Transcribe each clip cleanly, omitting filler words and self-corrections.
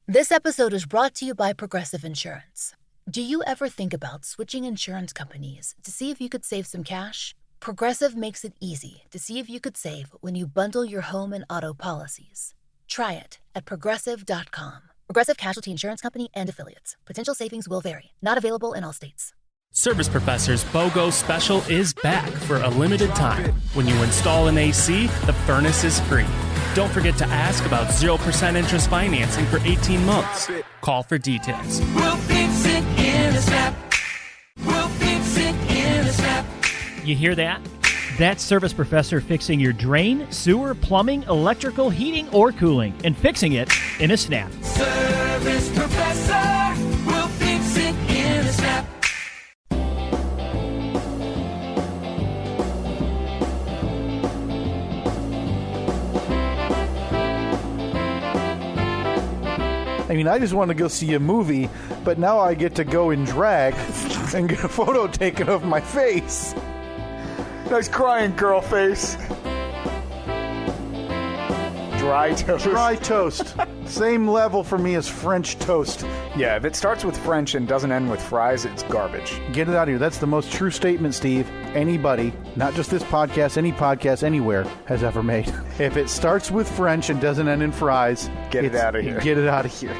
This episode is brought to you by Progressive Insurance. Do you ever think about switching insurance companies to see if you could save some cash? Progressive makes it easy to see if you could save when you bundle your home and auto policies. Try it at Progressive.com. Progressive Casualty Insurance Company and Affiliates. Potential savings will vary. Not available in all states. Service Professor's BOGO special is back for a limited time. When you install an AC, the furnace is free. Don't forget to ask about 0% interest financing for 18 months. Call for details. We'll fix it in a snap. We'll fix it in a snap. You hear that? That's Service Professor fixing your drain, sewer, plumbing, electrical, heating, or cooling, and fixing it in a snap. Service Professor, we'll fix it in a snap. I mean, I just want to go see a movie, but now I get to go in drag and get a photo taken of my face. Nice crying girl face. Dry toast. Dry toast. Same level for me as French toast. Yeah, if it starts with French and doesn't end with fries, it's garbage. Get it out of here. That's the most true statement, Steve, anybody, not just this podcast, any podcast anywhere, has ever made. If it starts with French and doesn't end in fries, get it out of here. Get it out of here.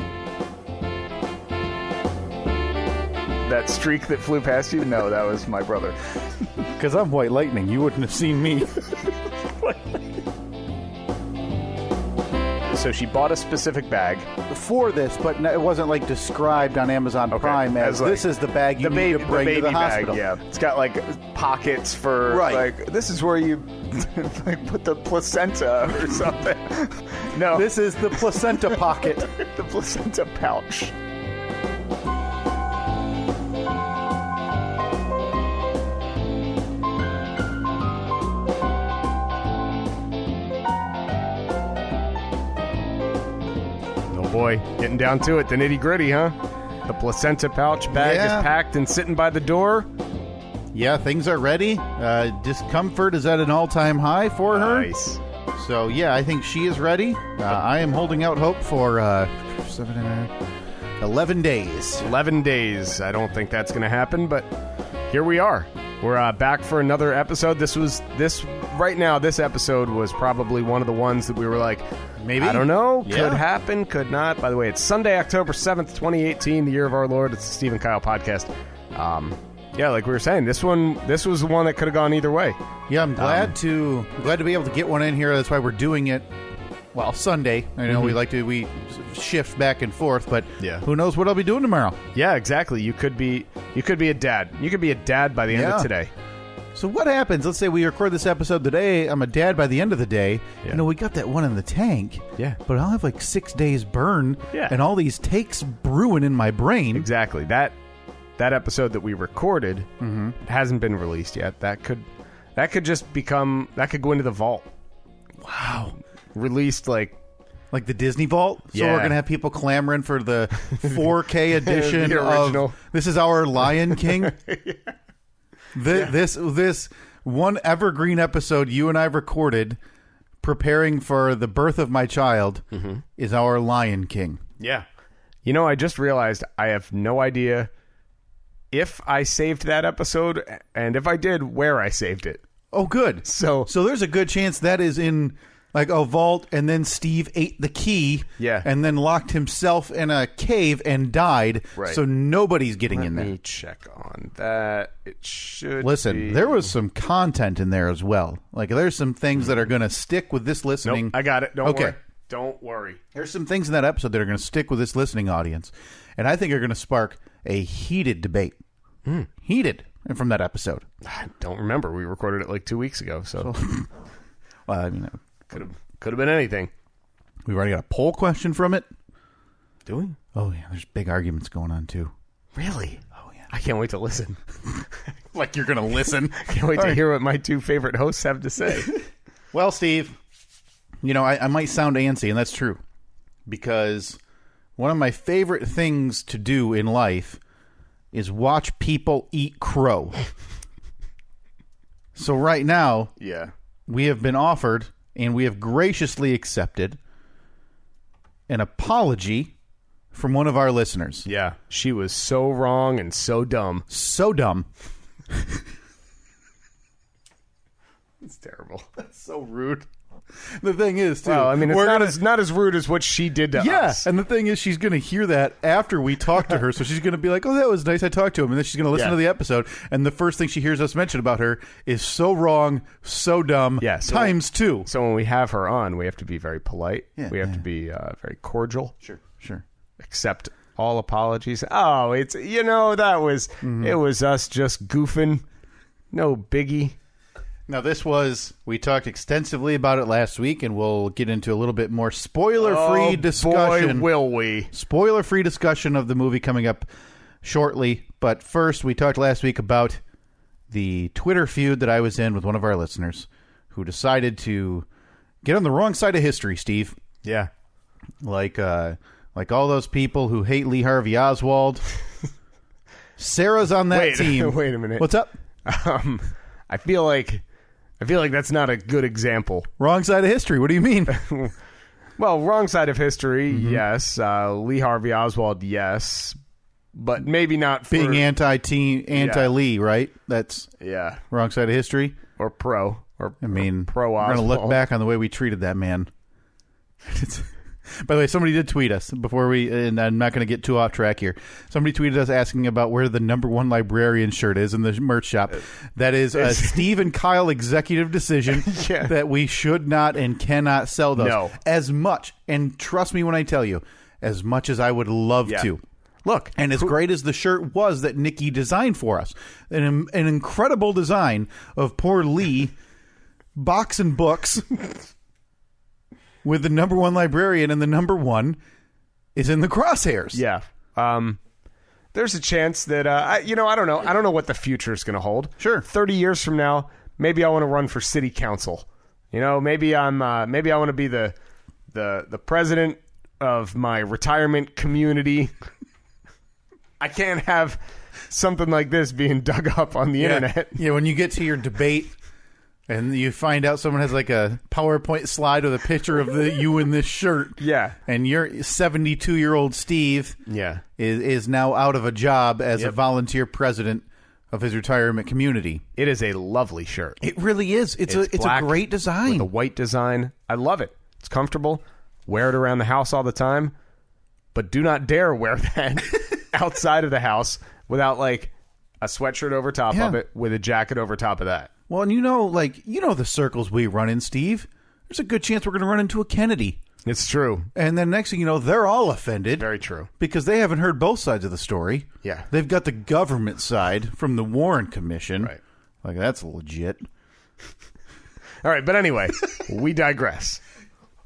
That streak that flew past you? No, that was my brother. Because I'm White Lightning. You wouldn't have seen me. So she bought a specific bag for this, but it wasn't like described on Amazon Prime as like, this is the bag you need to bring to the hospital. Bag, yeah, it's got like pockets for like this is where you like put the placenta or something. No, this is the placenta pocket, the placenta pouch. Boy, getting down to it, the nitty-gritty, huh? The placenta pouch bag is packed and sitting by the door. Yeah, things are ready. Discomfort is at an all-time high for her. Nice. So, yeah, I think she is ready. I am holding out hope for 11 days. 11 days. I don't think that's going to happen, but here we are. We're back for another episode. This episode was probably one of the ones that we were like, maybe, I don't know, could happen, could not. By the way, it's Sunday, October 7th, 2018, the year of our Lord. It's the Steve and Kyle podcast. Yeah, like we were saying, this was the one that could have gone either way. Yeah, I'm glad to be able to get one in here. That's why we're doing it. Well, Sunday. I know we shift back and forth, but who knows what I'll be doing tomorrow? Yeah, exactly. You could be a dad. You could be a dad by the end of today. So what happens? Let's say we record this episode today. I'm a dad by the end of the day. Yeah. You know, we got that one in the tank. Yeah. But I'll have like 6 days burn. Yeah. And all these takes brewing in my brain. Exactly. That episode that we recorded hasn't been released yet. That could just become, that could go into the vault. Wow. Released like the Disney Vault? So we're going to have people clamoring for the 4K edition the original. of this is our Lion King. This one evergreen episode you and I recorded preparing for the birth of my child is our Lion King. Yeah. You know, I just realized I have no idea if I saved that episode, and if I did, where I saved it. Oh, good. So there's a good chance that is in like a vault, and then Steve ate the key and then locked himself in a cave and died. Right. So nobody's getting in there. Let me check on that. It should Listen, there was some content in there as well. Like there's some things that are going to stick with this listening. Nope, I got it. Don't worry. Don't worry. There's some things in that episode that are going to stick with this listening audience, and I think are going to spark a heated debate. Heated from that episode. I don't remember. We recorded it like 2 weeks ago. So well, I mean, could have been anything. We've already got a poll question from it. Do we? Oh yeah, there's big arguments going on too. Really? Oh yeah. I can't wait to listen. Like you're going to listen. I can't wait to hear what my two favorite hosts have to say. Well, Steve, you know, I might sound antsy, and that's true. Because one of my favorite things to do in life is watch people eat crow. So right now, we have been offered, and we have graciously accepted, an apology from one of our listeners. Yeah, she was so wrong and so dumb. So dumb. It's terrible. That's so rude. The thing is, too. Well, I mean, it's not as rude as what she did to us. Yeah, and the thing is, she's going to hear that after we talk to her, so she's going to be like, oh, that was nice, I talked to him, and then she's going to listen to the episode, and the first thing she hears us mention about her is so wrong, so dumb, times two. So when we have her on, we have to be very polite. Yeah, we have to be very cordial. Sure. Accept all apologies. Oh, it's, that was, it was us just goofing. No biggie. Now, we talked extensively about it last week, and we'll get into a little bit more spoiler-free discussion. Boy, will we. Spoiler-free discussion of the movie coming up shortly. But first, we talked last week about the Twitter feud that I was in with one of our listeners who decided to get on the wrong side of history, Steve. Yeah. Like all those people who hate Lee Harvey Oswald. Sarah's on that team. Wait a minute. What's up? I feel like that's not a good example. Wrong side of history. What do you mean? Well, wrong side of history, yes. Lee Harvey Oswald, yes. But maybe not for... Being anti-Lee, right? That's wrong side of history. Or pro. Or pro Oswald. We're going to look back on the way we treated that man. By the way, somebody did tweet us before and I'm not going to get too off track here. Somebody tweeted us asking about where the #1 librarian shirt is in the merch shop. That is a Steve and Kyle executive decision that we should not and cannot sell those. No. As much, and trust me when I tell you, as much as I would love to. Look. And as great as the shirt was that Nikki designed for us, an incredible design of poor Lee boxing books with the #1 librarian, and the #1 is in the crosshairs. Yeah. There's a chance that, I don't know. I don't know what the future is going to hold. Sure. 30 years from now, maybe I want to run for city council. Maybe I want to be the president of my retirement community. I can't have something like this being dug up on the internet. Yeah, when you get to your debate and you find out someone has like a PowerPoint slide with a picture of you in this shirt. Yeah. And your 72-year-old Steve is now out of a job as a volunteer president of his retirement community. It is a lovely shirt. It really is. It's a great design. With a white design. I love it. It's comfortable. Wear it around the house all the time. But do not dare wear that outside of the house without like a sweatshirt over top of it with a jacket over top of that. Well, and the circles we run in, Steve. There's a good chance we're going to run into a Kennedy. It's true. And then next thing you know, they're all offended. Very true. Because they haven't heard both sides of the story. Yeah. They've got the government side from the Warren Commission. Right. Like, that's legit. All right, but anyway, we digress.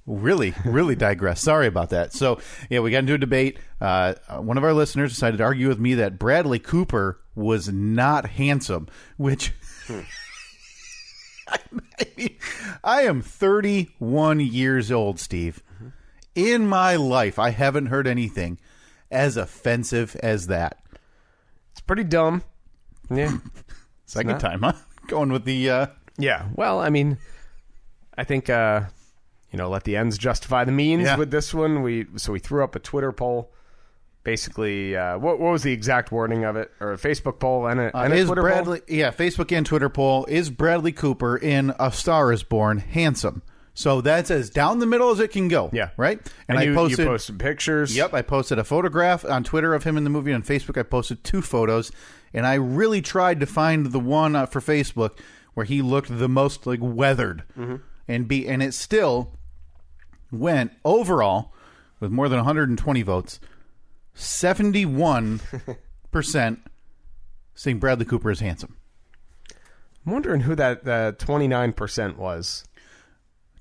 Really, really digress. Sorry about that. So, we got into a debate. One of our listeners decided to argue with me that Bradley Cooper was not handsome, which... I am 31 years old, Steve. In my life, I haven't heard anything as offensive as that. It's pretty dumb. Yeah. Second time, huh? Going with the... Yeah. Well, I mean, I think, let the ends justify the means with this one. We threw up a Twitter poll. Basically, what was the exact wording of it? Or a Facebook poll and a Twitter poll? Yeah, Facebook and Twitter poll. Is Bradley Cooper in A Star is Born handsome? So that's as down the middle as it can go. Yeah. Right? And you posted pictures. Yep, I posted a photograph on Twitter of him in the movie. On Facebook, I posted 2 photos. And I really tried to find the one for Facebook where he looked the most like weathered. Mm-hmm. And it still went overall with more than 120 votes. 71% saying Bradley Cooper is handsome. I'm wondering who that 29% was.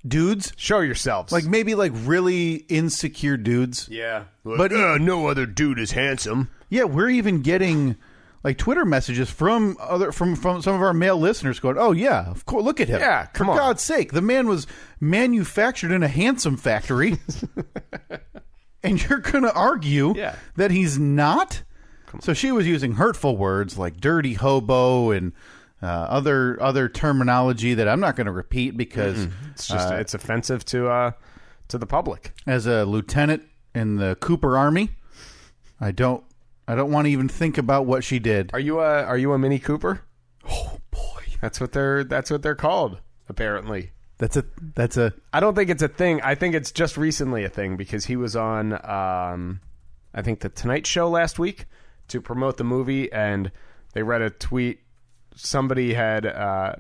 Dudes? Show yourselves. Like maybe like really insecure dudes. Yeah. But no other dude is handsome. Yeah, we're even getting like Twitter messages from some of our male listeners going, "Oh yeah, of course, look at him. Yeah, come on. For God's sake, the man was manufactured in a handsome factory." And you're going to argue that he's not? So she was using hurtful words like dirty hobo and other terminology that I'm not going to repeat because it's just it's offensive to the public. As a lieutenant in the Cooper Army, I don't want to even think about what she did. Are you a Mini Cooper? Oh boy, that's what they're called. Apparently, that's a. I don't think it's a thing. I think it's just recently a thing because he was on, I think the Tonight Show last week to promote the movie, and they read a tweet. Somebody had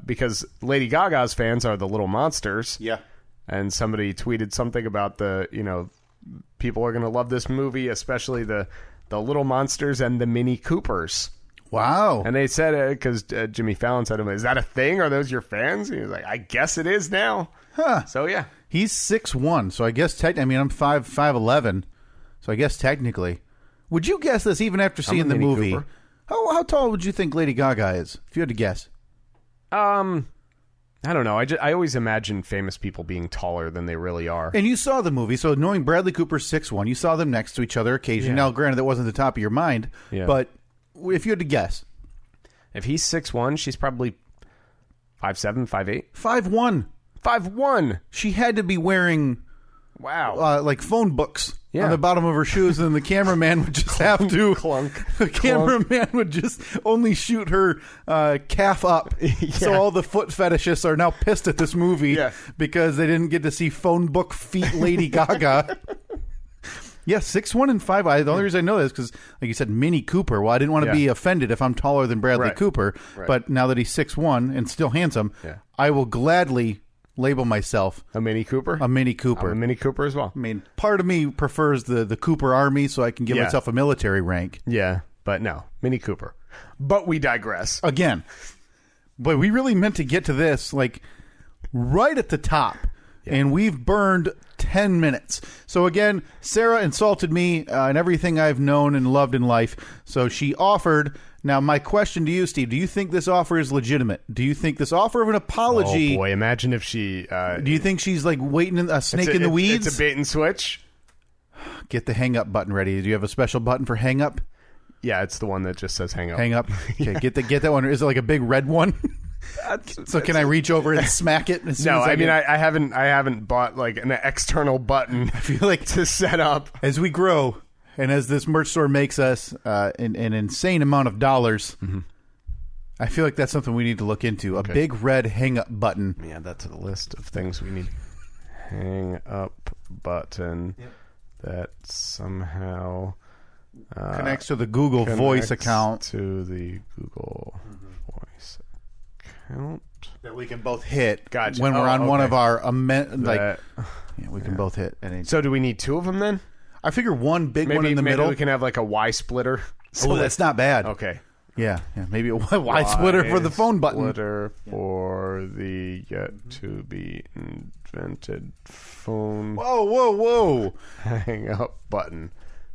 because Lady Gaga's fans are the Little Monsters. Yeah, and somebody tweeted something about people are going to love this movie, especially the Little Monsters and the Mini Coopers. Wow. And they said it because Jimmy Fallon said to him, "Is that a thing? Are those your fans?" And he was like, "I guess it is now." Huh. So yeah, he's 6'1", so I guess I'm 5'11", so I guess technically. Would you guess this even after seeing the movie? Cooper. How tall would you think Lady Gaga is, if you had to guess? I don't know. I always imagine famous people being taller than they really are. And you saw the movie, so knowing Bradley Cooper's 6'1", you saw them next to each other occasionally. Yeah. Now, granted, that wasn't the top of your mind, but if you had to guess. If he's 6'1", she's probably 5'7", 5'8". 5'1". 5'1". She had to be wearing... Wow. Like phone books on the bottom of her shoes, and the cameraman would just have to... Clunk. The cameraman would just only shoot her calf up. So all the foot fetishists are now pissed at this movie because they didn't get to see phone book feet Lady Gaga. Yeah, 6'1" and 5'. The only reason I know this is because, like you said, Mini Cooper. Well, I didn't want to be offended if I'm taller than Bradley Cooper, but now that he's 6'1" and still handsome, I will gladly... label myself a Mini Cooper. A Mini Cooper. I'm a Mini Cooper as well. I mean, part of me prefers the Cooper Army, so I can give myself a military rank. Yeah, but no, Mini Cooper. But we digress again. But we really meant to get to this like right at the top, and we've burned 10 minutes. So again, Sarah insulted me and everything I've known and loved in life. So she offered. Now, my question to you, Steve, do you think this offer is legitimate? Do you think this offer of an apology... Oh, boy, imagine if she... do you think she's, like, waiting a snake in the weeds? It's a bait and switch. Get the hang-up button ready. Do you have a special button for hang-up? Yeah, it's the one that just says hang up. Hang up. Okay, get that one. Is it like a big red one? So can I reach over and smack it? No, I mean, I haven't bought, like, an external button I feel like to set up. As we grow... And as this merch store makes us an insane amount of dollars, I feel like that's something we need to look into. Okay. A big red hang-up button. Yeah, that's the list of things we need. Hang-up button that somehow... connects to the Google Voice account. To the Google Voice account. That we can both hit gotcha. When we're on one of our... we can both hit. So do we need two of them then? I figure one big one in the middle. Maybe we can have like a Y splitter. So that's not bad. Okay. Yeah, maybe a Y splitter for the phone button. Splitter for the yet to be invented phone. Whoa. Hang up button.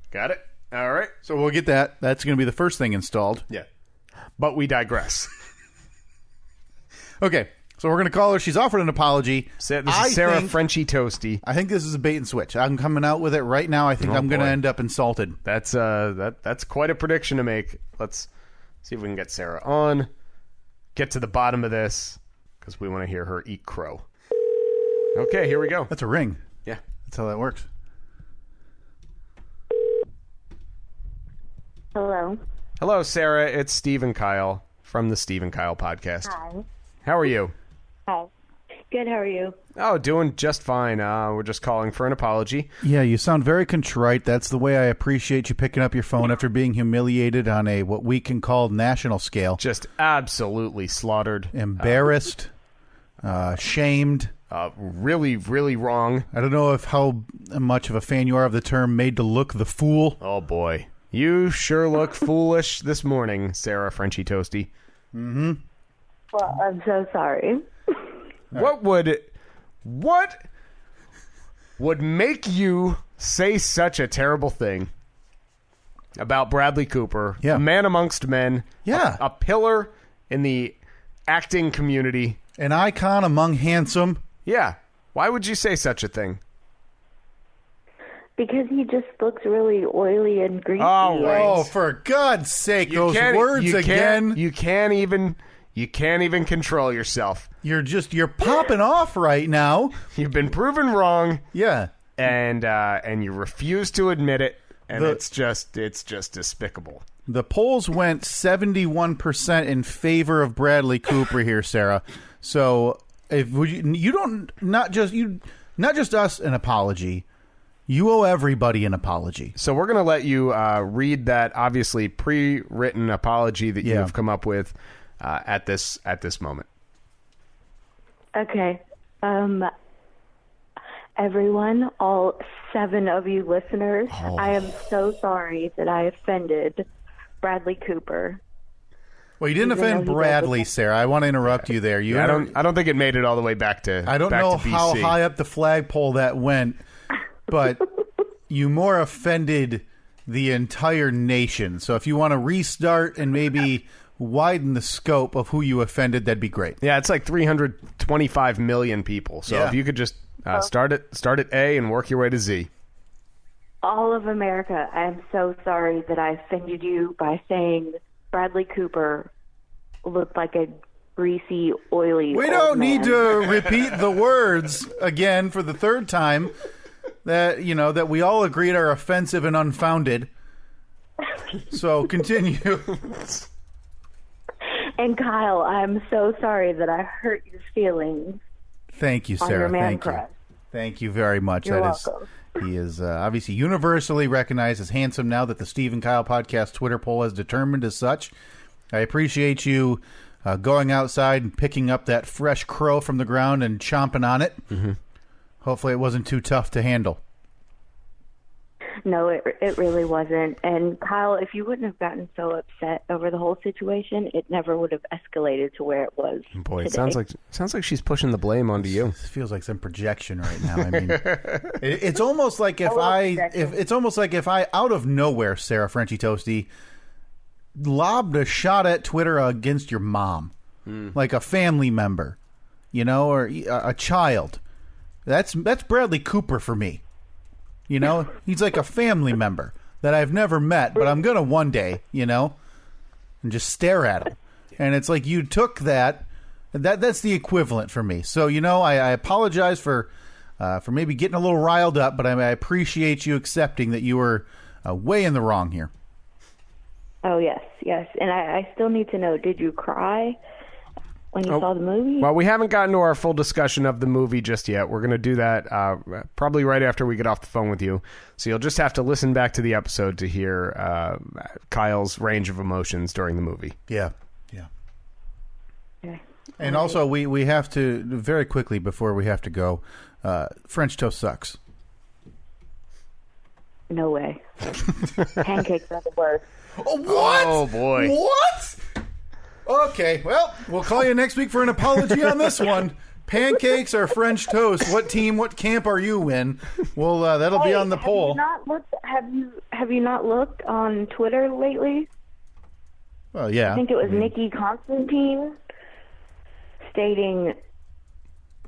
Got it? All right. So we'll get that. That's going to be the first thing installed. Yeah. But we digress. Okay. So we're going to call her. She's offered an apology. This is Sarah Frenchie Toasty. I think this is a bait and switch. I'm coming out with it right now. I think I'm going to end up insulted. That's quite a prediction to make. Let's see if we can get Sarah on. Get to the bottom of this because we want to hear her eat crow. Okay, here we go. That's a ring. Yeah. That's how that works. Hello. Hello, Sarah. It's Steve and Kyle from the Steve and Kyle podcast. Hi. How are you? Hi. Good, how are you? Oh, doing just fine. We're just calling for an apology. Yeah, you sound very contrite. That's the way I appreciate you picking up your phone after being humiliated on a what we can call national scale. Just absolutely slaughtered. Embarrassed. Shamed. Really, really wrong. I don't know how much of a fan you are of the term made to look the fool. Oh, boy. You sure look foolish this what Sarah Frenchie Toasty. Mm-hmm. Well, I'm so sorry. What would make you say such a terrible thing about Bradley Cooper, a man amongst men, a pillar in the acting community, an icon among handsome? Yeah. Why would you say such a thing? Because he just looks really oily and greasy. Oh, right. Oh, for God's sake, those words again. You can't even control yourself. You're popping off right now. You've been proven wrong. Yeah. And you refuse to admit it. and it's just despicable. The polls went 71% in favor of Bradley Cooper here, Sarah. So if not just us an apology, you owe everybody an apology. So we're going to let you read that obviously pre-written apology that you have come up with at this moment. Okay. Everyone, all 7 of you listeners, I am so sorry that I offended Bradley Cooper. Well, you didn't offend Bradley, Sarah. I want to interrupt you there. I don't think it made it all the way back to. I don't know how high up the flagpole that went, but you more offended the entire nation. So if you want to restart and maybe widen the scope of who you offended, that'd be great. Yeah, it's like 325 million people. So if you could just start at A and work your way to Z. All of America, I am so sorry that I offended you by saying Bradley Cooper looked like a greasy, oily We old don't man. need to repeat the words again for the third time that we all agreed are offensive and unfounded. So continue. And Kyle, I'm so sorry that I hurt your feelings. Thank you, On Sarah. your man Thank you. crush. Thank you very much. You're welcome. He is obviously universally recognized as handsome now that the Steve and Kyle podcast Twitter poll has determined as such. I appreciate you going outside and picking up that fresh crow from the ground and chomping on it. Mm-hmm. Hopefully it wasn't too tough to handle. No, it really wasn't. And Kyle, if you wouldn't have gotten so upset over the whole situation, it never would have escalated to where it was. Boy, today. it sounds like she's pushing the blame onto you. This feels like some projection right now. I mean, it's almost like if I out of nowhere, Sarah Frenchie Toasty, lobbed a shot at Twitter against your mom, like a family member, or a child. That's Bradley Cooper for me. He's like a family member that I've never met, but I'm going to one day, and just stare at him. And it's like you took that's the equivalent for me. So, I apologize for maybe getting a little riled up, but I appreciate you accepting that you were way in the wrong here. Oh, yes. And I still need to know, did you cry when you saw the movie? Well, we haven't gotten to our full discussion of the movie just yet. We're going to do that probably right after we get off the phone with you. So you'll just have to listen back to the episode to hear Kyle's range of emotions during the movie. Yeah. Okay. And also, we have to, very quickly before we have to go, French toast sucks. No way. Pancakes are the worst. Oh, what? Oh, boy. What? Okay, well, we'll call you next week for an apology on this one. Pancakes or French toast? What team, what camp are you in? Well, that'll be on the poll. Have you not looked on Twitter lately? Well, yeah. I think it was Nikki Constantine stating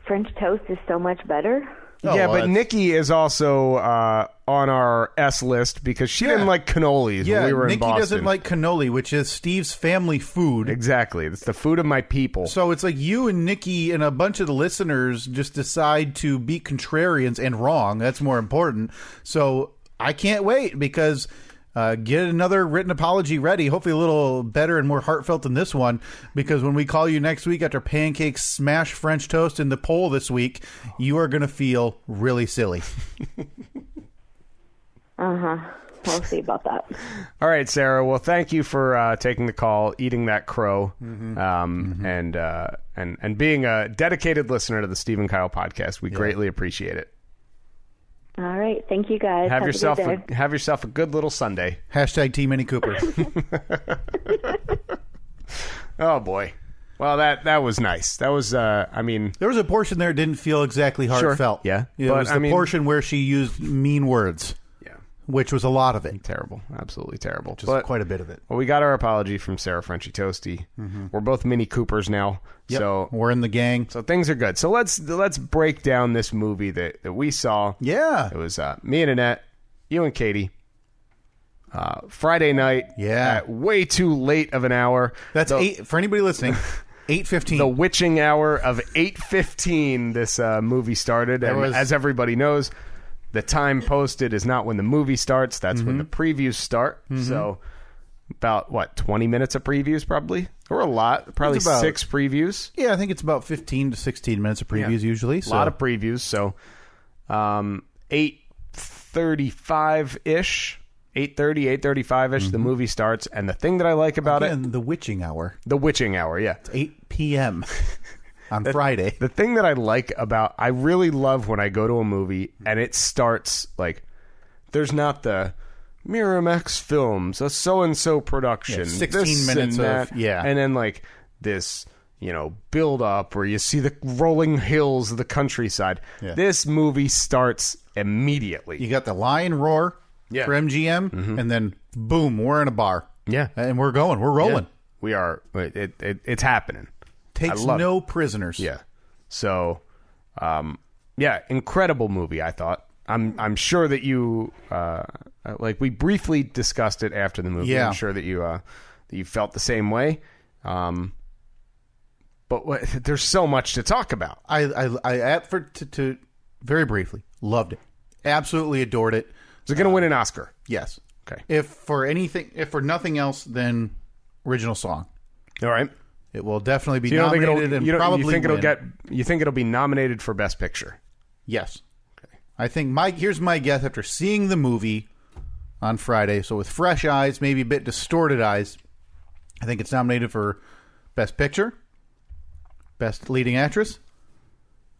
French toast is so much better. Oh, yeah, well, but Nikki is also on our S list because she didn't like cannolis when we were in Nikki Boston. doesn't like cannoli, which is Steve's family food. Exactly. It's the food of my people. So it's like you and Nikki and a bunch of the listeners just decide to be contrarians and wrong. That's more important. So I can't wait because get another written apology ready, hopefully a little better and more heartfelt than this one, because when we call you next week after pancakes smash French toast in the poll this week, you are going to feel really silly. We'll see about that. All right, Sarah. Well, thank you for taking the call, eating that crow, and being a dedicated listener to the Steve and Kyle podcast. We greatly appreciate it. All right. Thank you, guys. Have yourself a good day. have yourself a good little Sunday. Hashtag Team Minnie Cooper. Oh boy. Well, that was nice. That was there was a portion there that didn't feel exactly heartfelt. Yeah. It But, was the portion where she used mean words. Yeah. Which was a lot of it. Terrible. Absolutely terrible. Just quite a bit of it. Well, we got our apology from Sarah Frenchie Toasty. We're both Mini Coopers now. Yep. So we're in the gang. So things are good. So let's break down this movie that we saw. Yeah. It was me and Annette, you and Katie. Friday night. Yeah. At way too late of an hour. That's 8 for anybody listening. 8:15. The witching hour of 8:15. This movie started, and as everybody knows, the time posted is not when the movie starts. That's when the previews start. So about, 20 minutes of previews probably? Or a lot. Probably 6 previews. Yeah, I think it's about 15 to 16 minutes of previews usually. A lot of previews. So 8:35-ish. 8:30, 8:35-ish, the movie starts. And the thing that I like about it... the witching hour. The witching hour, yeah. It's 8 p.m. on Friday. The thing that I like about... I really love when I go to a movie and it starts, like... There's not the... Miramax Films, a so-and-so production. 16 minutes of... Yeah. And then, like, this... build up where you see the rolling hills of the countryside. Yeah. This movie starts immediately. You got the lion roar for MGM, and then boom, we're in a bar. Yeah, and we're rolling. Yeah. We are. It's happening. Takes no prisoners. Yeah. So, incredible movie. I thought. I'm sure that you we briefly discussed it after the movie. Yeah. I'm sure that you felt the same way. But there's so much to talk about. To very briefly, loved it. Absolutely adored it. Is it going to win an Oscar? Yes. Okay. If for nothing else, then original song. All right. It will definitely be nominated and probably win. You think it'll be nominated for Best Picture? Yes. Okay. I think here's my guess after seeing the movie on Friday. So with fresh eyes, maybe a bit distorted eyes, I think it's nominated for Best Picture, Best Leading Actress,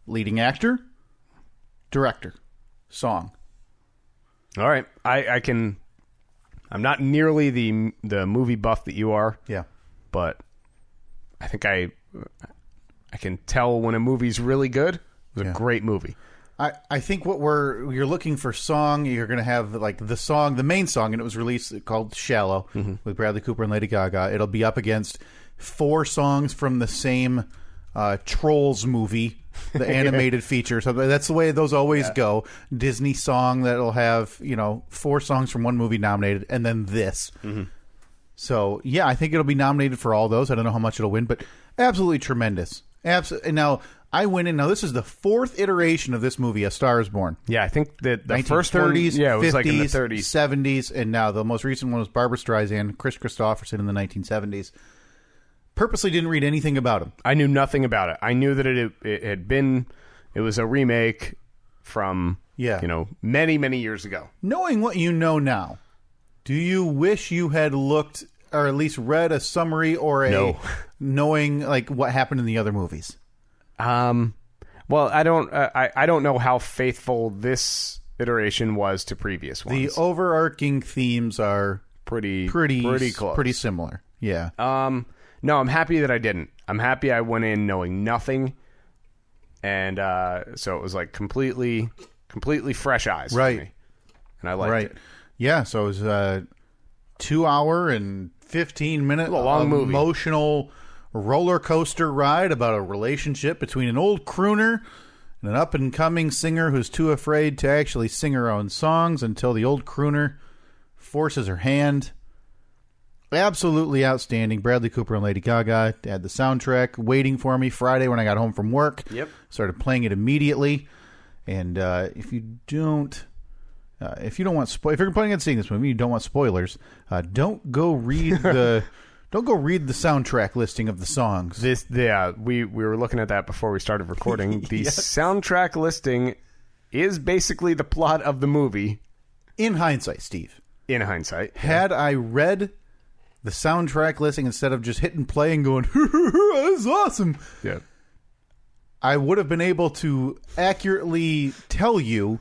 Leading Actor, Director, Song. All right. I'm not nearly the movie buff that you are. Yeah. But I think I can tell when a movie's really good. It was a great movie. I think you're looking for song, you're going to have like the main song, and it was released called Shallow with Bradley Cooper and Lady Gaga. It'll be up against 4 songs from the same Trolls movie, the animated feature. So that's the way those always go. Disney song that'll have 4 songs from one movie nominated, and then this. So yeah, I think it'll be nominated for all those. I don't know how much it'll win, but absolutely tremendous. Absolutely. Now I went in. Now this is the 4th iteration of this movie, A Star Is Born. Yeah, I think that the first 30s, one, it was 50s, like in the 30s, 70s, and now the most recent one was Barbra Streisand, Chris Christopherson in the 1970s. Purposely didn't read anything about him. I knew nothing about it. I knew that it was a remake from many, many years ago. Knowing what you know now, do you wish you had looked or at least read a summary or knowing like what happened in the other movies? Well, I don't know how faithful this iteration was to previous ones. The overarching themes are pretty close, pretty similar. Yeah. No, I'm happy that I didn't. I'm happy I went in knowing nothing, and so it was like completely fresh eyes for me, and I liked it. Yeah, so it was 2 hour and 15-minute long movie, emotional roller coaster ride about a relationship between an old crooner and an up and coming singer who's too afraid to actually sing her own songs until the old crooner forces her hand. Absolutely outstanding. Bradley Cooper and Lady Gaga had the soundtrack waiting for me Friday when I got home from work. Yep. Started playing it immediately. And if you're planning on seeing this movie, you don't want spoilers. Don't go read the soundtrack listing of the songs. We were looking at that before we started recording. The soundtrack listing is basically the plot of the movie. In hindsight, Steve. In hindsight, had I read the soundtrack listing instead of just hitting play and going, "This is awesome," I would have been able to accurately tell you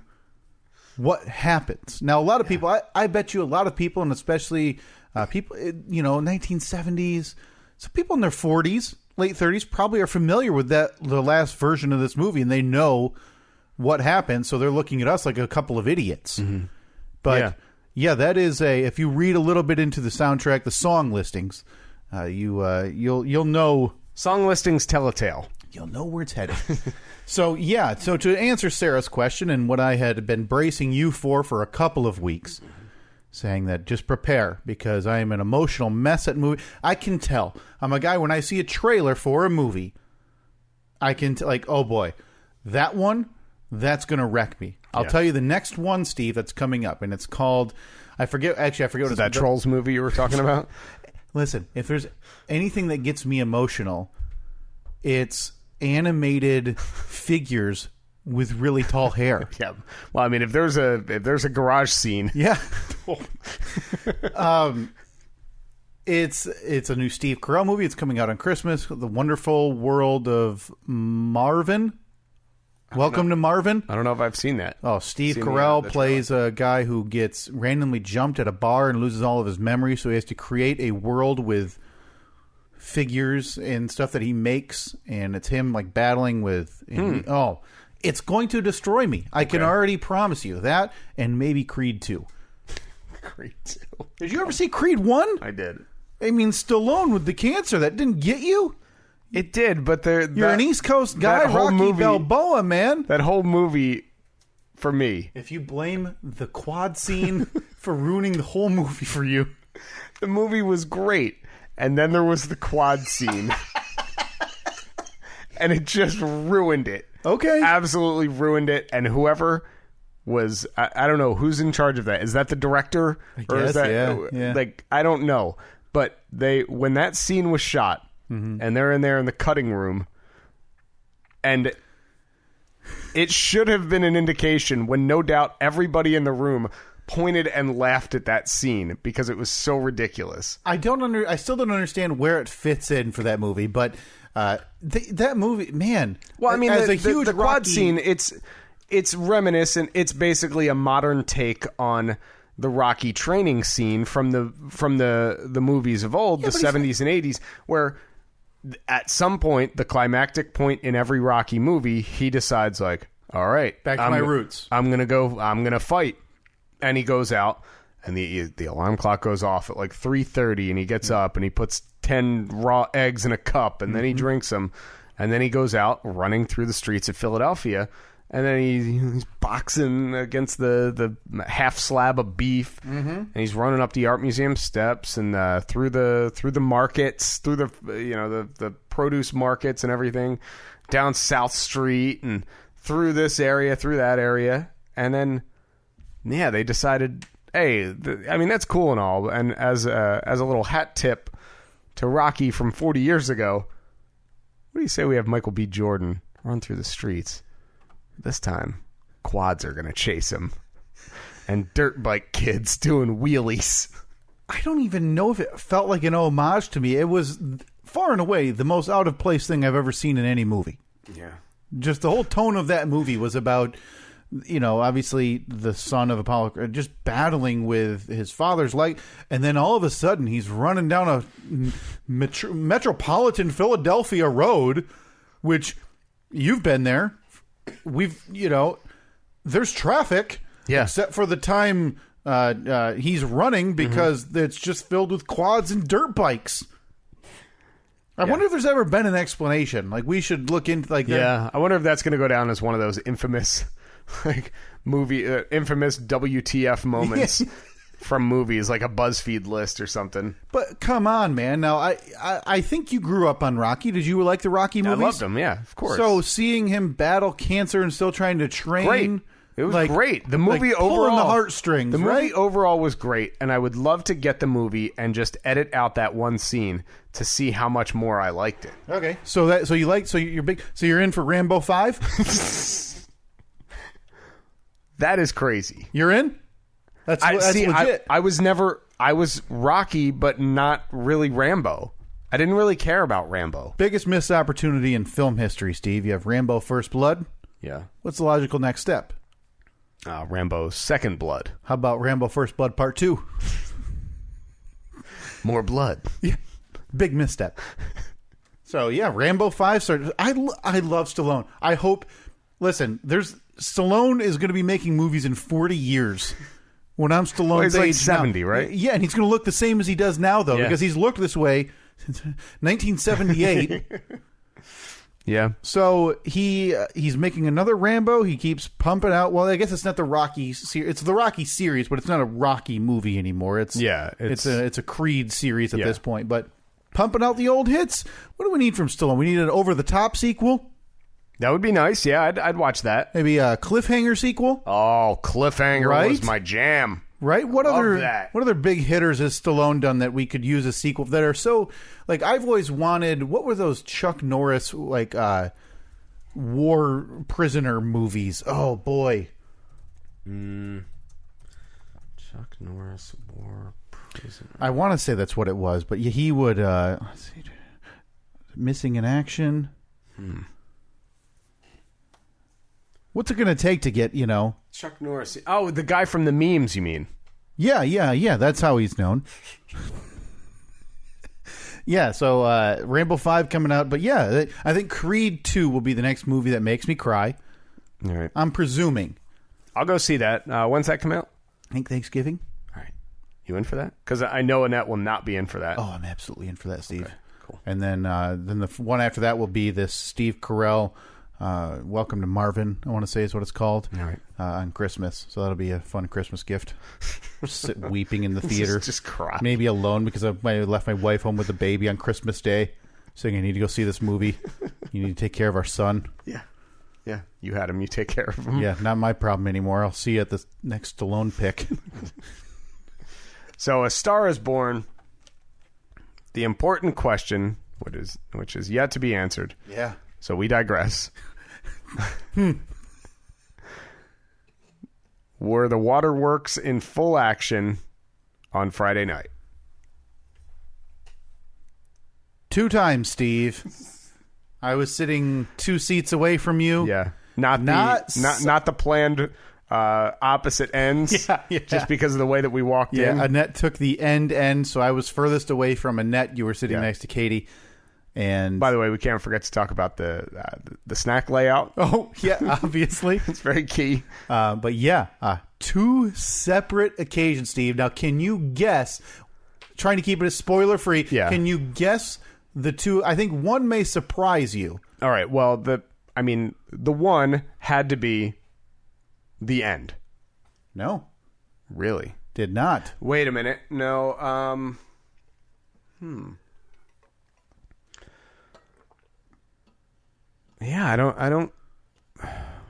what happens. Now, a lot of people, I bet you a lot of people, and especially people, 1970s, so people in their 40s, late 30s, probably are familiar with the last version of this movie, and they know what happened, so they're looking at us like a couple of idiots. Mm-hmm. But yeah, that is if you read a little bit into the soundtrack, the song listings, you'll know. Song listings tell a tale. You'll know where it's headed. So to answer Sarah's question and what I had been bracing you for a couple of weeks, saying that just prepare because I am an emotional mess at movie. I can tell. I'm a guy, when I see a trailer for a movie, I can oh boy, that one, that's going to wreck me. I'll tell you the next one, Steve, that's coming up, and it's called. I forget what Is that Trolls movie you were talking about? Listen, if there's anything that gets me emotional, it's animated figures with really tall hair. Yeah. Well, I mean, if there's a garage scene, yeah. It's a new Steve Carell movie. It's coming out on Christmas. The Wonderful World of Marvin. Welcome to Marvin. I don't know if I've seen that. Oh, Steve Carell plays a guy who gets randomly jumped at a bar and loses all of his memories, so he has to create a world with figures and stuff that he makes, and it's him like battling with. It's going to destroy me. I can already promise you that, and maybe Creed 2. Creed 2. Did you ever see Creed 1? I did. I mean, Stallone with the cancer, that didn't get you? It did, but you're an East Coast guy, Rocky Balboa, man. That whole movie, for me. If you blame the quad scene for ruining the whole movie for you. The movie was great, and then there was the quad scene. And it just ruined it. Okay. Absolutely ruined it, and whoever was, I don't know, who's in charge of that? Is that the director? Or is that, yeah. Like, I don't know. But when that scene was shot, and they're in there in the cutting room, and it should have been an indication when no doubt everybody in the room pointed and laughed at that scene because it was so ridiculous. I still don't understand where it fits in for that movie, but that movie, man. Well, I mean, as the a huge quad Rocky scene, it's reminiscent. It's basically a modern take on the Rocky training scene from the movies of old, the 70s and 80s, where at some point, the climactic point in every Rocky movie, he decides like, all right, back to my roots. I'm going to fight. And he goes out, and the alarm clock goes off at like 3:30, and he gets up and he puts 10 raw eggs in a cup, and then he drinks them, and then he goes out running through the streets of Philadelphia, and then he's boxing against the half slab of beef, and he's running up the art museum steps and through the markets, through the produce markets and everything, down South Street and through this area, through that area, and then they decided, hey, I mean, that's cool and all, and as a little hat tip to Rocky from 40 years ago, what do you say we have Michael B. Jordan run through the streets? This time, quads are going to chase him. And dirt bike kids doing wheelies. I don't even know if it felt like an homage to me. It was far and away the most out of place thing I've ever seen in any movie. Yeah. Just the whole tone of that movie was about, obviously the son of Apollo just battling with his father's life. And then all of a sudden he's running down a metropolitan Philadelphia road, which you've been there. There's traffic, except for the time he's running because it's just filled with quads and dirt bikes. I wonder if there's ever been an explanation. Like, we should look into I wonder if that's going to go down as one of those infamous infamous WTF moments from movies, like a BuzzFeed list or something. But come on, man. Now, I think you grew up on Rocky. Did you like the Rocky movies? I loved them, yeah, of course. So seeing him battle cancer and still trying to train... Great. It was great. The movie overall... pulling the heartstrings, the movie overall was great, and I would love to get the movie and just edit out that one scene to see how much more I liked it. Okay. So you're in for Rambo 5? That is crazy. You're in? That's legit. I was Rocky, but not really Rambo. I didn't really care about Rambo. Biggest missed opportunity in film history, Steve. You have Rambo First Blood. Yeah. What's the logical next step? Rambo Second Blood. How about Rambo First Blood Part 2? More blood. Yeah. Big misstep. So, yeah, Rambo 5 started. I love Stallone. I hope... Listen, Stallone is going to be making movies in 40 years. When I'm Stallone's he's age 70, now. Right? Yeah, and he's going to look the same as he does now, though, because he's looked this way since 1978. Yeah. So he's making another Rambo. He keeps pumping out. Well, I guess it's not the Rocky series. It's the Rocky series, but it's not a Rocky movie anymore. It's a Creed series at this point. But pumping out the old hits. What do we need from Stallone? We need an over the top sequel. That would be nice. Yeah, I'd watch that. Maybe a cliffhanger sequel. Oh, cliffhanger Right? was my jam. Right? What Love other that. what other big hitters has Stallone done that we could use a sequel that are so like I've always wanted what were those Chuck Norris like war prisoner movies? Oh boy. Chuck Norris War Prisoner. I want to say that's what it was, but he would let's see. Missing in Action. What's it going to take to get, Chuck Norris. Oh, the guy from the memes, you mean? Yeah. That's how he's known. Yeah, so Rainbow 5 coming out. But yeah, I think Creed 2 will be the next movie that makes me cry. All right. I'm presuming. I'll go see that. When's that come out? I think Thanksgiving. All right. You in for that? Because I know Annette will not be in for that. Oh, I'm absolutely in for that, Steve. Okay, cool. And then the one after that will be this Steve Carell, Welcome to Marvin, I want to say is what it's called, All right. on Christmas. So that'll be a fun Christmas gift. Sit weeping in the theater. Just cry. Maybe alone because I left my wife home with the baby on Christmas Day. Saying I need to go see this movie. You need to take care of our son. Yeah. You had him. You take care of him. Yeah, not my problem anymore. I'll see you at the next Stallone pick. So A Star is Born. The important question, which is yet to be answered. Yeah. So we digress. Were the waterworks in full action on Friday night? 2 times, Steve. I was sitting 2 seats away from you. Yeah, not the planned opposite ends. Yeah. Just because of the way that we walked in. Yeah, Annette took the end, so I was furthest away from Annette. You were sitting next to Katie. And by the way, we can't forget to talk about the snack layout. Oh, yeah, obviously. It's very key. But yeah, 2 separate occasions, Steve. Now, can you guess, trying to keep it spoiler free, can you guess the 2? I think one may surprise you. All right. Well, the one had to be the end. No. Really? Did not. Wait a minute. No. Yeah, I don't.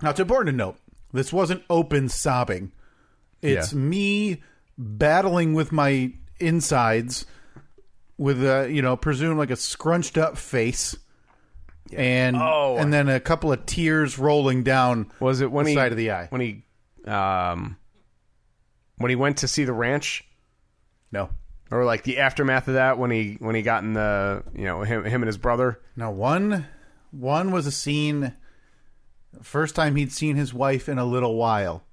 Now, it's important to note, this wasn't open sobbing. It's me battling with my insides with, presumed like a scrunched up face. And then a couple of tears rolling down was it when the side of the eye. When he went to see the ranch? No. Or like the aftermath of that when he got in the, him and his brother? No, one was a scene, first time he'd seen his wife in a little while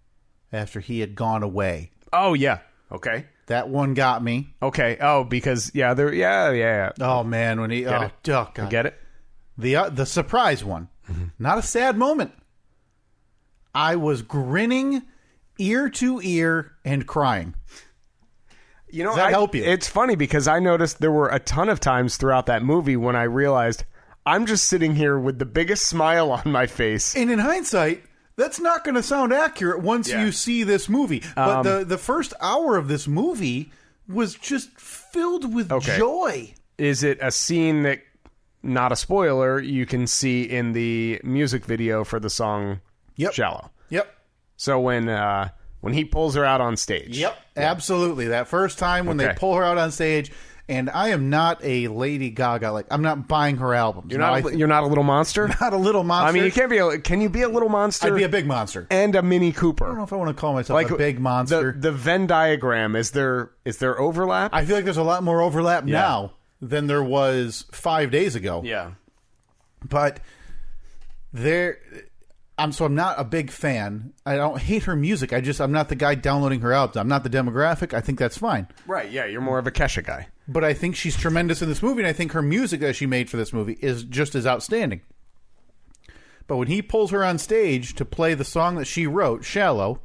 after he had gone away. Oh, yeah. Okay. That one got me. Okay. Oh, because, yeah. Oh, man, when he... God. You get it? The surprise one. Mm-hmm. Not a sad moment. I was grinning ear to ear and crying. Does that help you? It's funny because I noticed there were a ton of times throughout that movie when I realized I'm just sitting here with the biggest smile on my face. And in hindsight, that's not going to sound accurate once you see this movie. But the first hour of this movie was just filled with joy. Is it a scene that, not a spoiler, you can see in the music video for the song Shallow? Yep. So when he pulls her out on stage. Yep, absolutely. That first time when they pull her out on stage, and I am not a Lady Gaga. I'm not buying her albums. You're not a little monster? Not a little monster. I mean, you can't be. Can you be a little monster? I'd be a big monster. And a Mini Cooper. I don't know if I want to call myself a big monster. The Venn diagram, is there overlap? I feel like there's a lot more overlap now than there was 5 days ago. Yeah. But I'm not a big fan. I don't hate her music. I'm not the guy downloading her albums. I'm not the demographic. I think that's fine. Right, yeah, you're more of a Kesha guy. But I think she's tremendous in this movie, and I think her music that she made for this movie is just as outstanding. But when he pulls her on stage to play the song that she wrote, Shallow,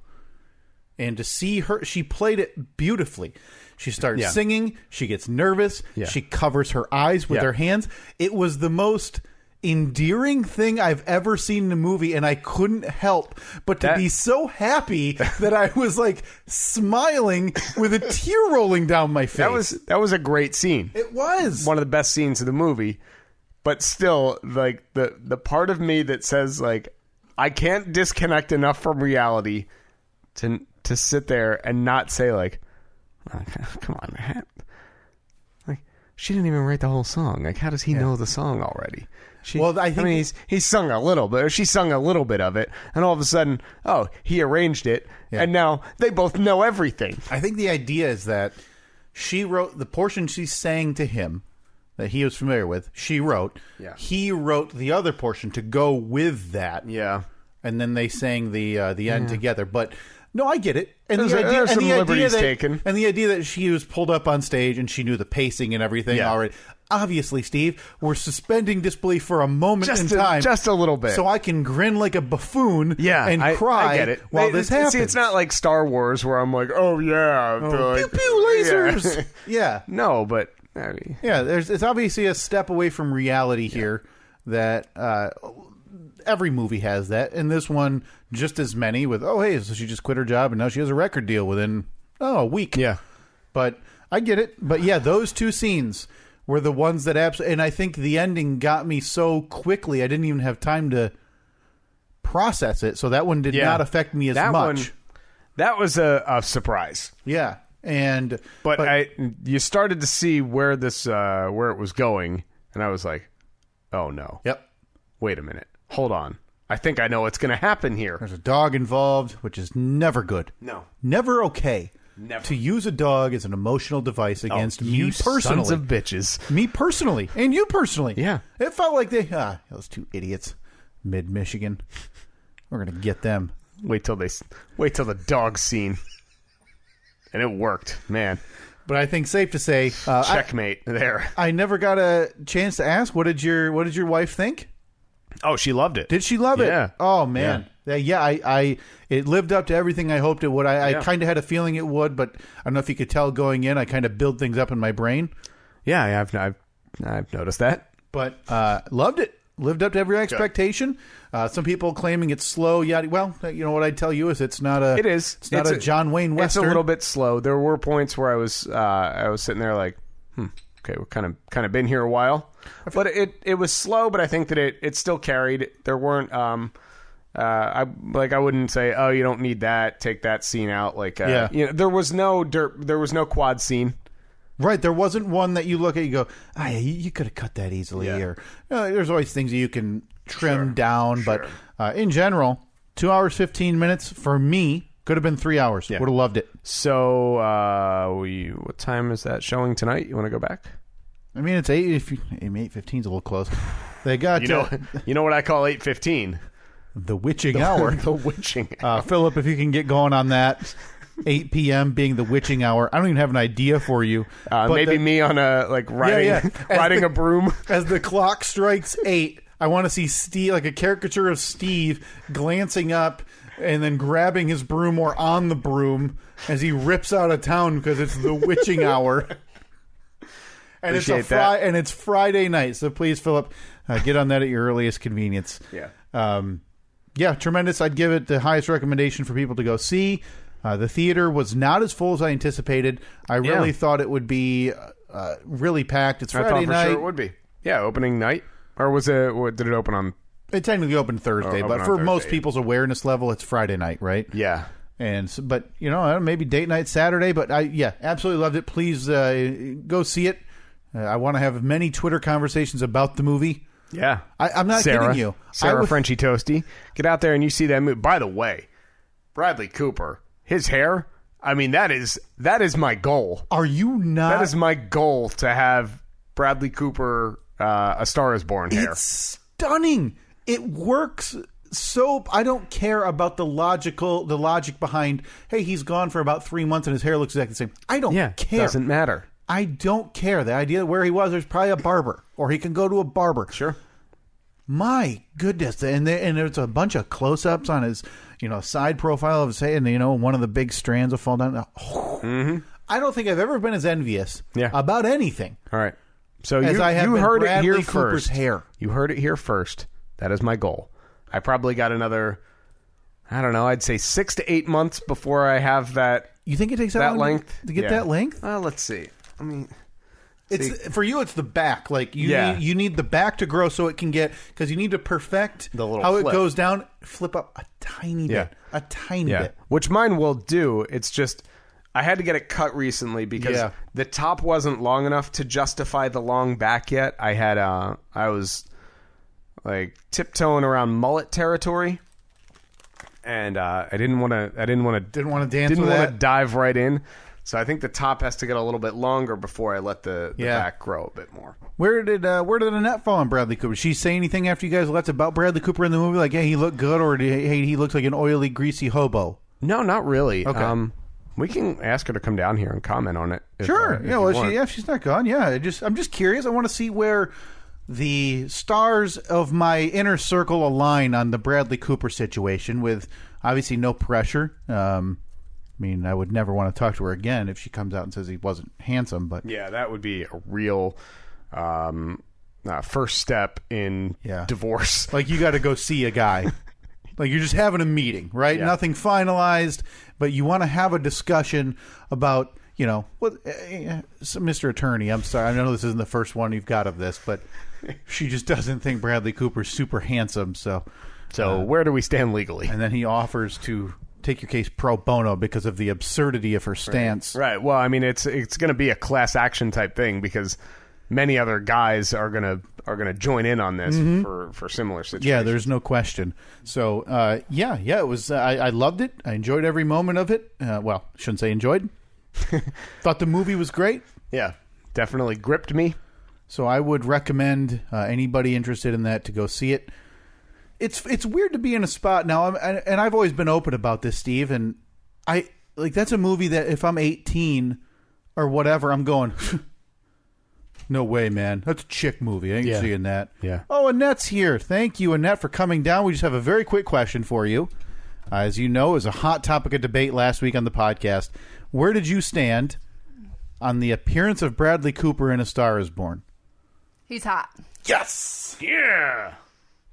and to see her, she played it beautifully. She starts singing. She gets nervous. Yeah. She covers her eyes with her hands. It was the most endearing thing I've ever seen in a movie, and I couldn't help but to be so happy that I was smiling with a tear rolling down my face. That was a great scene. It was one of the best scenes of the movie. but still, like the part of me that says like I can't disconnect enough from reality to sit there and not say like, oh, come on, man. Like she didn't even write the whole song. Like how does he know the song already? I mean, he's sung a little bit, or she sung a little bit of it, and all of a sudden, oh, he arranged it, and now they both know everything. I think the idea is that she wrote the portion she sang to him that he was familiar with. She wrote. Yeah. He wrote the other portion to go with that. Yeah. And then they sang the end together. But no, I get it. And There's some liberties taken. And the idea that she was pulled up on stage and she knew the pacing and everything already. Obviously, Steve, we're suspending disbelief for a moment in time. Just a little bit. So I can grin like a buffoon and cry I get it. while this happens. See, it's not like Star Wars where I'm like, oh, yeah. Pew, pew, lasers. Yeah. No, but... I mean, it's obviously a step away from reality here that every movie has that. And this one, just as many with, oh, hey, so she just quit her job and now she has a record deal within, a week. Yeah. But I get it. But yeah, those two scenes were the ones that absolutely, and I think the ending got me so quickly, I didn't even have time to process it. So that one did not affect me as much. That was a surprise. Yeah. But you started to see where it was going, and I was like, oh no. Yep. Wait a minute. Hold on. I think I know what's going to happen here. There's a dog involved, which is never good. No. Never okay. Never. To use a dog as an emotional device against me personally. Sons of bitches. Me personally. And you personally. Yeah. It felt like those two idiots. Mid-Michigan. We're going to get them. Wait till the dog scene. And it worked, man. But I think safe to say, checkmate there. I never got a chance to ask. What did your wife think? Oh, she loved it. Did she love it? Yeah. Oh man. Yeah. It lived up to everything I hoped it would. I kind of had a feeling it would, but I don't know if you could tell going in. I kind of build things up in my brain. Yeah, I've noticed that. But loved it. Lived up to every expectation. Some people claiming it's slow. Yeah, well, you know what I'd tell you is it's not a. It is. It's not a John Wayne Western. It's a little bit slow. There were points where I was sitting there like, okay, we're kind of been here a while, but it was slow. But I think that it still carried. There weren't I wouldn't say, oh, you don't need that. Take that scene out. There was no quad scene. Right, there wasn't one that you look at, you go, you could have cut that easily. Yeah. Or there's always things that you can trim down, Sure. But in general, 2 hours 15 minutes for me could have been 3 hours. Yeah. Would have loved it. So, what time is that showing tonight? You want to go back? I mean, it's 8:15 is a little close. They got you know what I call 8:15. The witching hour. The witching hour. Philip, if you can get going on that. 8 p.m. being the witching hour. I don't even have an idea for you. Maybe me on a riding a broom. As the clock strikes 8, I want to see Steve, like a caricature of Steve, glancing up and then grabbing his broom or on the broom as he rips out of town because it's the witching hour. And it's Friday night. So please, Philip, get on that at your earliest convenience. Yeah. Tremendous. I'd give it the highest recommendation for people to go see. The theater was not as full as I anticipated. I really thought it would be really packed. It's Friday night. Sure it would be. Yeah, opening night. Or was it? Did it open on? It technically opened Thursday, but for most people's awareness level, it's Friday night, right? Yeah. And so, but maybe date night Saturday. But I absolutely loved it. Please go see it. I want to have many Twitter conversations about the movie. Yeah, I'm not kidding you. Sarah Frenchie Toasty, get out there and you see that movie. By the way, Bradley Cooper. His hair, I mean, that is my goal. Are you not? That is my goal, to have Bradley Cooper, A Star is Born hair. It's stunning. It works so... I don't care about the logic behind, hey, he's gone for about 3 months and his hair looks exactly the same. I don't care. Doesn't matter. I don't care. The idea that where he was, there's probably a barber. Or he can go to a barber. Sure. My goodness. And there's a bunch of close-ups on his... side profile of his head, and one of the big strands will fall down. Mm-hmm. I don't think I've ever been as envious about anything. All right. So you heard it here first. Hair. You heard it here first. That is my goal. I probably got another, I don't know, I'd say 6 to 8 months before I have that. You think it takes that length to get that length? Well, let's see. I mean, It's for you. It's the back. Like you need the back to grow so it can get because you need to perfect the little how flip. It goes down. Flip up a tiny bit, a tiny bit. Which mine will do. It's just I had to get it cut recently because the top wasn't long enough to justify the long back yet. I had I was like tiptoeing around mullet territory, and I didn't want to dive right in. So I think the top has to get a little bit longer before I let the back grow a bit more. Where did Annette fall on Bradley Cooper? Did she say anything after you guys left about Bradley Cooper in the movie? Like, hey, he looked good, or hey, he looked like an oily, greasy hobo? No, not really. Okay. We can ask her to come down here and comment on it. Sure. If she's not gone. Yeah. I'm just curious. I want to see where the stars of my inner circle align on the Bradley Cooper situation with obviously no pressure. I mean, I would never want to talk to her again if she comes out and says he wasn't handsome. But yeah, that would be a real first step in divorce. Like, you got to go see a guy. Like, you're just having a meeting, right? Yeah. Nothing finalized, but you want to have a discussion about, Mr. Attorney, I'm sorry. I know this isn't the first one you've got of this, but she just doesn't think Bradley Cooper's super handsome. So where do we stand legally? And then he offers to take your case pro bono because of the absurdity of her stance. Right. Well, I mean, it's going to be a class action type thing because many other guys are going to join in on this for similar situations. Yeah, there's no question. So, it was. I loved it. I enjoyed every moment of it. Well, I shouldn't say enjoyed. Thought the movie was great. Yeah, definitely gripped me. So I would recommend anybody interested in that to go see it. It's weird to be in a spot now, and I've always been open about this, Steve. And that's a movie that if I'm 18 or whatever, I'm going, no way, man. That's a chick movie. I ain't seeing that. Yeah. Oh, Annette's here. Thank you, Annette, for coming down. We just have a very quick question for you. As you know, it was a hot topic of debate last week on the podcast. Where did you stand on the appearance of Bradley Cooper in A Star Is Born? He's hot. Yes. Yeah.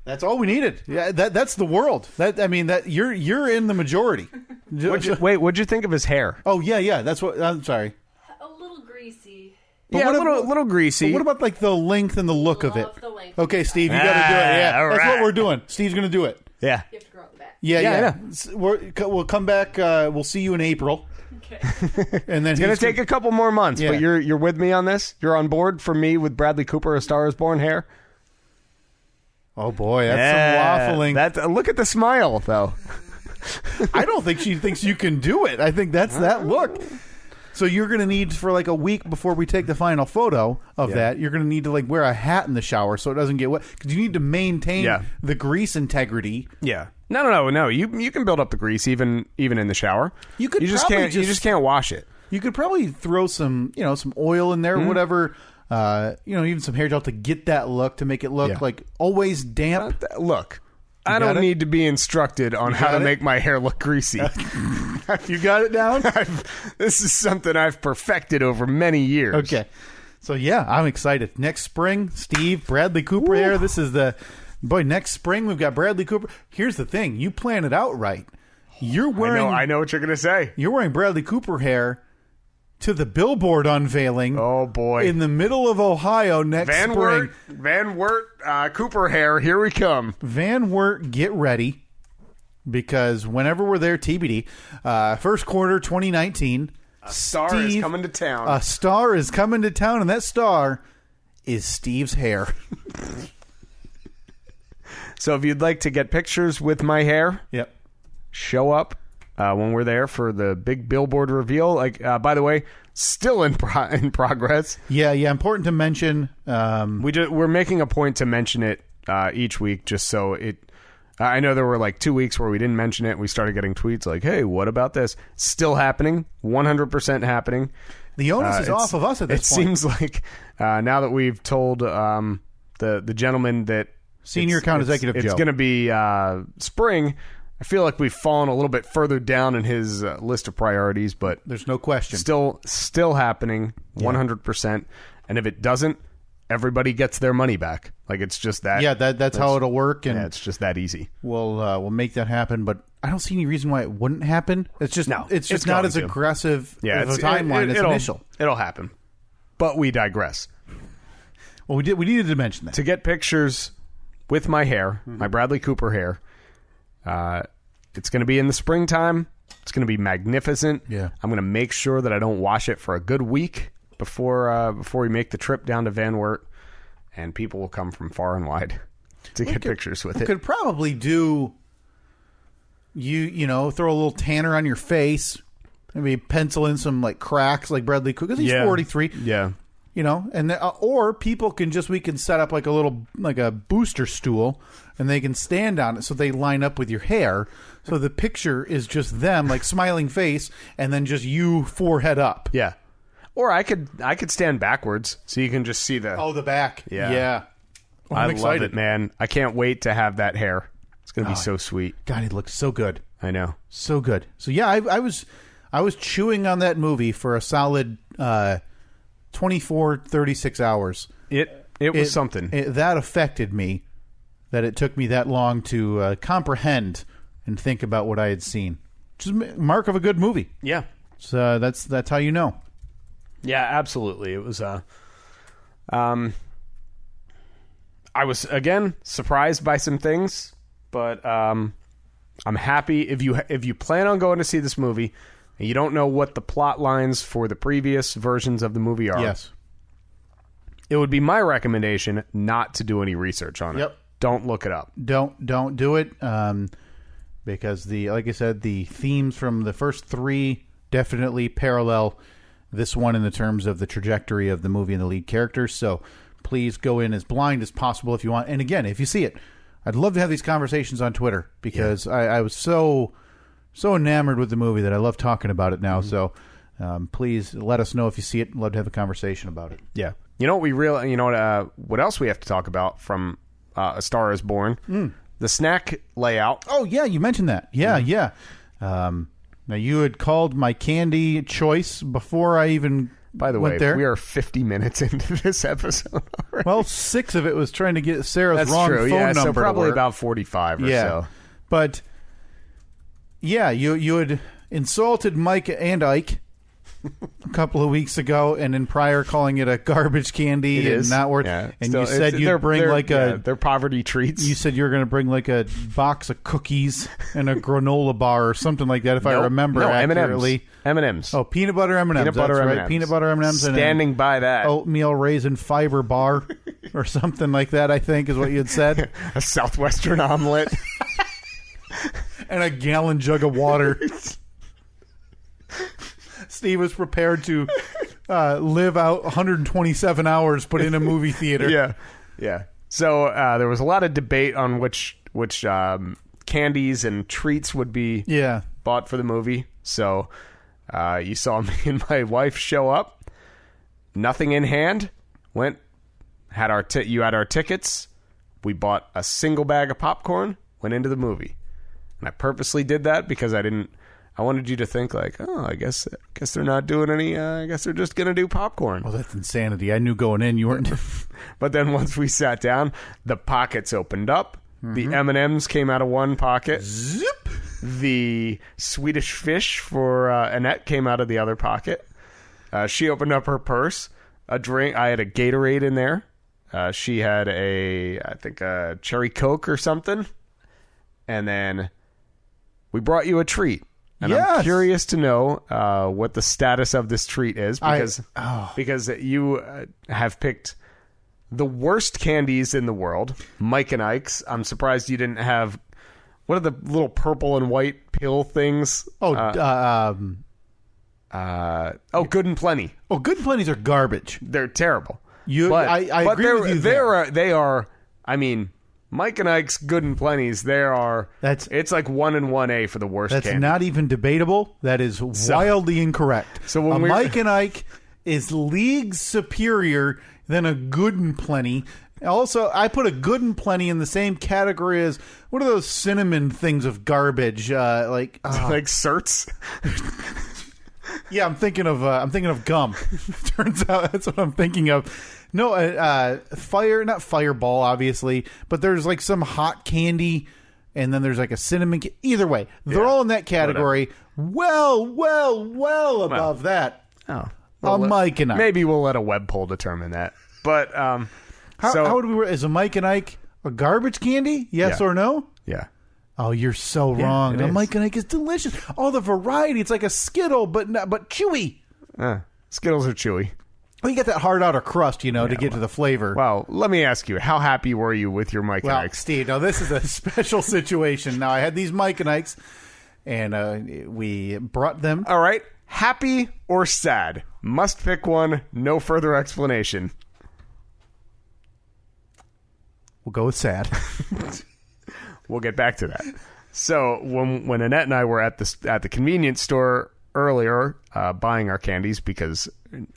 That's all we needed. Yeah, that's the world. You're in the majority. What'd you think of his hair? Oh yeah. That's what. I'm sorry. A little greasy. But a little greasy. What about like the length and the look of it? The length. Okay, Steve, you got to do it. Yeah, that's what we're doing. Steve's going to do it. Yeah. You have to grow it back. Yeah. We'll come back. We'll see you in April. Okay. And then it's going to take a couple more months, but you're with me on this. You're on board for me with Bradley Cooper, A Star Is Born hair. Oh boy, that's some waffling. Look at the smile, though. I don't think she thinks you can do it. I think that's that look. So you're going to need, for like a week before we take the final photo of that, you're going to need to like wear a hat in the shower so it doesn't get wet, because you need to maintain the grease integrity. Yeah. No. You can build up the grease even in the shower. You just can't wash it. You could probably throw some oil in there, whatever. Even some hair gel to get that look, to make it look like always damp. Look, I don't need to be instructed on how to make my hair look greasy. You got it down? This is something I've perfected over many years. Okay. So, I'm excited. Next spring, Steve, Bradley Cooper hair. This is next spring we've got Bradley Cooper. Here's the thing. You plan it out right. You're wearing... I know what you're going to say. You're wearing Bradley Cooper hair to the Billboard unveiling. Oh, boy. In the middle of Ohio next spring. Van Wert Cooper hair, here we come. Van Wert, get ready, because whenever we're there, TBD, first quarter 2019, a star is coming to town. A star is coming to town, and that star is Steve's hair. So if you'd like to get pictures with my hair, show up. When we're there for the big Billboard reveal. By the way, still in progress. Yeah. Important to mention. We're making a point to mention it each week, just so it. I know there were like 2 weeks where we didn't mention it. We started getting tweets like, "Hey, what about this?" Still happening, 100% happening. The onus is off of us at this point. It seems like now that we've told the gentleman that senior account executive, it's going to be spring. I feel like we've fallen a little bit further down in his list of priorities, but there's no question. Still happening, 100%. And if it doesn't, everybody gets their money back. Like, it's just that. Yeah, that's how it'll work. And it's just that easy. We'll make that happen, but I don't see any reason why it wouldn't happen. It's just not as aggressive of a timeline as initial. It'll happen. But we digress. Well, we needed to mention that. To get pictures with my hair, my Bradley Cooper hair, it's going to be in the springtime. It's going to be magnificent. Yeah. I'm going to make sure that I don't wash it for a good week before we make the trip down to Van Wert, and people will come from far and wide to get pictures with we it. Could probably do you know, throw a little tanner on your face, maybe pencil in some like cracks like Bradley Cooper, because he's 43. Yeah. You know, and or people we can set up like a booster stool, and they can stand on it so they line up with your hair. So the picture is just them, like smiling face, and then just you forehead up. Yeah. Or I could stand backwards so you can just see the back. Yeah. Yeah. Well, I'm I excited. love it, man. I can't wait to have that hair. It's going to be so sweet. God, it looks so good. I know. So good. So yeah, I was chewing on that movie for a solid 36 hours. It was something. That affected me, that it took me that long to comprehend and think about what I had seen. Which is mark of a good movie. Yeah. So that's how you know. Yeah, absolutely. It was I was again surprised by some things, but I'm happy if you plan on going to see this movie and you don't know what the plot lines for the previous versions of the movie are. Yes. It would be my recommendation not to do any research on it. Yep. Don't look it up. Don't do it because like I said, the themes from the first three definitely parallel this one in the terms of the trajectory of the movie and the lead characters. So please go in as blind as possible if you want. And again, if you see it, I'd love to have these conversations on Twitter because I was so enamored with the movie that I love talking about it now. So please let us know if you see it. I'd love to have a conversation about it. Yeah. You know what else we have to talk about from A Star Is Born? The snack layout. Oh yeah, you mentioned that. Yeah. Now, you had called my candy choice before I even By the went way, there. we are 50 minutes into this episode already. Well, 6 of it was trying to get Sarah's That's wrong true. phone Yeah, number so to probably work. about 45 or so. But, yeah, you had insulted Mike and Ike a couple of weeks ago, and in prior calling it a garbage candy It and is. not worth. Yeah. And Still, you said you'd bring they're poverty treats. You said you were going to bring like a box of cookies and a granola bar or something like that, if I remember accurately. M&M's. Oh, peanut butter M&Ms. Peanut butter that's right. M&Ms. Peanut butter M&Ms. Standing by that. Oatmeal raisin fiber bar or something like that, I think is what you had said. A Southwestern omelet. And a gallon jug of water. Steve was prepared to live out 127 hours, but in a movie theater. Yeah. So there was a lot of debate on which candies and treats would be bought for the movie. So you saw me and my wife show up, nothing in hand. You had our tickets. We bought a single bag of popcorn. Went into the movie, and I purposely did that because I wanted you to think like, oh, I guess they're not doing any. I guess they're just gonna do popcorn. Well, that's insanity. I knew going in you weren't. But then once we sat down, the pockets opened up. The M&Ms came out of one pocket. Zip. The Swedish fish for Annette came out of the other pocket. She opened up her purse. A drink. I had a Gatorade in there. She had I think a cherry Coke or something. And then we brought you a treat. And I'm curious to know what the status of this treat is because you have picked the worst candies in the world, Mike and Ike's. I'm surprised you didn't have, what are the little purple and white pill things? Oh, Good and Plenty. Oh, Good and Plenty's are garbage. They're terrible. I agree with you there. They are, I mean, Mike and Ike's Good and Plenty's, it's like 1 and 1A for the worst That's candy. not even debatable. That is wildly incorrect. So when Mike and Ike is leagues superior than a Good and Plenty. Also, I put a Good and Plenty in the same category as, what are those cinnamon things of garbage? Like Certs? Yeah, I'm thinking of gum. Turns out that's what I'm thinking of. No, not Fireball, obviously, but there's like some hot candy, and then there's like a cinnamon. Either way, they're all in that category. Well above that. Oh, Mike and Ike. Maybe we'll let a web poll determine that. But How would we? Is a Mike and Ike a garbage candy? Yes or no? Yeah. Oh, you're so wrong. it A is. Mike and Ike is delicious. Oh, the variety. It's like a Skittle, but chewy. Skittles are chewy. Well, you get that hard outer crust, to get to the flavor. Well, let me ask you, how happy were you with your Mike and Well, Ike? Steve, now this is a special situation. Now, I had these Mike and Ikes, and we brought them. All right. Happy or sad? Must pick one. No further explanation. We'll go with sad. We'll get back to that. So when Annette and I were at the convenience store earlier buying our candies, because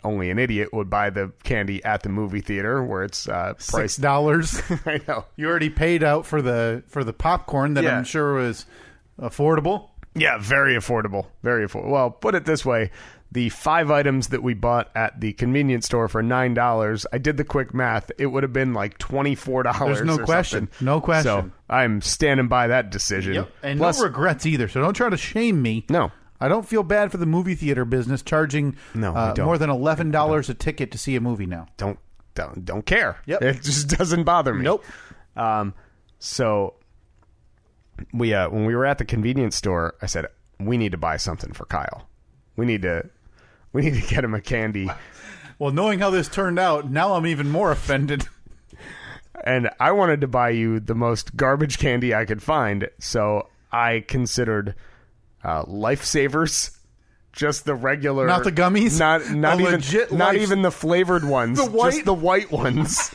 only an idiot would buy the candy at the movie theater where it's priced $6. I know. You already paid out for the popcorn that I'm sure was affordable. Yeah, very affordable. Very affordable. Well, put it this way. The 5 items that we bought at the convenience store for $9, I did the quick math. It would have been like $24. There's no question. Something. No question. So I'm standing by that decision. Yep. And Plus, no regrets either. So don't try to shame me. No. I don't feel bad for the movie theater business charging more than $11 a ticket to see a movie now. Don't care. Yep. It just doesn't bother me. Nope. So we when we were at the convenience store, I said, we need to buy something for Kyle. We need to get him a candy. Well, knowing how this turned out, now I'm even more offended. And I wanted to buy you the most garbage candy I could find, so I considered Lifesavers, just the regular, Not the gummies? not legit not even the flavored ones, just the white ones,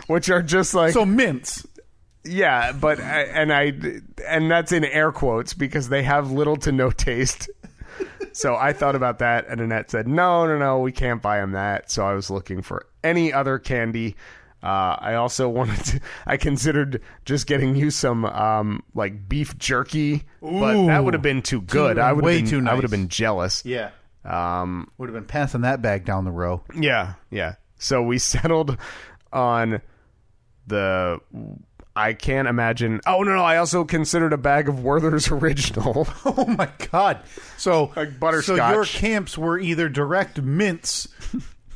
which are just like So mints. Yeah, but and that's in air quotes because they have little to no taste. So I thought about that, and Annette said, no, we can't buy him that. So I was looking for any other candy. I also I considered just getting you some like beef jerky, but that would have been too good. Too I would nice. have been jealous. Yeah. Would have been passing that bag down the row. Yeah. So we settled on I can't imagine. Oh, no. I also considered a bag of Werther's Original. Oh, my God. So, Like butterscotch. So your camps were either direct mints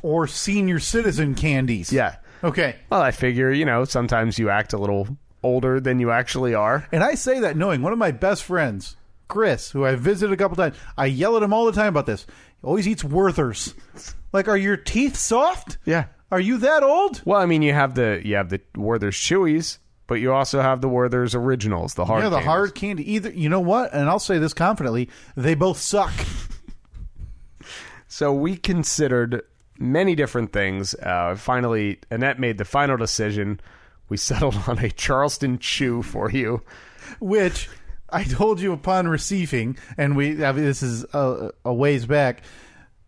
or senior citizen candies. Yeah. Okay. Well, I figure, sometimes you act a little older than you actually are. And I say that knowing one of my best friends, Chris, who I visited a couple times, I yell at him all the time about this. He always eats Werther's. Like, are your teeth soft? Yeah. Are you that old? Well, I mean, you have the Werther's Chewies, but you also have the Werther's Originals, the hard Yeah, the candies. hard candy. Either, you know what? And I'll say this confidently, they both suck. So we considered many different things. Finally, Annette made the final decision. We settled on a Charleston Chew for you. Which I told you upon receiving, and this is a ways back,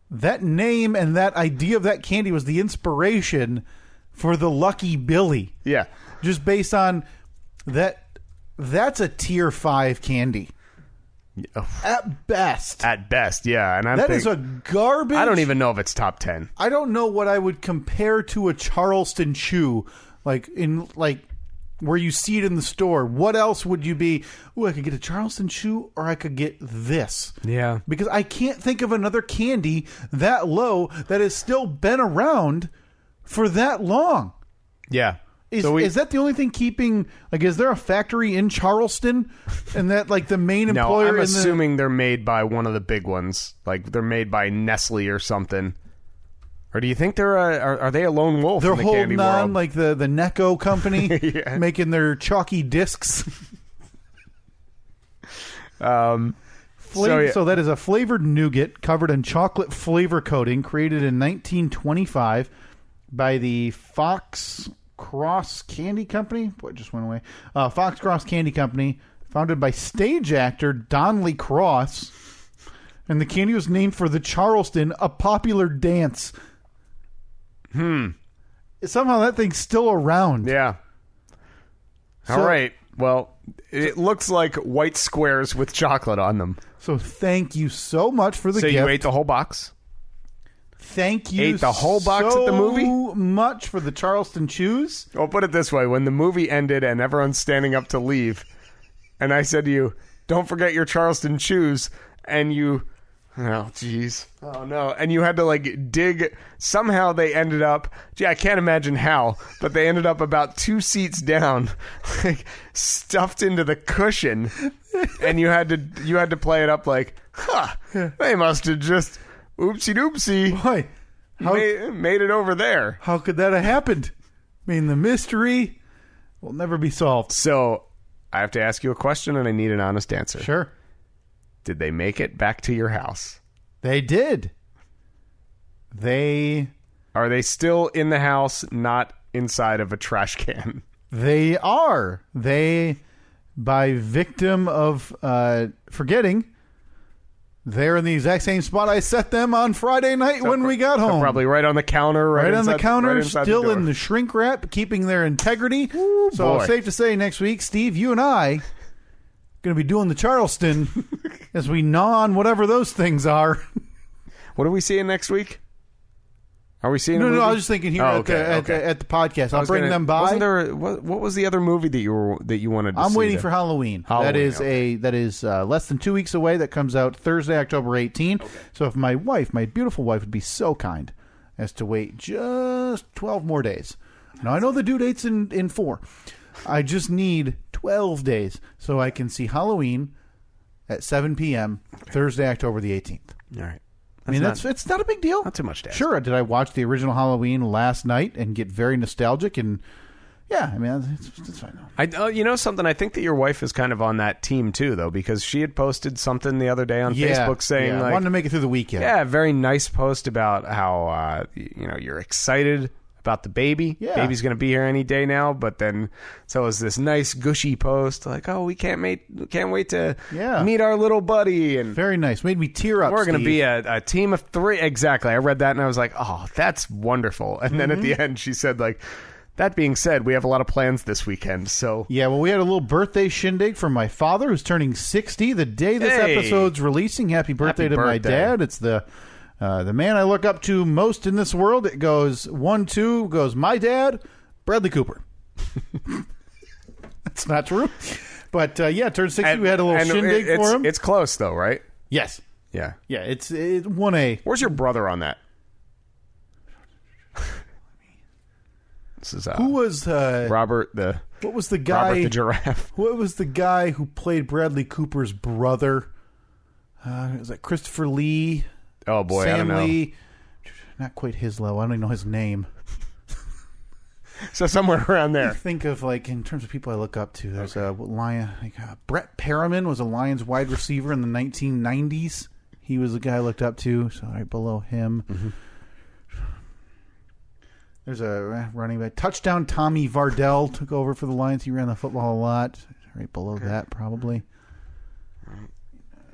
that name and that idea of that candy was the inspiration for the Lucky Billy. Yeah. Just based on that's a tier 5 candy. At best. At best, yeah. And That is a garbage. I don't even know if it's top 10. I don't know what I would compare to a Charleston Chew, like where you see it in the store. What else would you be? Oh, I could get a Charleston Chew, or I could get this. Yeah. Because I can't think of another candy that low that has still been around for that long. Yeah. Is that the only thing keeping, like, is there a factory in Charleston and that, like, the main No, employer I'm assuming they're made by one of the big ones. Like, they're made by Nestle or something. Or do you think are they a lone wolf they're in the candy holding on, world? like the Necco company, Yeah. making their chalky discs. So that is a flavored nougat covered in chocolate flavor coating, created in 1925 by the Fox Cross Candy Company. Boy, it just went away. Fox Cross Candy Company, founded by stage actor Donnelly Cross. And the candy was named for the Charleston, a popular dance. Somehow that thing's still around. Yeah. All right. Well, it looks like white squares with chocolate on them. So thank you so much for the So gift. you ate the whole box? Thank you Ate the whole box at the movie? so much for the Charleston Chews. Well, put it this way. When the movie ended and everyone's standing up to leave, and I said to you, don't forget your Charleston Chews, and you Oh, jeez. Oh, no. And you had to, like, dig. Somehow they ended up, I can't imagine how, but they ended up about 2 seats down, like, stuffed into the cushion. And you had to play it up like, they must have just, oopsie-doopsie, Boy, made it over there. how could that have happened? I mean, the mystery will never be solved. So, I have to ask you a question, and I need an honest answer. Sure. Did they make it back to your house? They did. Are they still in the house, not inside of a trash can? They are. By victim of forgetting, they're in the exact same spot I set them on Friday night when we got home. Probably right on the counter. Right on the counter, right still in the shrink wrap, keeping their integrity. Ooh, so boy. safe to say next week, Steve, you and I going to be doing the Charleston as we gnaw on whatever those things are. What are we seeing next week? Are we seeing? No, I was just thinking here at the podcast. I'll bring them by. Wasn't there? What was the other movie that you wanted to see? I'm waiting for Halloween. That is less than 2 weeks away. That comes out Thursday, October 18th. Okay. So if my beautiful wife, would be so kind as to wait just 12 more days. Now I know the due date's in 4. I just need 12 days so I can see Halloween at 7 p.m. Thursday, October the 18th. All right. It's not a big deal. Not too much to ask. Sure. Did I watch the original Halloween last night and get very nostalgic? And yeah, I mean, it's fine. You know something? I think that your wife is kind of on that team too, though, because she had posted something the other day on Facebook saying, I wanted to make it through the weekend. Yeah, a very nice post about how you're excited about the baby. Yeah. Baby's going to be here any day now. But then, so it was this nice gushy post like, oh, we can't wait to meet our little buddy. And very nice. Made me tear up. We're going to be a team of 3. Exactly. I read that and I was like, oh, that's wonderful. And then at the end, she said, like, that being said, we have a lot of plans this weekend. So yeah, well, we had a little birthday shindig from my father, who's turning 60 the day this episode's releasing. Happy birthday to my dad. It's the man I look up to most in this world. It goes 1, 2, goes my dad, Bradley Cooper. That's not true. But turned 60. We had a little shindig for him. It's close, though, right? Yes. Yeah. Yeah, it's 1A. Where's your brother on that? This is who was Robert the... What was the guy... Robert the giraffe. What was the guy who played Bradley Cooper's brother? Was that Christopher Lee? Oh, boy, Sam I don't know. Lee. Not quite his level. I don't even know his name. So somewhere around there. Think of, like, in terms of people I look up to, there's a Lion. Brett Perriman was a Lions wide receiver in the 1990s. He was the guy I looked up to, so right below him. Mm-hmm. There's a running back. Touchdown Tommy Vardell took over for the Lions. He ran the football a lot. Right below that, probably.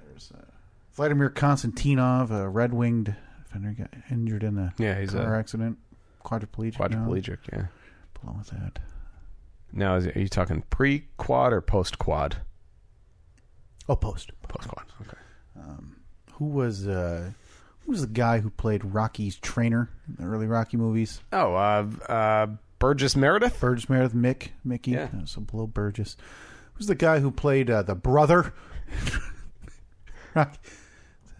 There's Vladimir Konstantinov, a red-winged defender, got injured in a car accident. Quadriplegic. Yeah. Below that. Now, are you talking pre-quad or post-quad? Oh, post. Post-quad, okay. Who was the guy who played Rocky's trainer in the early Rocky movies? Oh, Burgess Meredith? Burgess Meredith, Mickey. Yeah. So below Burgess. Who's the guy who played the brother?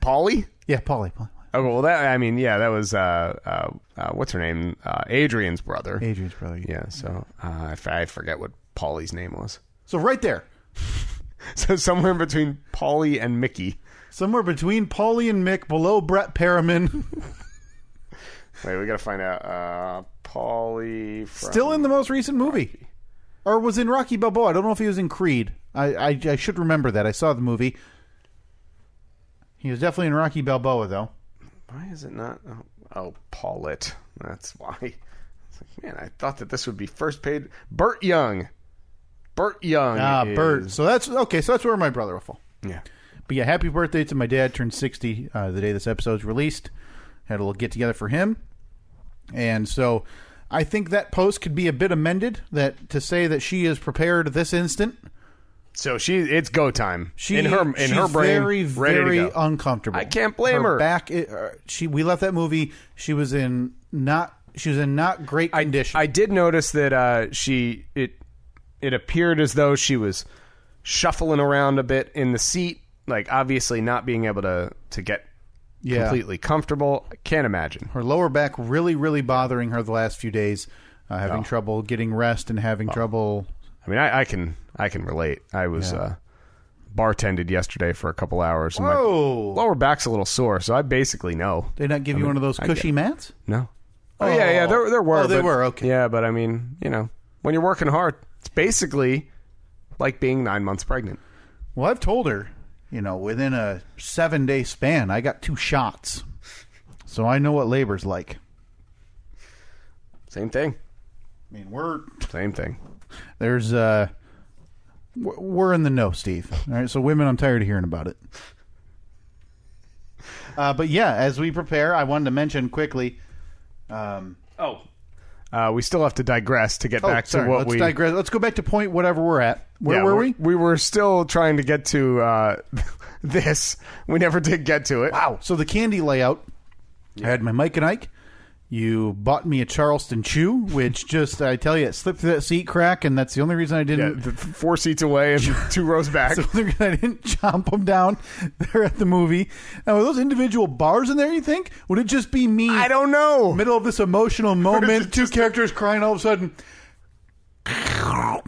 Paulie? Yeah, Paulie. Oh, well, that was, what's her name? Adrian's brother. Adrian's brother. Yeah, so I forget what Paulie's name was. So right there. So somewhere in between Paulie and Mickey. Somewhere between Paulie and Mick, below Brett Perriman. Wait, we got to find out. Paulie still in the most recent movie. Rocky. Or was in Rocky Balboa. I don't know if he was in Creed. I should remember that. I saw the movie. He was definitely in Rocky Balboa, though. Why is it not? Oh, Paulette. That's why. It's like, man, I thought that this would be first paid. Burt Young. Burt Young. Burt. So that's okay. So that's where my brother will fall. Yeah. But yeah, happy birthday to my dad. Turned 60 the day this episode's released. Had a little get together for him. And so I think that post could be a bit amended to say that she is prepared this instant. So it's go time. In her brain, very, ready very to go. uncomfortable. I can't blame her. Back, we left that movie. She was in not great condition. I did notice that it appeared as though she was shuffling around a bit in the seat, like obviously not being able to get completely comfortable. I can't imagine. Her lower back really, really bothering her the last few days, having trouble getting rest and having trouble. I mean, I can relate. I was bartended yesterday for a couple hours. And my lower back's a little sore, so I basically know. They not give you one of those cushy mats? No. Oh, yeah, there were. Oh, they were, okay. Yeah, but I mean, when you're working hard, it's basically like being 9 months pregnant. Well, I've told her, within a 7-day span, I got 2 shots. So I know what labor's like. Same thing. I mean, Same thing. There's, we're in the know, Steve. All right, so women, I'm tired of hearing about it. But yeah, as we prepare, I wanted to mention quickly. We still have to digress to get back to what let's digress. Let's go back to point whatever we're at. Where were we? We were still trying to get to this. We never did get to it. Wow. So the candy layout. I had my Mike and Ike. You bought me a Charleston Chew, which just, I tell you, it slipped through that seat crack, and that's the only reason I didn't. Yeah, 4 seats away and 2 rows back. That's the only reason I didn't chomp them down there at the movie. Now, were those individual bars in there, you think? Would it just be me? I don't know. Middle of this emotional moment, 2 characters crying all of a sudden.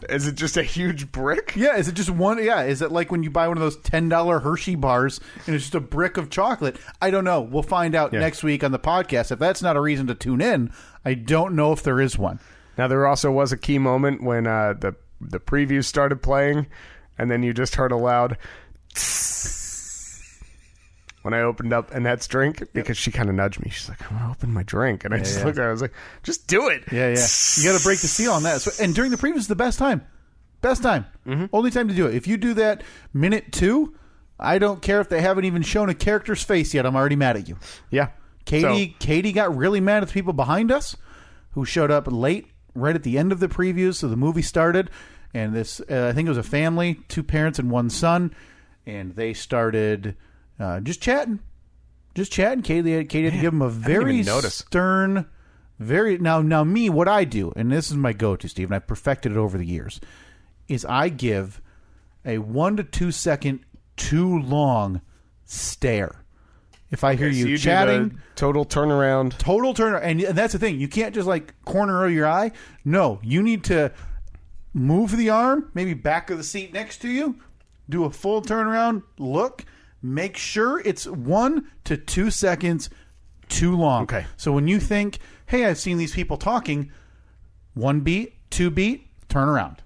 Is it just a huge brick? Yeah, is it just one? Yeah, is it like when you buy one of those $10 Hershey bars and it's just a brick of chocolate? I don't know. We'll find out next week on the podcast. If that's not a reason to tune in, I don't know if there is one. Now, there also was a key moment when the preview started playing, and then you just heard a loud when I opened up Annette's drink, because she kind of nudged me. She's like, I'm going to open my drink. And I just looked at her. I was like, just do it. Yeah. You got to break the seal on that. So, and during the preview is the best time. Best time. Mm-hmm. Only time to do it. If you do that minute 2, I don't care if they haven't even shown a character's face yet. I'm already mad at you. Yeah. Katie got really mad at the people behind us who showed up late, right at the end of the preview. So the movie started. And this, I think it was a family, 2 parents and 1 son. And they started... just chatting. Katie had to give him a very stern, now me, what I do, and this is my go-to, Steve, and I've perfected it over the years, is I give a 1 to 2 second too long stare. If I hear you chatting, total turnaround, and that's the thing. You can't just like corner your eye. No, you need to move the arm, maybe back of the seat next to you, do a full turnaround, look. Make sure it's 1 to 2 seconds too long. Okay. So when you think, hey, I've seen these people talking, 1 beat, 2 beat, turn around.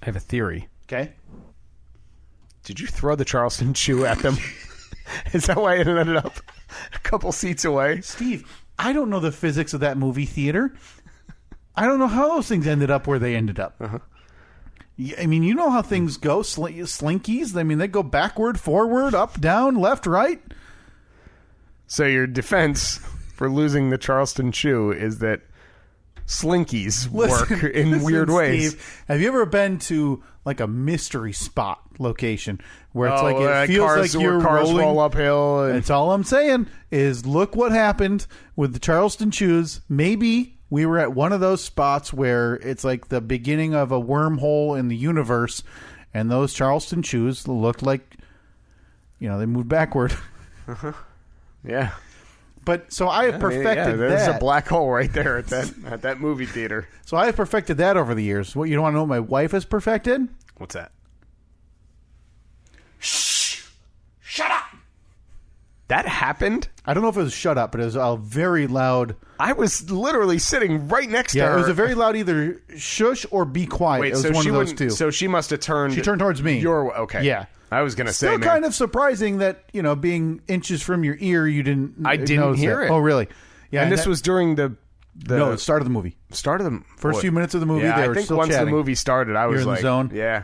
I have a theory. Okay. Did you throw the Charleston Chew at them? Is that why it ended up a couple seats away? Steve, I don't know the physics of that movie theater. I don't know how those things ended up where they ended up. Uh-huh. I mean, you know how things go. Slinkies, I mean, they go backward, forward, up, down, left, right. So your defense for losing the Charleston Chew is that slinkies work in weird ways. Steve, have you ever been to like a mystery spot location where it's like it feels cars, like you're cars rolling roll uphill? And... That's all I'm saying is look what happened with the Charleston Chews. Maybe we were at one of those spots where it's like the beginning of a wormhole in the universe, and those Charleston Chews looked like, they moved backward. Uh-huh. Yeah. But so I have perfected that. There's a black hole right there at that movie theater. So I have perfected that over the years. What, you don't want to know what my wife has perfected? What's that? Shh! Shut up! That happened? I don't know if it was shut up, but it was a very loud... I was literally sitting right next to her. Yeah, it was a very loud either shush or be quiet. Wait, it was so one of those two. So she must have turned... She turned towards me. Okay. Yeah. I was going to say, Still kind of surprising that, being inches from your ear, you didn't... I didn't hear it. Oh, really? Yeah. And this was during the No, the start of the movie. First few minutes of the movie, yeah, they were I think still once chatting. the movie started, I was You're in like... the zone? Yeah.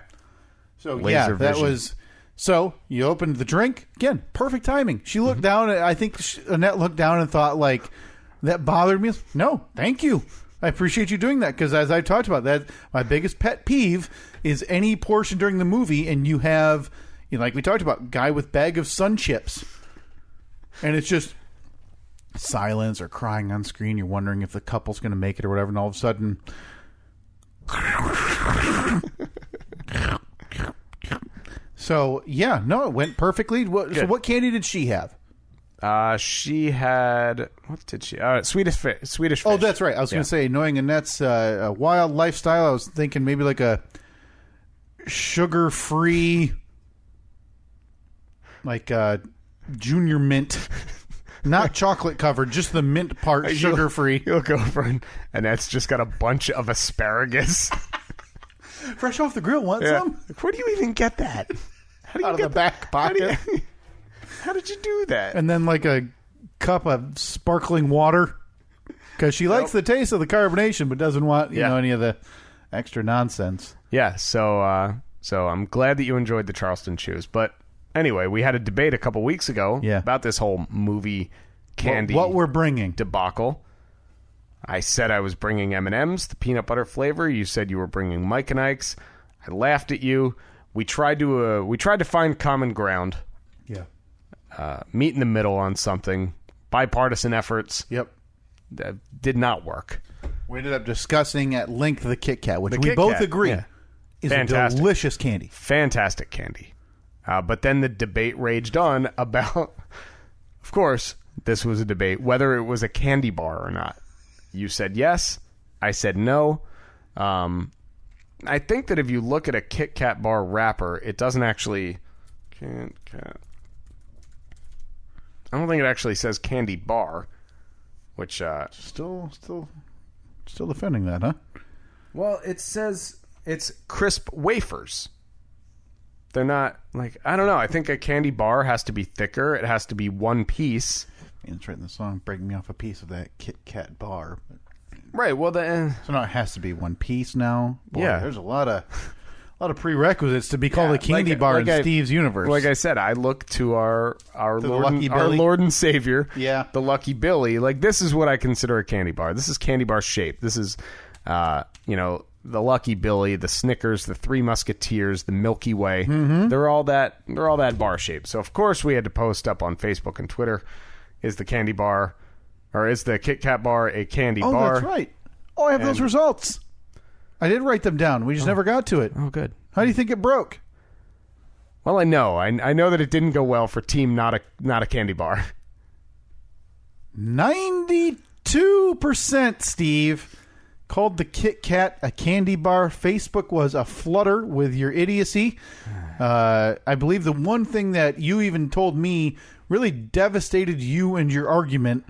So, Laser that vision. was... So, you opened the drink. Again, perfect timing. She looked down. I think Annette looked down and thought, like, that bothered me. No, thank you. I appreciate you doing that because, as I talked about, that my biggest pet peeve is any portion during the movie and you have, like we talked about, guy with bag of Sun Chips. And it's just silence or crying on screen. You're wondering if the couple's going to make it or whatever. And all of a sudden... So, yeah, no, it went perfectly. So what candy did she have? She had, what did she? Swedish fish. Oh, that's right. I was going to say, knowing Annette's a wild lifestyle, I was thinking maybe like a sugar-free, like junior mint. Not chocolate covered, just the mint part, sugar-free. You'll go for it, and that's just got a bunch of asparagus. Fresh off the grill, want some? Where do you even get that? How do you Out of get the back pocket. How did you do that? And then like a cup of sparkling water. Because she likes the taste of the carbonation, but doesn't want you know any of the extra nonsense. Yeah, so I'm glad that you enjoyed the Charleston Chews. But anyway, we had a debate a couple weeks ago about this whole movie candy what we're bringing debacle. I said I was bringing M&Ms, the peanut butter flavor. You said you were bringing Mike and Ike's. I laughed at you. We tried to find common ground. Yeah. Meet in the middle on something. Bipartisan efforts. Yep. That did not work. We ended up discussing at length the Kit Kat, which The we Kit both Kat, agree is a delicious candy. Fantastic candy. But then the debate raged on about, of course, this was a debate, whether it was a candy bar or not. You said yes. I said no. I think that if you look at a Kit Kat bar wrapper, it doesn't actually... Kit Kat. I don't think it actually says candy bar, which... Still defending that, huh? Well, it says it's crisp wafers. They're not, like, I don't know. I think a candy bar has to be thicker. It has to be one piece. It's right in the song, break me off a piece of that Kit Kat bar. Right, well, then... So now it has to be one piece now? Boy, yeah. There's a lot of prerequisites to be called a candy bar in Steve's universe. Like I said, I look to our Lucky Lord and Savior, the Lucky Billy. Like, this is what I consider a candy bar. This is candy bar shape. This is, the Lucky Billy, the Snickers, the Three Musketeers, the Milky Way. Mm-hmm. They're all that bar shape. So of course we had to post up on Facebook and Twitter: is the candy bar, or is the Kit Kat bar a candy bar? Oh, that's right. Oh, I have those results. I did write them down. We just never got to it. Oh, good. How do you think it broke? Well, I know. I know that it didn't go well for Team Not a Candy Bar. 92%, Steve, called the Kit Kat a candy bar. Facebook was aflutter with your idiocy. I believe the one thing that you even told me really devastated you and your argument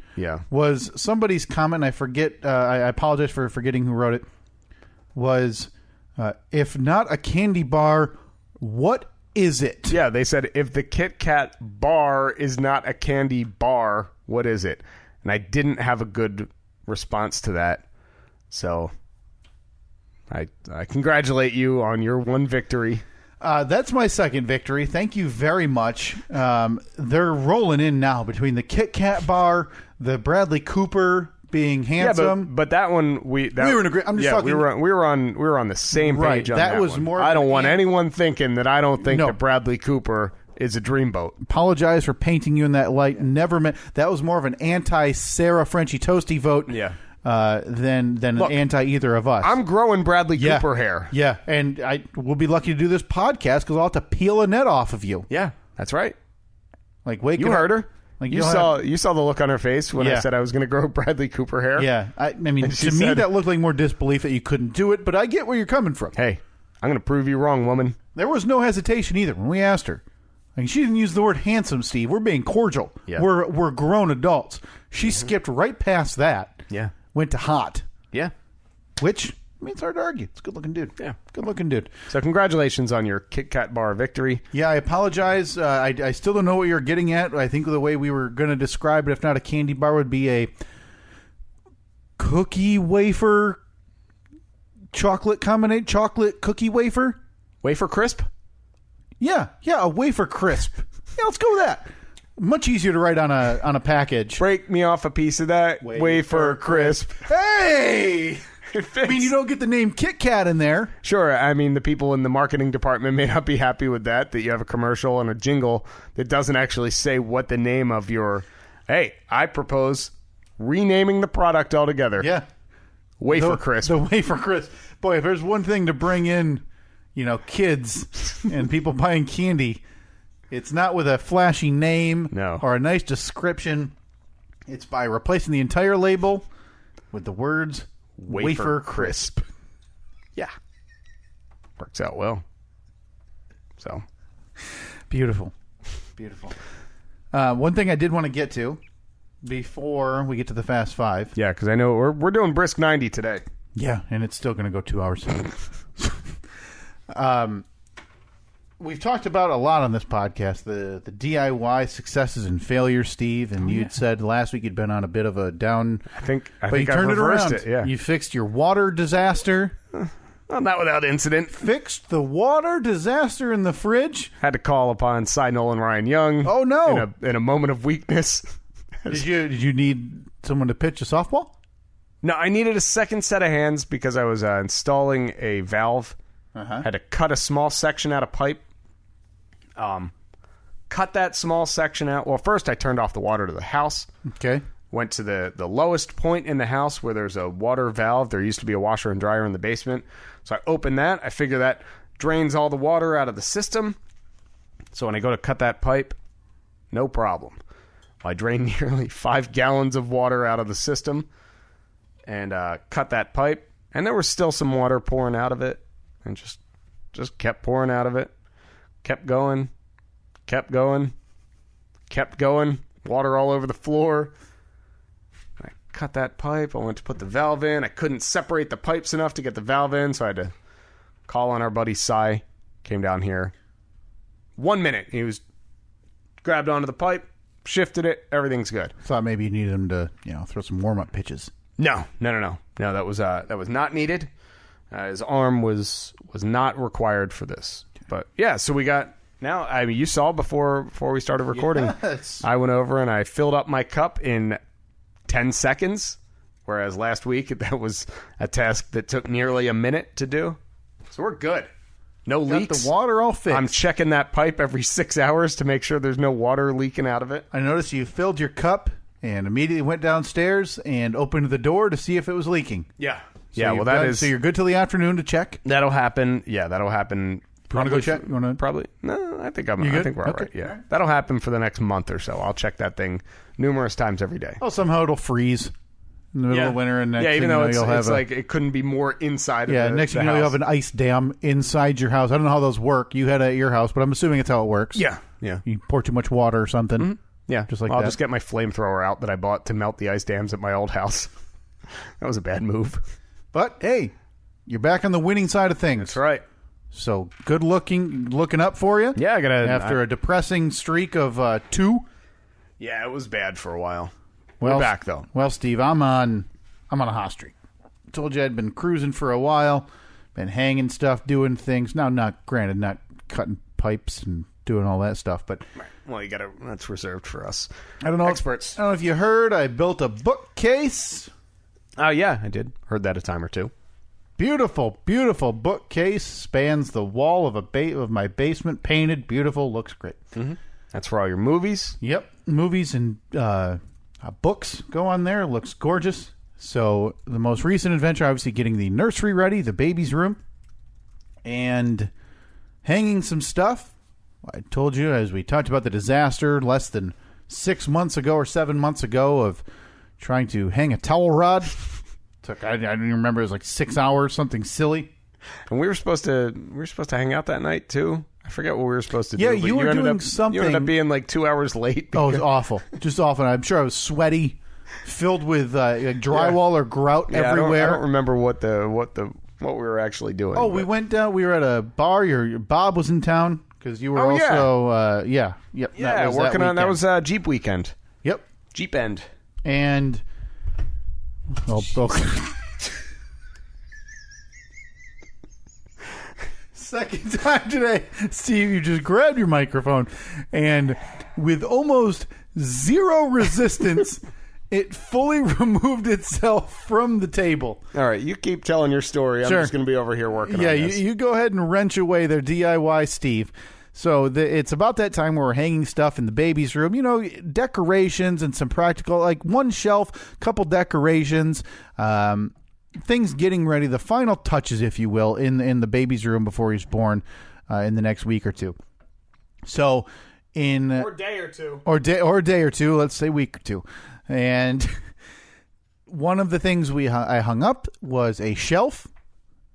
was somebody's comment. I forget. I apologize for forgetting who wrote it. Was if not a candy bar, what is it? Yeah, they said if the Kit Kat bar is not a candy bar, what is it? And I didn't have a good response to that. So I congratulate you on your one victory. That's my second victory. Thank you very much. They're rolling in now between the Kit Kat bar, the Bradley Cooper being handsome. Yeah, but that one we were in agreement. I'm just talking. We were on the same page. Right, on that was one. more. I don't want anyone thinking that I don't think that Bradley Cooper is a dreamboat. Apologize for painting you in that light. Never meant that was more of an anti-Sarah Frenchie Toasty vote. Yeah. Than Look, an anti either of us. I'm growing Bradley Cooper hair. Yeah, and I will be lucky to do this podcast because I'll have to peel a net off of you. Yeah, that's right. Like wake. You heard her. Like you saw the look on her face when I said I was going to grow Bradley Cooper hair. Yeah, I mean, to me that looked like more disbelief that you couldn't do it, but I get where you're coming from. Hey, I'm going to prove you wrong, woman. There was no hesitation either when we asked her. Like, she didn't use the word handsome, Steve. We're being cordial. Yeah. We're grown adults. She skipped right past that. Yeah. Went to hot. Yeah. Which, I mean, it's hard to argue. It's a good-looking dude. Yeah. Good-looking dude. So congratulations on your Kit Kat bar victory. Yeah, I apologize. I still don't know what you're getting at. I think the way we were going to describe it, if not a candy bar, would be a cookie wafer chocolate cookie wafer. Wafer crisp? Yeah, a wafer crisp. Yeah, let's go with that. Much easier to write on a package. Break me off a piece of that wafer crisp. Hey! I mean, you don't get the name Kit Kat in there. Sure. I mean, the people in the marketing department may not be happy with that you have a commercial and a jingle that doesn't actually say what the name of your... Hey, I propose renaming the product altogether. Yeah. Wafer crisp. The wafer crisp. Boy, if there's one thing to bring in, kids and people buying candy, It's not with a flashy name No. or a nice description. It's by replacing the entire label with the words Wafer Crisp. Yeah. Works out well. So. Beautiful. Beautiful. One thing I did want to get to before we get to the Fast Five. Yeah, because I know we're doing brisk 90 today. Yeah, and it's still going to go 2 hours. We've talked about a lot on this podcast, the DIY successes and failures, Steve, and you'd said last week you'd been on a bit of a down... I think you turned I've it reversed around. it, yeah. You fixed your water disaster. Well, not without incident. Fixed the water disaster in the fridge. Had to call upon Cy Nolan Ryan Young. Oh, no. In a moment of weakness. Did you need someone to pitch a softball? No, I needed a second set of hands because I was installing a valve. Uh-huh. Had to cut a small section out of pipe. Cut that small section out. Well, first I turned off the water to the house. Okay. Went to the lowest point in the house where there's a water valve. There used to be a washer and dryer in the basement. So I opened that. I figure that drains all the water out of the system. So when I go to cut that pipe, no problem. I drained nearly 5 gallons of water out of the system and cut that pipe. And there was still some water pouring out of it. And just kept pouring out of it. Kept going. Kept going. Kept going. Water all over the floor. I cut that pipe. I went to put the valve in. I couldn't separate the pipes enough to get the valve in, so I had to call on our buddy Cy. Came down here. 1 minute. He was grabbed onto the pipe, shifted it. Everything's good. Thought maybe you needed him to, throw some warm-up pitches. No. No, that was not needed. His arm was not required for this. But yeah, so we got now. I mean, you saw before we started recording. Yes. I went over and I filled up my cup in 10 seconds, whereas last week that was a task that took nearly a minute to do. So we're good. No Got leaks. the water all fixed. I'm checking that pipe every 6 hours to make sure there's no water leaking out of it. I noticed you filled your cup and immediately went downstairs and opened the door to see if it was leaking. Yeah. So Yeah, well, that is... So you're good till the afternoon to check? That'll happen. Yeah, that'll happen. You want to go check? You want to? Probably. No, I think I good? think we're all Okay. right. Yeah. All right. That'll happen for the next month or so. I'll check that thing numerous times every day. Oh, somehow it'll freeze in the middle of winter, and next even thing though you know, you'll it's have like it couldn't be more inside of next the thing you know, house. you'll have an ice dam inside your house. I don't know how those work. You had it at your house, but I'm assuming it's how it works. Yeah. You pour too much water or something. Mm-hmm. Yeah. Just like I'll that. just get my flamethrower out that I bought to melt the ice dams at my old house. That was a bad move. But hey, you're back on the winning side of things. That's right. So good looking up for you. Yeah, I gotta After a depressing streak of 2. Yeah, it was bad for a while. Well, We're back though. Well, Steve, I'm on a hot streak. Told you I'd been cruising for a while, been hanging stuff, doing things. Now, not cutting pipes and doing all that stuff, but Well, that's reserved for us. I don't know. Experts. I don't know if you heard. I built a bookcase. Oh yeah, I did. Heard that a time or two. Beautiful, beautiful bookcase. Spans the wall of my basement. Painted, beautiful. Looks great. Mm-hmm. That's for all your movies. Yep, movies and books go on there. Looks gorgeous. So the most recent adventure, obviously getting the nursery ready, the baby's room, and hanging some stuff. I told you, as we talked about the disaster less than 6 months ago or 7 months ago of trying to hang a towel rod. I don't even remember. It was like 6 hours, something silly. And we were supposed to hang out that night too. I forget what we were supposed to do. Yeah, but you were ended doing up, something. You ended up being like 2 hours late. Oh, it was awful. Just awful. I'm sure I was sweaty, filled with drywall or grout everywhere. I don't remember what we were actually doing. Oh, we went down. We were at a bar. Your Bob was in town because you were also yep. that was working on that weekend. was Jeep weekend. Yep. Jeep end. And okay. Second time today, Steve, you just grabbed your microphone and with almost zero resistance, it fully removed itself from the table. All right, you keep telling your story. I'm Sure. just going to be over here working on Yeah, this. you go ahead and wrench away their DIY, Steve. So it's about that time where we're hanging stuff in the baby's room. You know, decorations and some practical, like one shelf, couple decorations, things getting ready, the final touches, if you will, in the baby's room before he's born in the next week or two. So or a day or two. Or a day or two, let's say week or two. And one of the things I hung up was a shelf.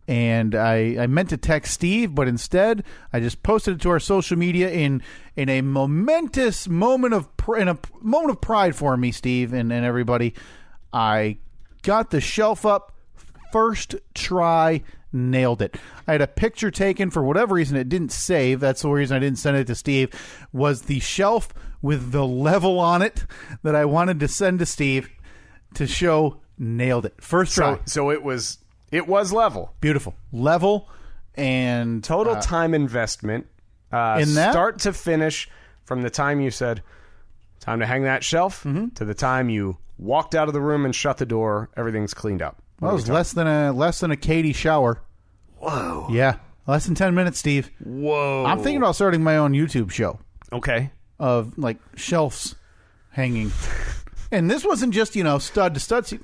And I meant to text Steve, but instead I just posted it to our social media in a momentous moment of pride for me, Steve, and everybody. I got the shelf up first try, nailed it. I had a picture taken. For whatever reason, it didn't save. That's the reason I didn't send it to Steve. Was the shelf with the level on it that I wanted to send to Steve to show. Nailed it first try. So it was level. Beautiful. Level and total time investment in that? Start to finish, from the time you said time to hang that shelf to the time you walked out of the room and shut the door. Everything's cleaned up. Well, it was less than a Katie shower. Whoa. Yeah. Less than 10 minutes, Steve. Whoa. I'm thinking about starting my own YouTube show. Okay. Of like shelves hanging. And this wasn't just, stud to stud. You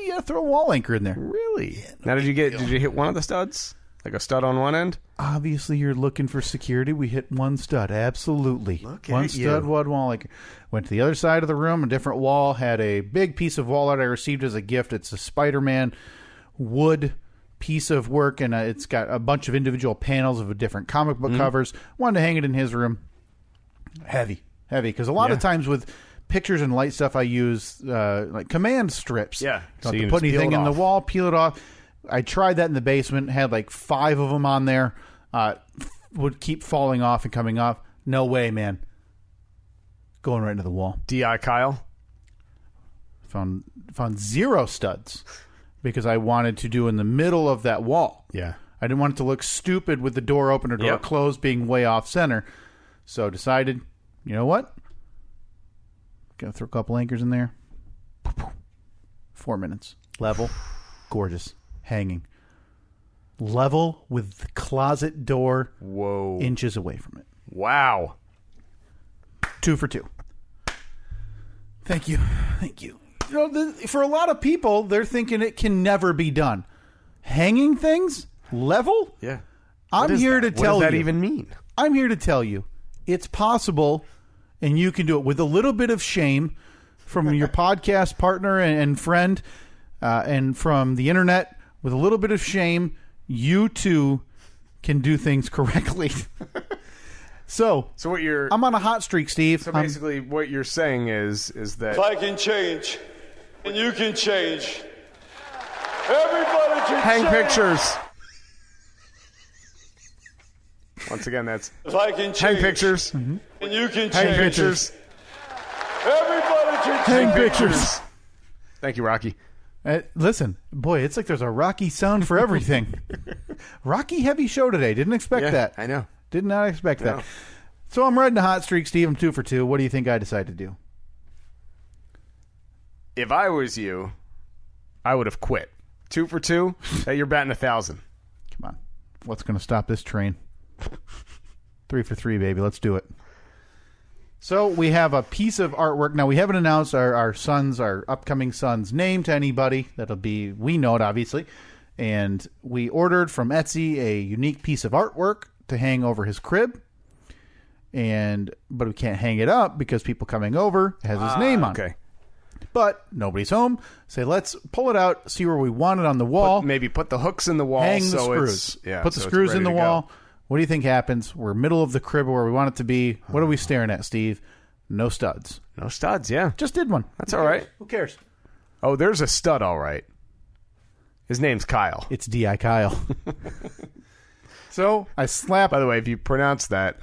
got to throw a wall anchor in there. Really? Yeah, now, did you hit one of the studs? Like a stud on one end? Obviously, you're looking for security. We hit one stud. Absolutely. One stud, one wall anchor. Went to the other side of the room, a different wall. Had a big piece of wall that I received as a gift. It's a Spider-Man wood piece of work, and it's got a bunch of individual panels of different comic book covers. Wanted to hang it in his room. Heavy. Because a lot of times with pictures and light stuff, I use like command strips. Yeah. Don't have to put anything in the wall, peel it off. I tried that in the basement, had like 5 of them on there. Would keep falling off and coming off. No way, man. Going right into the wall. D.I. Kyle? Found 0 studs because I wanted to do in the middle of that wall. Yeah. I didn't want it to look stupid with the door open or door closed being way off center. So decided, you know what? Gonna throw a couple anchors in there. 4 minutes. Level. Gorgeous. Hanging. Level with the closet door. Whoa. Inches away from it. Wow. 2 for 2. Thank you. For a lot of people, they're thinking it can never be done. Hanging things? Level? Yeah. I'm here to tell you. What does that even mean? I'm here to tell you. It's possible, and you can do it with a little bit of shame from your podcast partner and friend and from the internet. With a little bit of shame, you too can do things correctly. So what you're... I'm on a hot streak, Steve. So basically what you're saying is that... If I can change, and you can change, everybody can hang change. Pictures. Once again, that's... If I can change, hang pictures. and you can change. Hang pictures. Everybody can Hang change. pictures. Thank you, Rocky. Listen, boy, it's like there's a Rocky sound for everything. Rocky heavy show today. Didn't expect that. I know. Did not expect that. So I'm riding a hot streak, Steve. I'm 2 for 2. What do you think I decide to do? If I was you, I would have quit. 2 for 2. Hey, you're batting 1,000. Come on. What's going to stop this train? 3 for 3, baby. Let's do it. So we have a piece of artwork. Now, we haven't announced our upcoming son's name to anybody. We know it, obviously. And we ordered from Etsy a unique piece of artwork to hang over his crib. But we can't hang it up because people coming over has his name on it. But nobody's home. So let's pull it out, see where we want it on the wall. Maybe put the hooks in the wall. Hang the screws. Put the screws in the wall. What do you think happens? We're middle of the crib where we want it to be. What are we staring at, Steve? No studs. No studs, yeah. Just did one. That's all right. Who cares? Oh, there's a stud, all right. His name's Kyle. It's D.I. Kyle. So I slap. By the way, if you pronounce that,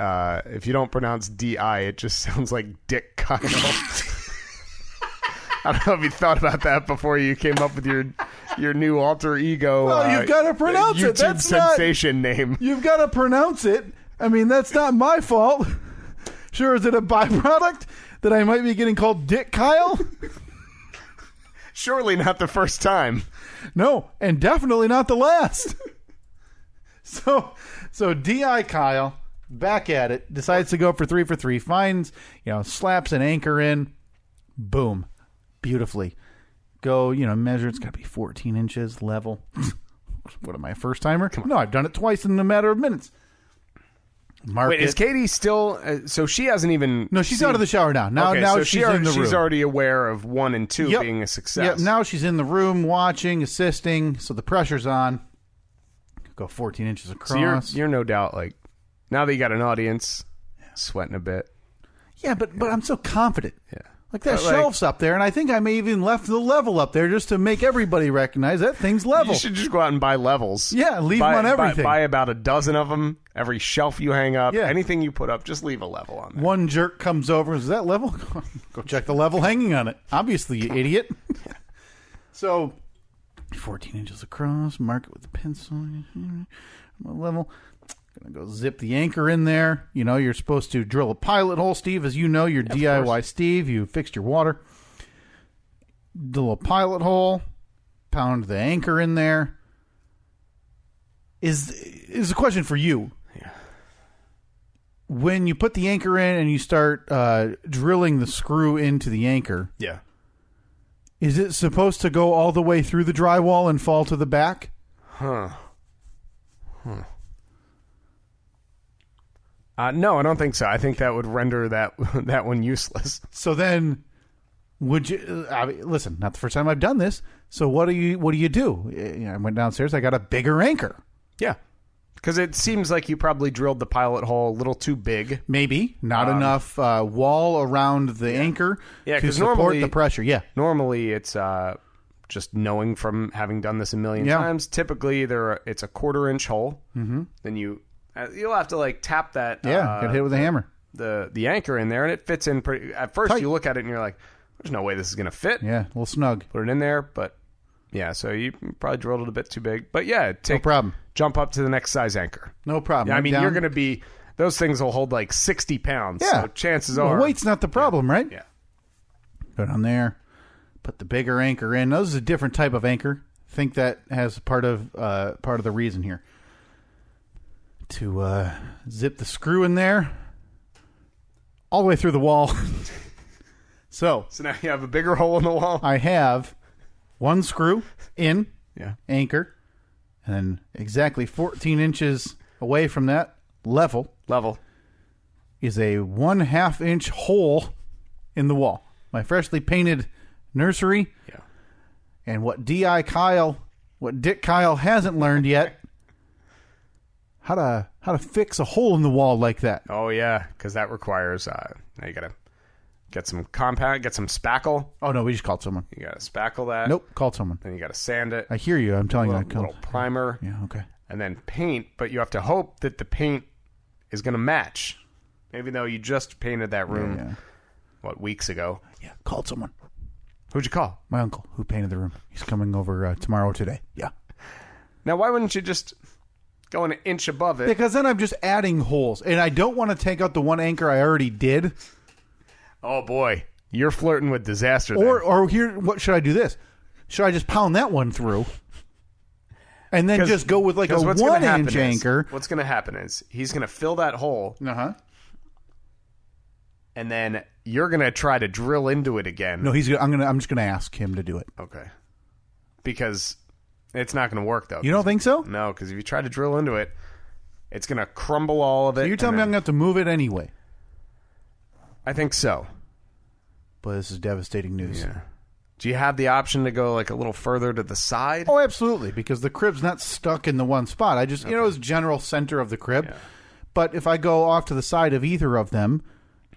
if you don't pronounce D.I., it just sounds like Dick Kyle. I don't know if you thought about that before you came up with your new alter ego. Well, you've got to pronounce YouTube it. That's sensation name. You've got to pronounce it. I mean, that's not my fault. Sure, is it a byproduct that I might be getting called Dick Kyle? Surely not the first time. No, and definitely not the last. So D.I. Kyle, back at it, decides to go for 3 for 3, finds, slaps an anchor in, boom, beautifully. Go, measure, it's got to be 14 inches level. What am I, a first timer? No, I've done it twice in a matter of minutes. Mark Wait, it. is Katie still? So she hasn't even. No, she's out of the shower now. Now so she's in the room. She's already aware of 1 and 2 Yep. being a success. Yep. Now she's in the room watching, assisting. So the pressure's on. Go 14 inches across. So you're no doubt like now that you got an audience, sweating a bit. Yeah, but I'm so confident. Yeah. Like that But, like- shelf's up there, and I think I may even left the level up there just to make everybody recognize that thing's level. You should just go out and buy levels. Yeah, leave them on everything. Buy about a dozen of them. Every shelf you hang up, Yeah. anything you put up, just leave a level on there. One jerk comes over. Is that level? Go check the level hanging on it. Obviously, you idiot. So, 14 inches across. Mark it with a pencil. Level. Gonna go zip the anchor in there. You know, you're supposed to drill a pilot hole, Steve. As you know, you're DIY Steve. You fixed your water. Drill a pilot hole. Pound the anchor in there. Is a question for you. Yeah. When you put the anchor in and you start drilling the screw into the anchor, Yeah. is it supposed to go all the way through the drywall and fall to the back? No, I don't think so. I think that would render that one useless. So then, would you listen? Not the first time I've done this. So what do you do? I went downstairs. I got a bigger anchor. Yeah. Because it seems like you probably drilled the pilot hole a little too big. Maybe not enough wall around the anchor Yeah, to 'cause support normally- the pressure. Yeah, Normally, it's just knowing from having done this a million Yeah. times. Typically, it's a 1/4-inch hole. Mm-hmm. Then you'll have to like tap that. Get hit with a hammer. The anchor in there, and it fits in pretty. At first, Tight. you look at it and you're like, "There's no way this is going to fit." Yeah, a little snug. Put it in there, but yeah, so you probably drilled it a bit too big. But yeah, No problem. Jump up to the next size anchor. No problem. Yeah, I Went mean, down. you're going to be. Those things will hold like 60 pounds. Yeah. So chances Well, are. weight's not the problem, right? Yeah. Put it on there. Put the bigger anchor in. This is a different type of anchor. I think that has part of the reason here. To zip the screw in there, all the way through the wall. So now you have a bigger hole in the wall. I have one screw in, Yeah. anchor, and then exactly 14 inches away from that level is a 1/2 inch hole in the wall. My freshly painted nursery. Yeah. And what Dick Kyle hasn't learned yet, how to fix a hole in the wall like that. Oh yeah, because that requires now you gotta get some compound, get some spackle. Oh no, we just called someone. You gotta spackle that. Nope, called someone. Then you gotta sand it. I hear you. I'm telling you. I little primer. Yeah, okay. And then paint, but you have to hope that the paint is gonna match. Even though you just painted that room, Yeah. weeks ago? Yeah, called someone. Who'd you call? My uncle, who painted the room. He's coming over tomorrow or today. Yeah. Now, why wouldn't you just go an inch above it? Because then I'm just adding holes, and I don't want to take out the one anchor I already did. Oh boy, you're flirting with disaster. Or here, what should I do? This should I just pound that one through, and then just go with like a 1-inch anchor? What's going to happen is he's going to fill that hole, and then you're going to try to drill into it again. No, I'm just gonna ask him to do it. Okay, because it's not going to work though. You don't think so? No, because if you try to drill into it, it's going to crumble all of it. So you're telling me I'm gonna have to move it anyway? I think so. But this is devastating news. Yeah. Do you have the option to go like a little further to the side? Oh, absolutely, because the crib's not stuck in the one spot. I just, it's general center of the crib. Yeah. But if I go off to the side of either of them,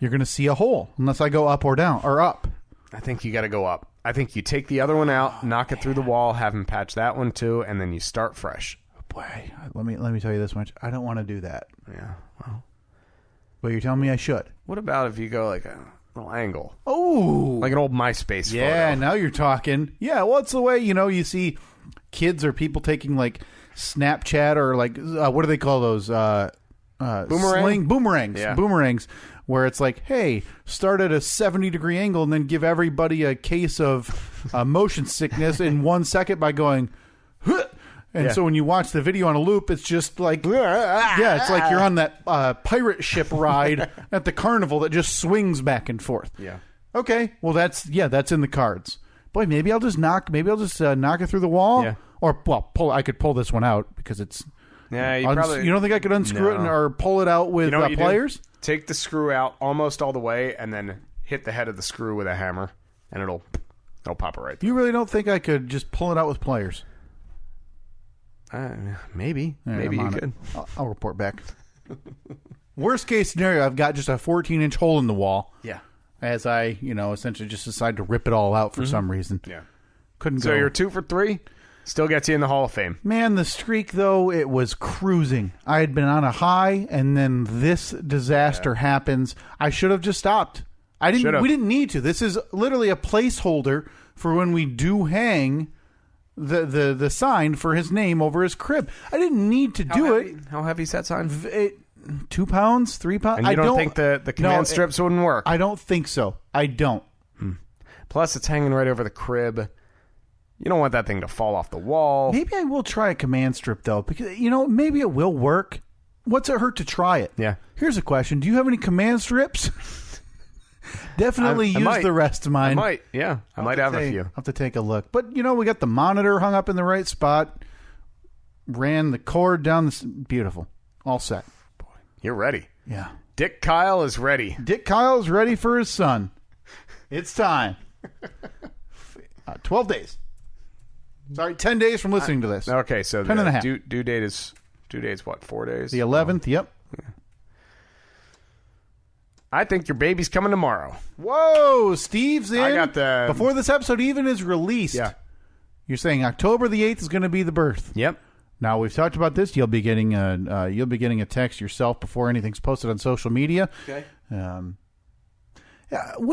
you're going to see a hole, unless I go up or down, or up. I think you got to go up. I think you take the other one out, knock it through the wall, have him patch that one too, and then you start fresh. Boy, let me tell you this much. I don't want to do that. Yeah, well. But you're telling me I should. What about if you go like a little angle? Oh. Like an old MySpace Yeah, photo. now you're talking. Yeah, well, it's the way, you see kids or people taking like Snapchat or like, what do they call those? Boomerangs. Yeah. Boomerangs, where it's like, hey, start at a 70-degree angle and then give everybody a case of motion sickness in 1 second by going, huh. And so when you watch the video on a loop, it's just like, it's like you're on that pirate ship ride at the carnival that just swings back and forth. Yeah. Okay, well that's in the cards. Boy, maybe I'll just knock it through the wall. Yeah. Or I could pull this one out because it's Yeah, you don't think I could unscrew it or pull it out with what you do? pliers? Take the screw out almost all the way, and then hit the head of the screw with a hammer, and it'll pop it right through. You really don't think I could just pull it out with pliers? Maybe. Yeah, Maybe you could. I'll report back. Worst case scenario, I've got just a 14-inch hole in the wall. Yeah. As I, essentially just decide to rip it all out for some reason. Yeah. Couldn't go. So you're 2 for 3? Still gets you in the Hall of Fame. Man, the streak, though, it was cruising. I had been on a high, and then this disaster happens. I should have just stopped. We didn't need to. This is literally a placeholder for when we do hang the sign for his name over his crib. I didn't need to do it. How heavy is that sign? 2 pounds, 3 pounds. And you don't think the command strips wouldn't work? I don't think so. I don't. Plus, it's hanging right over the crib. You don't want that thing to fall off the wall. Maybe I will try a command strip, though, because, maybe it will work. What's it hurt to try it? Yeah. Here's a question. Do you have any command strips? Definitely use the rest of mine. I might, yeah. I might have a few. I'll have to take a look. But, we got the monitor hung up in the right spot. Ran the cord down. Beautiful. All set. Boy, you're ready. Yeah. Dick Kyle is ready. Dick Kyle is ready for his son. It's time. 12 days. Sorry, 10 days from listening to this. Okay, so 10 and a half. Due date's what, 4 days? The 11th, yep. Yeah. I think your baby's coming tomorrow. Whoa, Steve's in. I got the... Before this episode even is released. Yeah. You're saying October the 8th is going to be the birth. Yep. Now, we've talked about this. You'll be getting a text yourself before anything's posted on social media. Okay.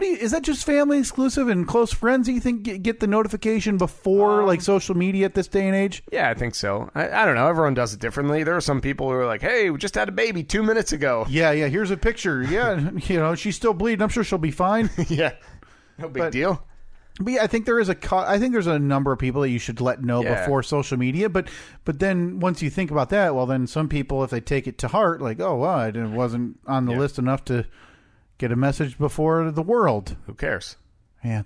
Is that just family exclusive and close friends that you think get the notification before social media at this day and age? Yeah, I think so. I don't know. Everyone does it differently. There are some people who are like, hey, we just had a baby 2 minutes ago. Yeah, here's a picture. Yeah, she's still bleeding. I'm sure she'll be fine. Yeah. No big deal. But yeah, I think there's a number of people that you should let know before social media. But then once you think about that, well, then some people, if they take it to heart, like, oh, well, it wasn't on the list enough to get a message before the world. Who cares? Yeah, I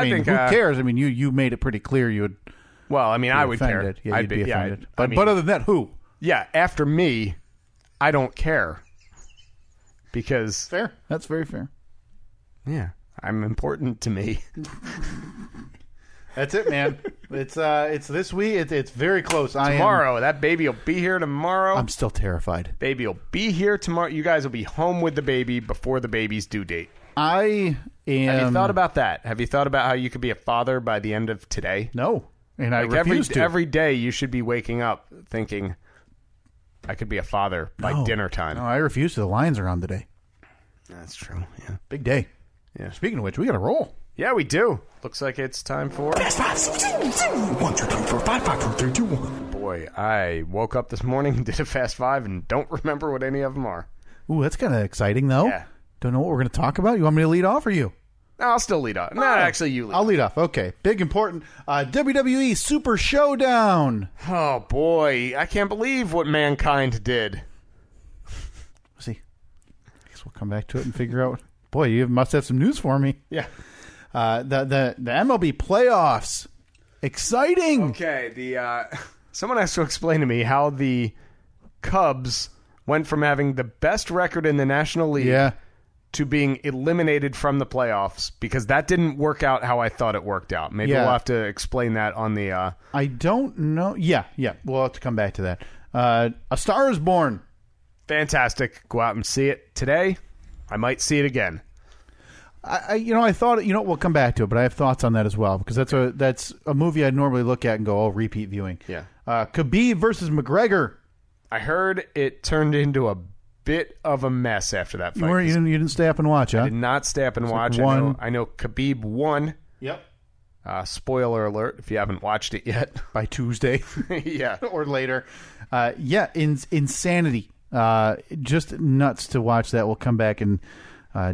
think who cares? I mean, you made it pretty clear you would. Well, I mean, I would offended. care. Yeah, you'd be offended. But other than that, who? Yeah, after me, I don't care because fair. That's very fair. Yeah, I'm important to me. That's it, man. It's this week. It's very close. Tomorrow, that baby will be here tomorrow. I'm still terrified. Baby will be here tomorrow. You guys will be home with the baby before the baby's due date. I am. Have you thought about that? Have you thought about how you could be a father by the end of today? No, and I refuse to. Every day you should be waking up thinking, I could be a father by dinner time. No, I refuse to. The Lions are on today. That's true. Yeah, big day. Yeah. Speaking of which, we got to roll. Yeah, we do. Looks like it's time for... Fast 5, 1, 2, 3, 4, 5, 5, 4, 3, 2, 1. Boy, I woke up this morning, did a Fast 5, and don't remember what any of them are. Ooh, that's kind of exciting, though. Yeah. Don't know what we're going to talk about. You want me to lead off or you? No, I'll still lead off. No, actually, you lead I'll lead off. Okay. Big, important. WWE Super Showdown. Oh, boy. I can't believe what Mankind did. See, I guess we'll come back to it and figure out. Boy, you must have some news for me. Yeah. The MLB playoffs. Exciting. Okay, someone has to explain to me how the Cubs went from having the best record in the National League to being eliminated from the playoffs, because that didn't work out how I thought it worked out. Maybe we'll have to explain that on the... I don't know. Yeah. We'll have to come back to that. A Star is Born. Fantastic. Go out and see it today. I might see it again. I thought, we'll come back to it, but I have thoughts on that as well, because that's a movie I'd normally look at and go, repeat viewing. Yeah. Khabib versus McGregor. I heard it turned into a bit of a mess after that fight. You didn't stay up and watch, huh? I did not stay up and watch. I know Khabib won. Yep. Spoiler alert if you haven't watched it yet. By Tuesday. Yeah. Or later. Insanity. Just nuts to watch that. We'll come back and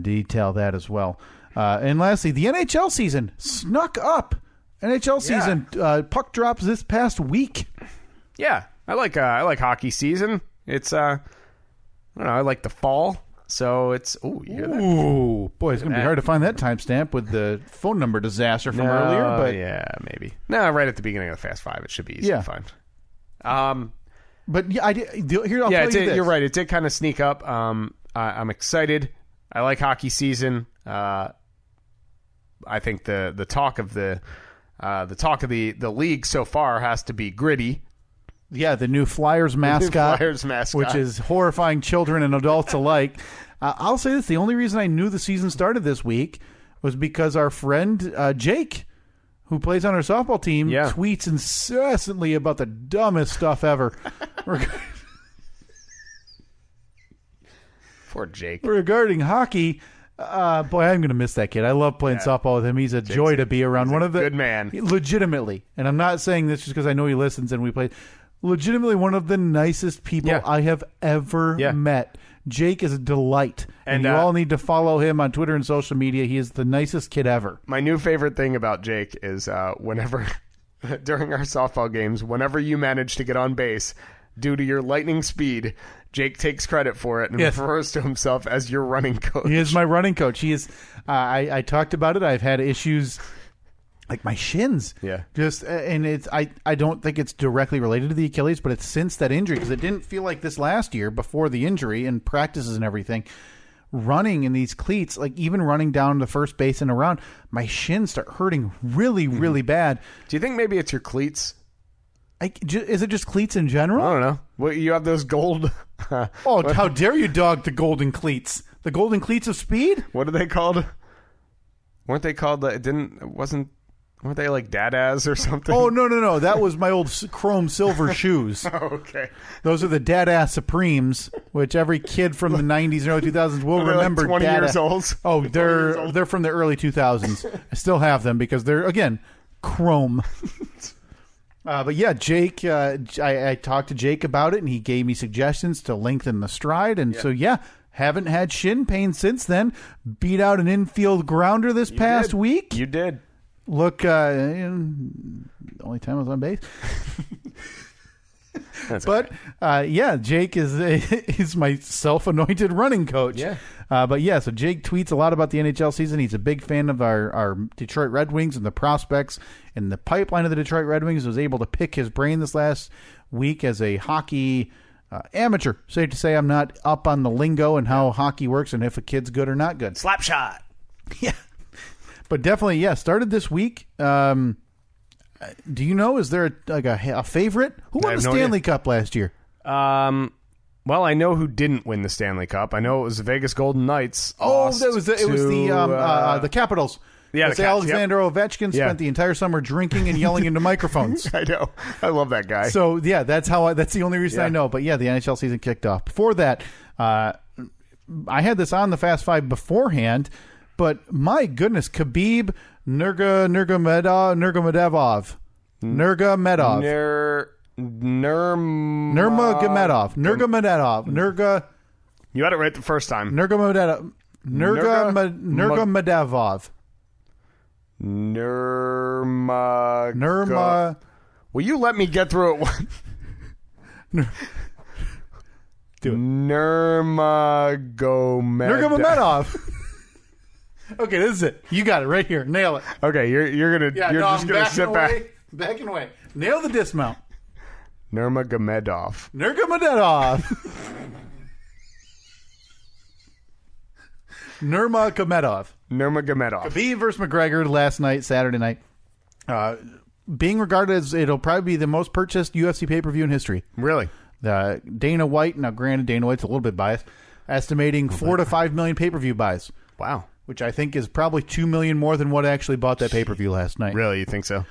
detail that as well. And lastly, the NHL season snuck up. NHL season puck drops this past week. Yeah, I like hockey season. It's I don't know. I like the fall. So it's you hear that? Ooh, boy, it's gonna be hard to find that timestamp with the phone number disaster from earlier. But yeah, maybe. No, right at the beginning of the Fast Five, it should be easy to find. But yeah, I'll tell you this. You're right. It did kind of sneak up. I'm excited. I like hockey season. I think the talk of the league so far has to be gritty. Yeah, the new Flyers mascot, which is horrifying children and adults alike. I'll say this: the only reason I knew the season started this week was because our friend Jake, who plays on our softball team, tweets incessantly about the dumbest stuff ever. Poor Jake. Regarding hockey, boy, I'm going to miss that kid. I love playing softball with him. He's a joy to be around. One of the good man. Legitimately, and I'm not saying this just because I know he listens and we play. Legitimately, one of the nicest people I have ever met. Jake is a delight, and you all need to follow him on Twitter and social media. He is the nicest kid ever. My new favorite thing about Jake is whenever, during our softball games, whenever you manage to get on base, due to your lightning speed, Jake takes credit for it and refers to himself as your running coach. He is my running coach. He is. I talked about it. I've had issues like my shins. Yeah. And it's I don't think it's directly related to the Achilles, but it's since that injury, because it didn't feel like this last year before the injury and practices and everything. Running in these cleats, like even running down to first base and around, my shins start hurting really, really bad. Do you think maybe it's your cleats? Is it just cleats in general? I don't know. Well, you have those gold. How dare you dog the golden cleats? The golden cleats of speed? What are they called? Weren't they called? Weren't they like Dada's or something? Oh, no. That was my old chrome silver shoes. Oh, okay. Those are the Dada Supremes, which every kid from the 90s and early 2000s will remember. Like 20 Dada. years old. Oh, they're from the early 2000s. I still have them because they're, again, chrome. But yeah, Jake, I talked to Jake about it, and he gave me suggestions to lengthen the stride. And so, haven't had shin pain since then. Beat out an infield grounder this past week. You did. Look, the only time I was on base. But Jake is my self-anointed running coach. Yeah. So Jake tweets a lot about the NHL season. He's a big fan of our Detroit Red Wings and the prospects in the pipeline of the Detroit Red Wings. Was able to pick his brain this last week as a hockey amateur. Safe to say I'm not up on the lingo and how hockey works and if a kid's good or not good. Slap shot. Yeah. But definitely, started this week. Do you know, is there a favorite? Who won the Stanley Cup last year? Well, I know who didn't win the Stanley Cup. I know it was the Vegas Golden Knights. Oh, it was the Capitals. Yeah, Alexander Ovechkin spent the entire summer drinking and yelling into microphones. I know. I love that guy. So, that's the only reason I know. But, the NHL season kicked off. Before that, I had this on the Fast Five beforehand. But my goodness, Khabib Nurmagomedov. You had it right the first time. Nurmagomedov. Will you let me get through it? Do it. Nurmagomedov. Okay, this is it. You got it right here. Nail it. Okay, you're just gonna sit back. Back and away. Nail the dismount. Nurmagomedov. Nurmagomedov. Khabib versus McGregor last night, Saturday night. Being regarded as it'll probably be the most purchased UFC pay-per-view in history. Really? Dana White. Now, granted, Dana White's a little bit biased. Estimating 4 to 5 million pay-per-view buys. Wow. Which I think is probably 2 million more than what actually bought that pay-per-view last night. Really? You think so?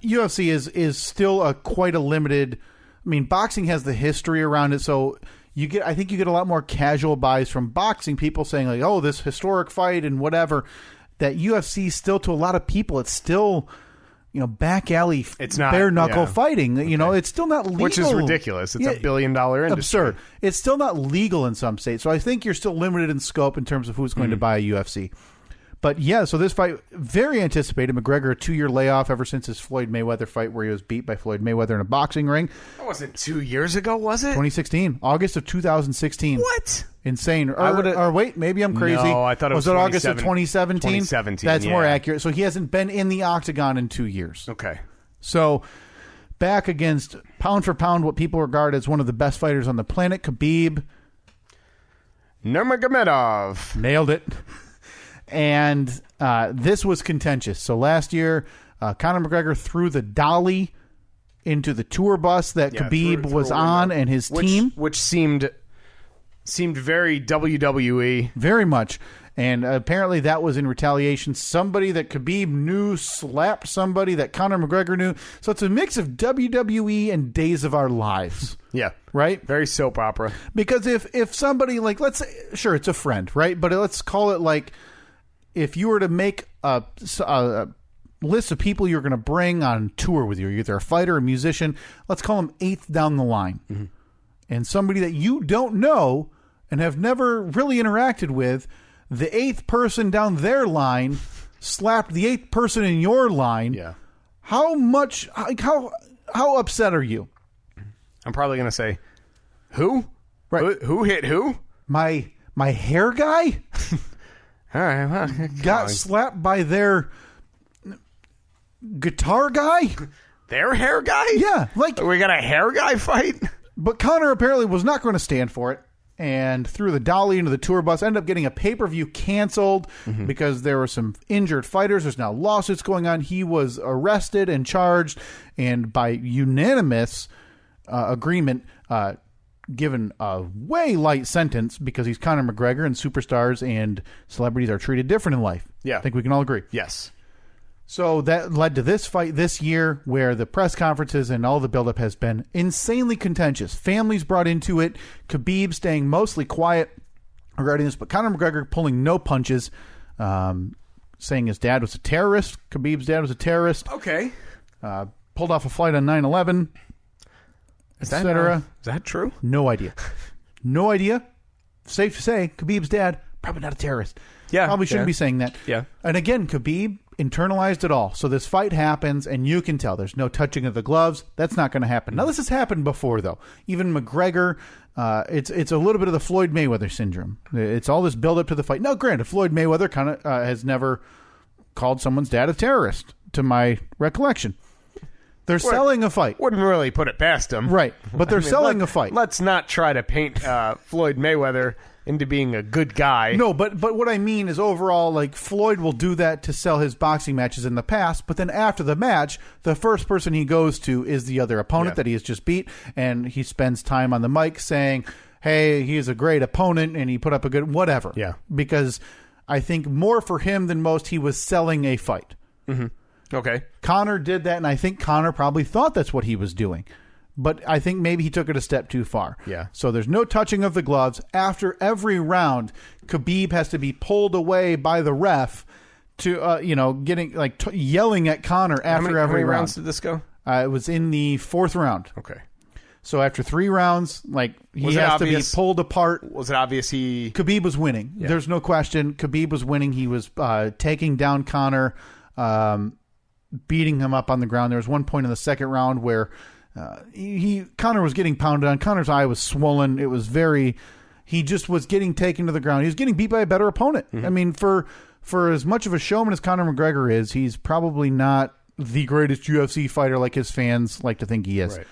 UFC is still quite a limited. I mean, boxing has the history around it, so I think you get a lot more casual buys from boxing. People saying like, "Oh, this historic fight and whatever." That UFC still, to a lot of people, it's still, back alley. It's not bare knuckle fighting. Okay. It's still not legal, which is ridiculous. It's $1 billion industry. Absurd. It's still not legal in some states, so I think you're still limited in scope in terms of who's going to buy a UFC. But so this fight, very anticipated. McGregor, a 2-year layoff ever since his Floyd Mayweather fight where he was beat by Floyd Mayweather in a boxing ring. That wasn't 2 years ago, was it? 2016. August of 2016. What? Insane. Or wait, maybe I'm crazy. No, I thought it was August of 2017? 2017, That's more accurate. So he hasn't been in the octagon in 2 years. Okay. So back against pound for pound, what people regard as one of the best fighters on the planet, Khabib. Nurmagomedov. Nailed it. And this was contentious. So last year, Conor McGregor threw the dolly into the tour bus that Khabib was on and his team. Which seemed very WWE. Very much. And apparently that was in retaliation. Somebody that Khabib knew slapped somebody that Conor McGregor knew. So it's a mix of WWE and Days of Our Lives. Yeah. Right? Very soap opera. Because if somebody, like, let's say, sure, it's a friend, right? But let's call it like, if you were to make a list of people you're going to bring on tour with you, either a fighter or a musician, let's call them 8th down the line. Mm-hmm. And somebody that you don't know and have never really interacted with, the 8th person down their line slapped the 8th person in your line. Yeah. How upset are you? I'm probably going to say, who? Right. Who hit who? My hair guy? All right. Well, got slapped by their guitar guy? Their hair guy? Yeah. Like, we got a hair guy fight? But Conor apparently was not going to stand for it and threw the dolly into the tour bus, ended up getting a pay-per-view canceled because there were some injured fighters. There's now lawsuits going on. He was arrested and charged, and by unanimous agreement, given a way light sentence because he's Conor McGregor, and superstars and celebrities are treated different in life. Yeah. I think we can all agree. Yes. So that led to this fight this year where the press conferences and all the buildup has been insanely contentious. Families brought into it. Khabib staying mostly quiet regarding this, but Conor McGregor pulling no punches, saying his dad was a terrorist. Khabib's dad was a terrorist. Okay. Pulled off a flight on 9/11, etc. Is that true? No idea. No idea. Safe to say, Khabib's dad, probably not a terrorist. Yeah. Probably shouldn't be saying that. Yeah. And again, Khabib internalized it all. So this fight happens, and you can tell there's no touching of the gloves. That's not going to happen. Now, this has happened before, though. Even McGregor, it's a little bit of the Floyd Mayweather syndrome. It's all this build-up to the fight. Now, granted, Floyd Mayweather kind of has never called someone's dad a terrorist, to my recollection. They're selling a fight. Wouldn't really put it past him. Right. But they're selling a fight. Let's not try to paint Floyd Mayweather into being a good guy. No, but what I mean is overall, like, Floyd will do that to sell his boxing matches in the past, but then after the match, the first person he goes to is the other opponent that he has just beat, and he spends time on the mic saying, hey, he's a great opponent, and he put up a good whatever. Yeah. Because I think more for him than most, he was selling a fight. Mm-hmm. Okay. Conor did that, and I think Conor probably thought that's what he was doing. But I think maybe he took it a step too far. Yeah. So there's no touching of the gloves. After every round, Khabib has to be pulled away by the ref to, getting like yelling at Conor after every round. How many round. rounds did this go? It was in the 4th round. Okay. So after 3 rounds, he has to be pulled apart. Was it obvious Khabib was winning. Yeah. There's no question. Khabib was winning. He was taking down Conor, beating him up on the ground. There was one point in the 2nd round where Conor was getting pounded on. Conor's eye was swollen. It was he just was getting taken to the ground. He was getting beat by a better opponent. Mm-hmm. I mean, for as much of a showman as Conor McGregor is, he's probably not the greatest UFC fighter like his fans like to think he is. Right.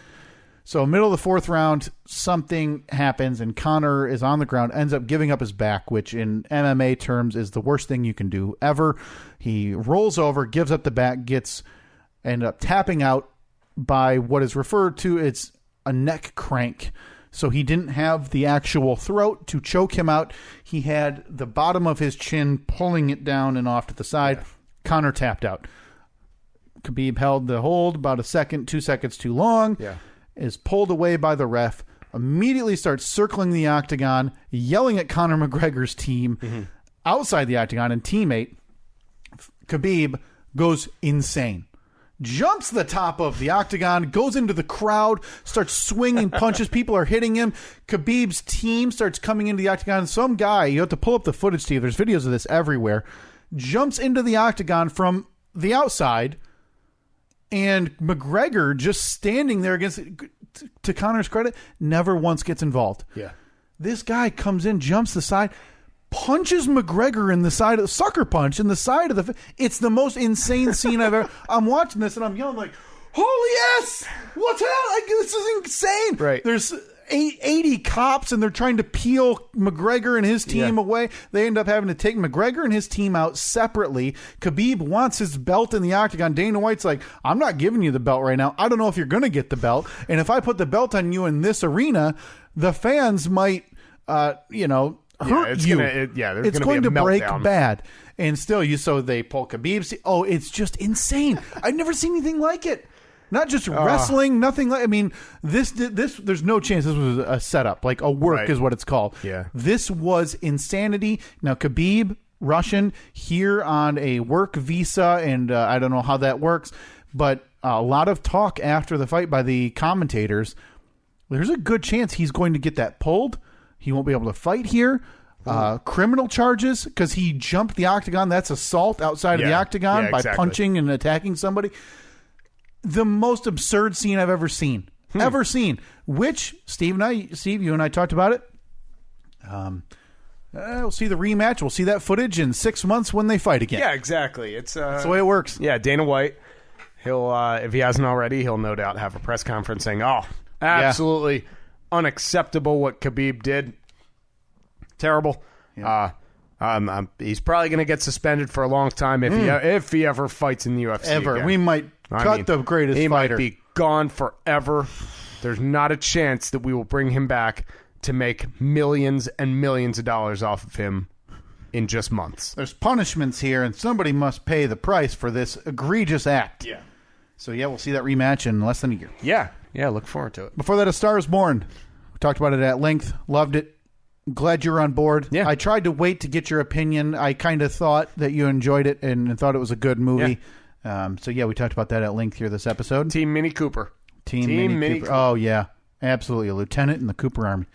So middle of the 4th round, something happens, and Conor is on the ground, ends up giving up his back, which in MMA terms is the worst thing you can do ever. He rolls over, gives up the back, end up tapping out by what is referred to as a neck crank. So he didn't have the actual throat to choke him out. He had the bottom of his chin pulling it down and off to the side. Yeah. Conor tapped out. Khabib held the hold about 2 seconds too long. Yeah. Is pulled away by the ref, immediately starts circling the octagon, yelling at Conor McGregor's team outside the octagon and teammate. Khabib goes insane. Jumps the top of the octagon, goes into the crowd, starts swinging punches. People are hitting him. Khabib's team starts coming into the octagon. Some guy, you have to pull up the footage, Steve. There's videos of this everywhere. Jumps into the octagon from the outside, and McGregor just standing there against, to Conor's credit, never once gets involved. Yeah. This guy comes in, jumps the side, punches McGregor in the side of the sucker punch in the side of the. It's the most insane scene I've ever. I'm watching this and I'm yelling like, holy yes! What's happening? This is insane. Right. There's 80 cops, and they're trying to peel McGregor and his team away. They end up having to take McGregor and his team out separately. Khabib wants his belt in the octagon. Dana White's like, I'm not giving you the belt right now. I don't know if you're going to get the belt. And if I put the belt on you in this arena, the fans might, hurt you. It's going to break bad. And still, they pull Khabib's. Oh, it's just insane. I've never seen anything like it. Not just wrestling, nothing like. I mean, this. There's no chance this was a setup, like a work is what it's called. Yeah, this was insanity. Now Khabib, Russian, here on a work visa, and I don't know how that works, but a lot of talk after the fight by the commentators. There's a good chance he's going to get that pulled. He won't be able to fight here. Criminal charges because he jumped the octagon. That's assault outside of the octagon by punching and attacking somebody. The most absurd scene I've ever seen. Which Steve, you and I talked about it. We'll see the rematch. We'll see that footage in 6 months when they fight again. Yeah, exactly. It's that's the way it works. Yeah, Dana White. He'll, if he hasn't already, he'll no doubt have a press conference saying, "Oh, absolutely unacceptable what Khabib did. Terrible." Yeah. He's probably going to get suspended for a long time if he ever fights in the UFC. Ever. Again. We might cut the greatest he fighter. Might be gone forever. There's not a chance that we will bring him back to make millions and millions of dollars off of him in just months. There's punishments here, and somebody must pay the price for this egregious act. Yeah. So, we'll see that rematch in less than a year. Yeah, look forward to it. Before that, A Star Is Born. We talked about it at length. Loved it. Glad you're on board. Yeah. I tried to wait to get your opinion. I kind of thought that you enjoyed it and thought it was a good movie. Yeah. We talked about that at length here this episode. Team Mini Cooper. Team Mini Cooper. Oh, yeah. Absolutely. A lieutenant in the Cooper Army.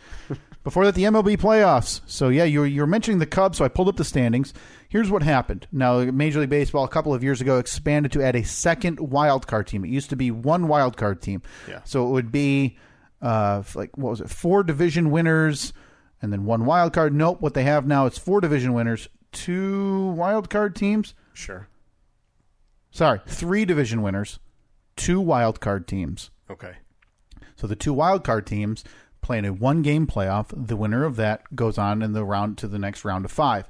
Before that, the MLB playoffs. So, you were mentioning the Cubs, so I pulled up the standings. Here's what happened. Now, Major League Baseball a couple of years ago expanded to add a second wild card team. It used to be one wild card team. Yeah. So it would be, 4 division winners and then 1 wild card. Nope. What they have now is 4 division winners, 2 wild card teams. Sure. Sorry, 3 division winners, 2 wild card teams. Okay. So the 2 wild card teams play in a 1-game playoff. The winner of that goes on in the round to the next round of 5.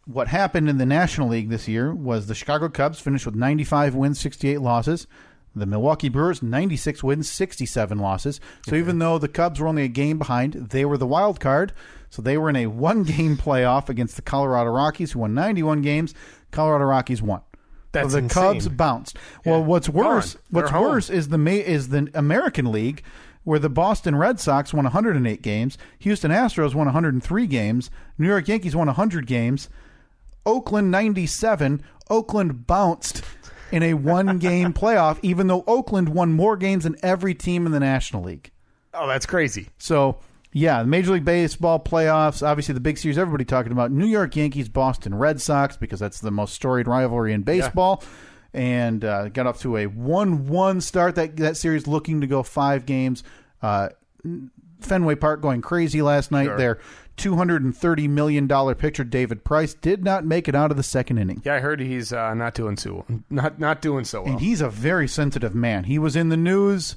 What happened in the National League this year was the Chicago Cubs finished with 95 wins, 68 losses. The Milwaukee Brewers, 96 wins, 67 losses. So even though the Cubs were only a game behind, they were the wild card. So they were in a 1-game playoff against the Colorado Rockies, who won 91 games. Colorado Rockies won. That's so the insane. Cubs bounced. Yeah. Well, what's worse is the American League, where the Boston Red Sox won 108 games, Houston Astros won 103 games, New York Yankees won 100 games, Oakland 97. Oakland bounced in a 1-game playoff, even though Oakland won more games than every team in the National League. Oh, that's crazy. So, the Major League Baseball playoffs, obviously the big series everybody talking about, New York Yankees, Boston Red Sox, because that's the most storied rivalry in baseball, and got off to a 1-1 start. That series looking to go 5 games. Fenway Park going crazy last night. Sure. Their $230 million pitcher, David Price, did not make it out of the second inning. Yeah, I heard he's not doing so well. And he's a very sensitive man. He was in the news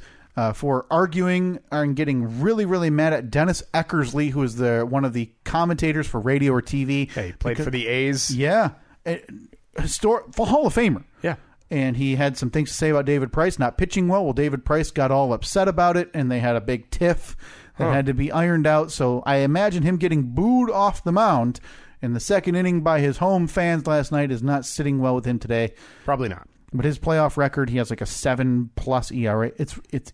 for arguing and getting really, really mad at Dennis Eckersley, who is one of the commentators for radio or TV. Yeah, he played for the A's. Yeah. Hall of Famer. Yeah. And he had some things to say about David Price not pitching well. Well, David Price got all upset about it, and they had a big tiff that had to be ironed out. So I imagine him getting booed off the mound in the second inning by his home fans last night is not sitting well with him today. Probably not. But his playoff record, he has like a 7+ ERA.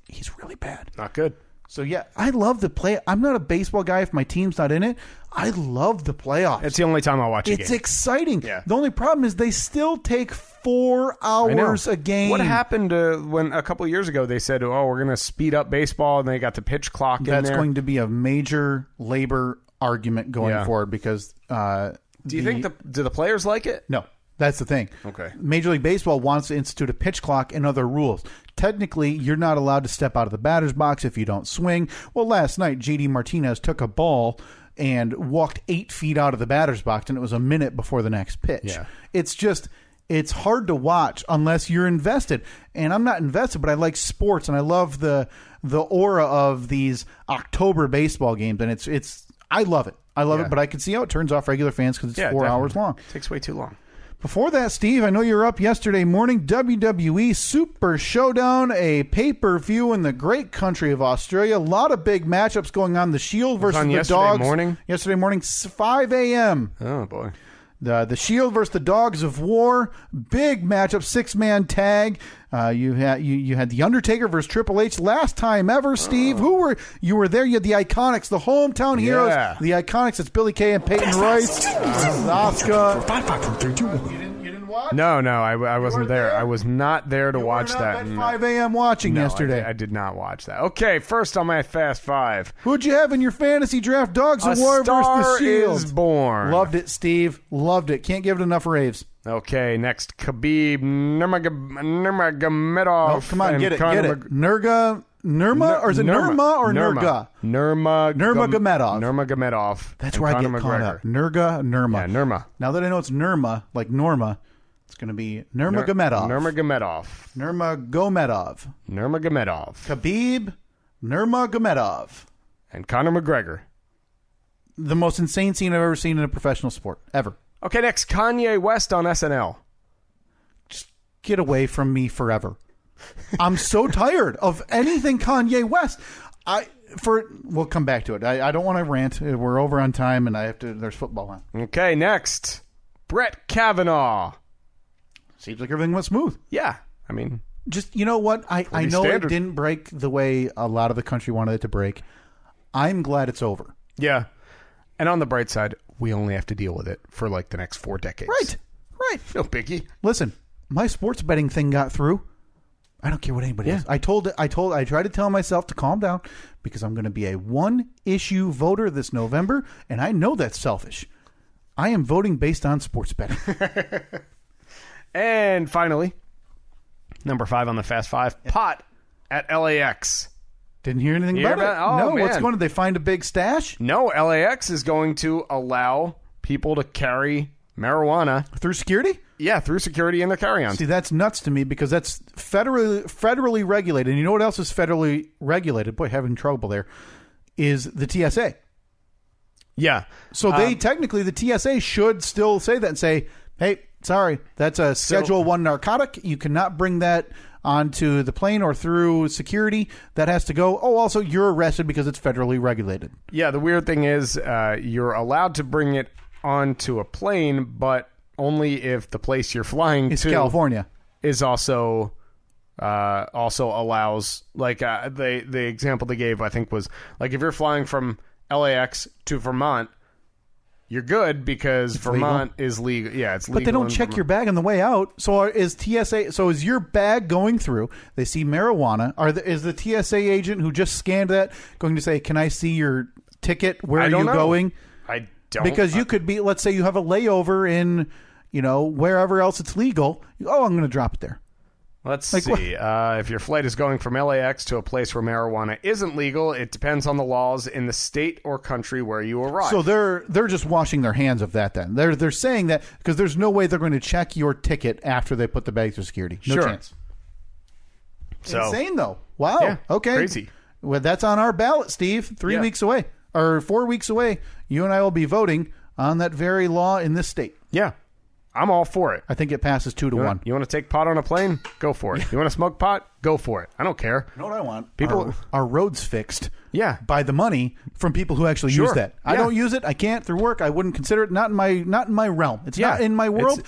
He's really bad. Not good. So, I love the play. I'm not a baseball guy if my team's not in it. I love the playoffs. It's the only time I'll watch a game. It's exciting. Yeah. The only problem is they still take 4 hours a game. What happened when a couple of years ago they said, we're going to speed up baseball, and they got the pitch clock in there? That's going to be a major labor argument going forward because do you think do the players like it? No. That's the thing. Okay. Major League Baseball wants to institute a pitch clock and other rules. Technically, you're not allowed to step out of the batter's box if you don't swing. Well, last night, J.D. Martinez took a ball and walked 8 feet out of the batter's box, and it was a minute before the next pitch. Yeah. It's just, it's hard to watch unless you're invested. And I'm not invested, but I like sports, and I love the aura of these October baseball games, and it's I love it. I love it, but I can see how it turns off regular fans because it's 4 hours long. It takes way too long. Before that, Steve, I know you were up yesterday morning. WWE Super Showdown, a pay-per-view in the great country of Australia. A lot of big matchups going on. The Shield versus the Dogs. Yesterday morning, 5 a.m. Oh, boy. The Shield versus the Dogs of War. Big matchup, 6-man tag. You had The Undertaker versus Triple H. Last time ever, Steve. You were there. You had the Iconics, the hometown heroes. The Iconics. It's Billy Kay and Peyton Royce. Asuka. 5, 4, 3, 2, 1. You didn't watch? No, I wasn't there. I was not there to watch that. At 5 a.m. watching yesterday. I did not watch that. Okay, first on my Fast Five. Who'd you have in your fantasy draft? Dogs of War versus the Shield. Is Born. Loved it, Steve. Loved it. Can't give it enough raves. Okay, next, Khabib Nurmagomedov. Oh, come on, get it. Nurma, or is it Nurma or Nurga? Nurmagomedov. That's where I get caught up. Nurma. Yeah, Nurma. Now that I know it's Nurma, like Norma, it's going to be Nurmagomedov. Khabib Nurmagomedov. And Conor McGregor. The most insane scene I've ever seen in a professional sport, ever. Okay, next, Kanye West on SNL. Just get away from me forever. I'm so tired of anything Kanye West. We'll come back to it. I don't want to rant. We're over on time, and there's football on. Okay, next, Brett Kavanaugh. Seems like everything went smooth. Yeah, I mean, just, you know what? I know standard. It didn't break the way a lot of the country wanted it to break. I'm glad it's over. Yeah, and on the bright side, we only have to deal with it for like the next 4 decades. Right. No biggie. Listen, my sports betting thing got through. I don't care what anybody else. I tried to tell myself to calm down because I'm going to be a one-issue voter this November, and I know that's selfish. I am voting based on sports betting. And finally, number 5 on the Fast Five, pot at LAX. Didn't hear anything about it. Oh, no, man. What's going on? Did they find a big stash? No, LAX is going to allow people to carry marijuana. Through security? Yeah, through security in their carry-on. See, that's nuts to me because that's federally regulated. And you know what else is federally regulated? Boy, having trouble there. Is the TSA. Yeah. So they technically, the TSA should still say that and say, hey, sorry, that's a Schedule 1 narcotic. You cannot bring that onto the plane or through security. That has to go. Oh, also, you're arrested because it's federally regulated. Yeah, the weird thing is you're allowed to bring it onto a plane, but only if the place you're flying it's to California is also allows, like the example they gave, I think, was like if you're flying from LAX to Vermont, you're good because it's Vermont legal. is legal. Yeah, it's legal. But they don't check your bag on the way out. So is your bag going through? They see marijuana. Is the TSA agent who just scanned that going to say, "Can I see your ticket? Where are you going?" I don't. Because you could be. Let's say you have a layover in, wherever else it's legal. Oh, I'm going to drop it there. Let's see. If your flight is going from LAX to a place where marijuana isn't legal, it depends on the laws in the state or country where you arrive. So they're just washing their hands of that then. They're saying that because there's no way they're going to check your ticket after they put the bag through security. No chance. So, insane though. Wow. Yeah, okay. Crazy. Well, that's on our ballot, Steve. 3 weeks away or 4 weeks away. You and I will be voting on that very law in this state. Yeah. I'm all for it. I think it passes 2-1. You want to take pot on a plane? Go for it. You want to smoke pot? Go for it. I don't care. You know what I want? People our roads fixed. Yeah. By the money from people who actually use that. I don't use it. I can't through work. I wouldn't consider it. Not in my realm. It's not in my world.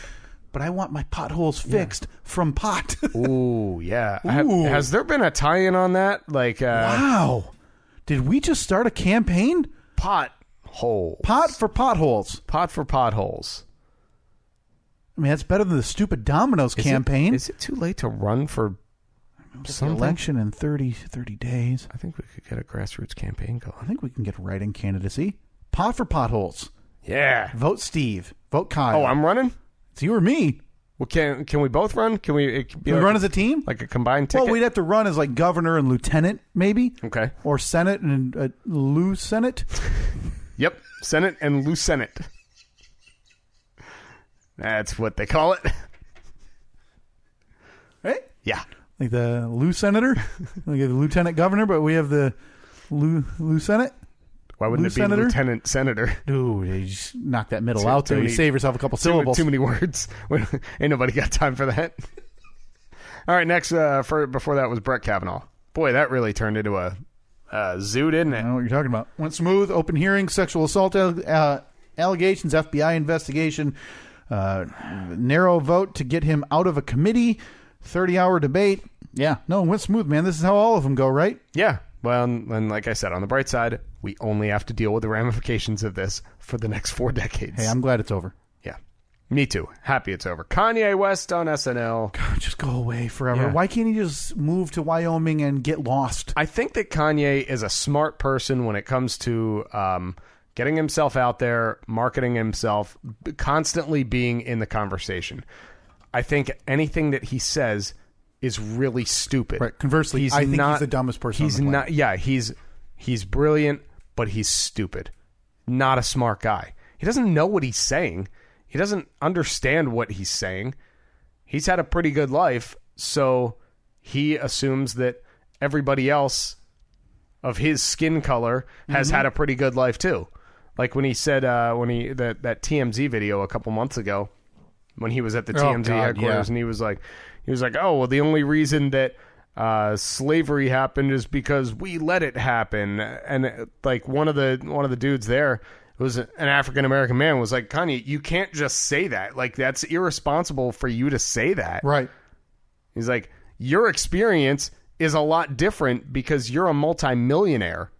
But I want my potholes fixed from pot. Ooh, yeah. Ooh. Has there been a tie-in on that? Wow. Did we just start a campaign? Potholes. Pot for potholes. Pot for potholes. I mean, that's better than the stupid Domino's campaign. Is it too late to run for something? Election in 30 days? I think we could get a grassroots campaign going. I think we can get write-in candidacy. Pot for potholes. Yeah. Vote Steve. Vote Kyle. Oh, I'm running? It's you or me. Well, can we both run? Can we run as a team? Like a combined ticket? Well, we'd have to run as like governor and lieutenant, maybe. Okay. Or Senate and lieutenant. Yep. Senate and lieutenant. That's what they call it. Right? Yeah. Like the Lou Senator, like the Lieutenant Governor, but we have the Lou Senate. Why wouldn't it be Senator? Lieutenant Senator? Dude, you just knock that middle out there. You many- save yourself a couple syllables. Too many words. Ain't nobody got time for that. All right, next, before that was Brett Kavanaugh. Boy, that really turned into a zoo, didn't I it? know what you're talking about. Went smooth, open hearing, sexual assault allegations, FBI investigation, narrow vote to get him out of a committee, 30-hour debate. Yeah, no, it went smooth, man. This is how all of them go, right? Yeah. Well, and like I said, on the bright side, we only have to deal with the ramifications of this for the next 4 decades. Hey, I'm glad it's over. Yeah. Me too. Happy it's over. Kanye West on SNL. God, just go away forever. Yeah. Why can't he just move to Wyoming and get lost? I think that Kanye is a smart person when it comes to getting himself out there, marketing himself, constantly being in the conversation. I think anything that he says is really stupid. Right. Conversely, I think he's the dumbest person on the planet. Yeah, he's brilliant, but he's stupid. Not a smart guy. He doesn't know what he's saying. He doesn't understand what he's saying. He's had a pretty good life, so he assumes that everybody else of his skin color has had a pretty good life too. Like when he said that TMZ video a couple months ago when he was at the TMZ headquarters, and he was like, oh, well, the only reason that slavery happened is because we let it happen. And like one of the dudes there, it was an African American man, was like, Kanye, you can't just say that. Like, that's irresponsible for you to say that. Right. He's like, your experience is a lot different because you're a multimillionaire.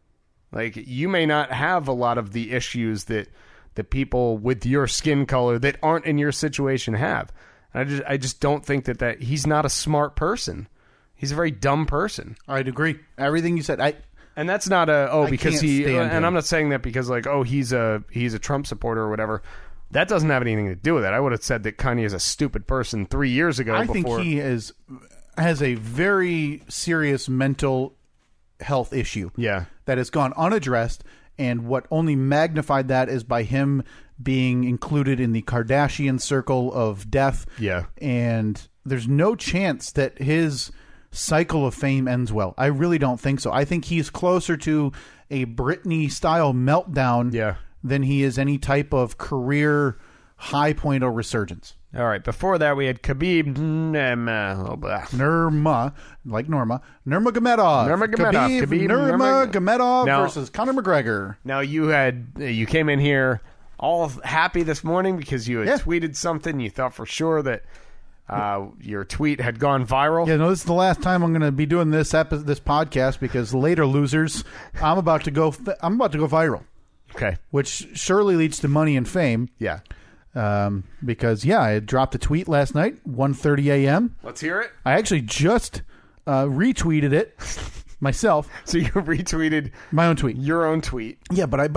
Like, you may not have a lot of the issues that the people with your skin color that aren't in your situation have. And I just don't think that he's not a smart person. He's a very dumb person. I'd agree. Everything you said. And that's not because can't he, stand and him. I'm not saying that because like, oh, he's a Trump supporter or whatever. That doesn't have anything to do with it. I would have said that Kanye is a stupid person 3 years ago. I think he has a very serious mental health issue. Yeah. That has gone unaddressed, and what only magnified that is by him being included in the Kardashian circle of death. Yeah. And there's no chance that his cycle of fame ends well. I really don't think so. I think he's closer to a Britney-style meltdown than he is any type of career high point or resurgence. All right. Before that, we had Khabib Nurmagomedov. Khabib Nurmagomedov versus Conor McGregor. Now you came in here all happy this morning because you had tweeted something. You thought for sure that your tweet had gone viral. Yeah, no, this is the last time I'm going to be doing this podcast because later, losers, I'm about to go viral. Okay, which surely leads to money and fame. Yeah. Because I dropped a tweet last night, 1:30 a.m. Let's hear it. I actually just retweeted it myself. So you retweeted my own tweet, your own tweet. Yeah, but I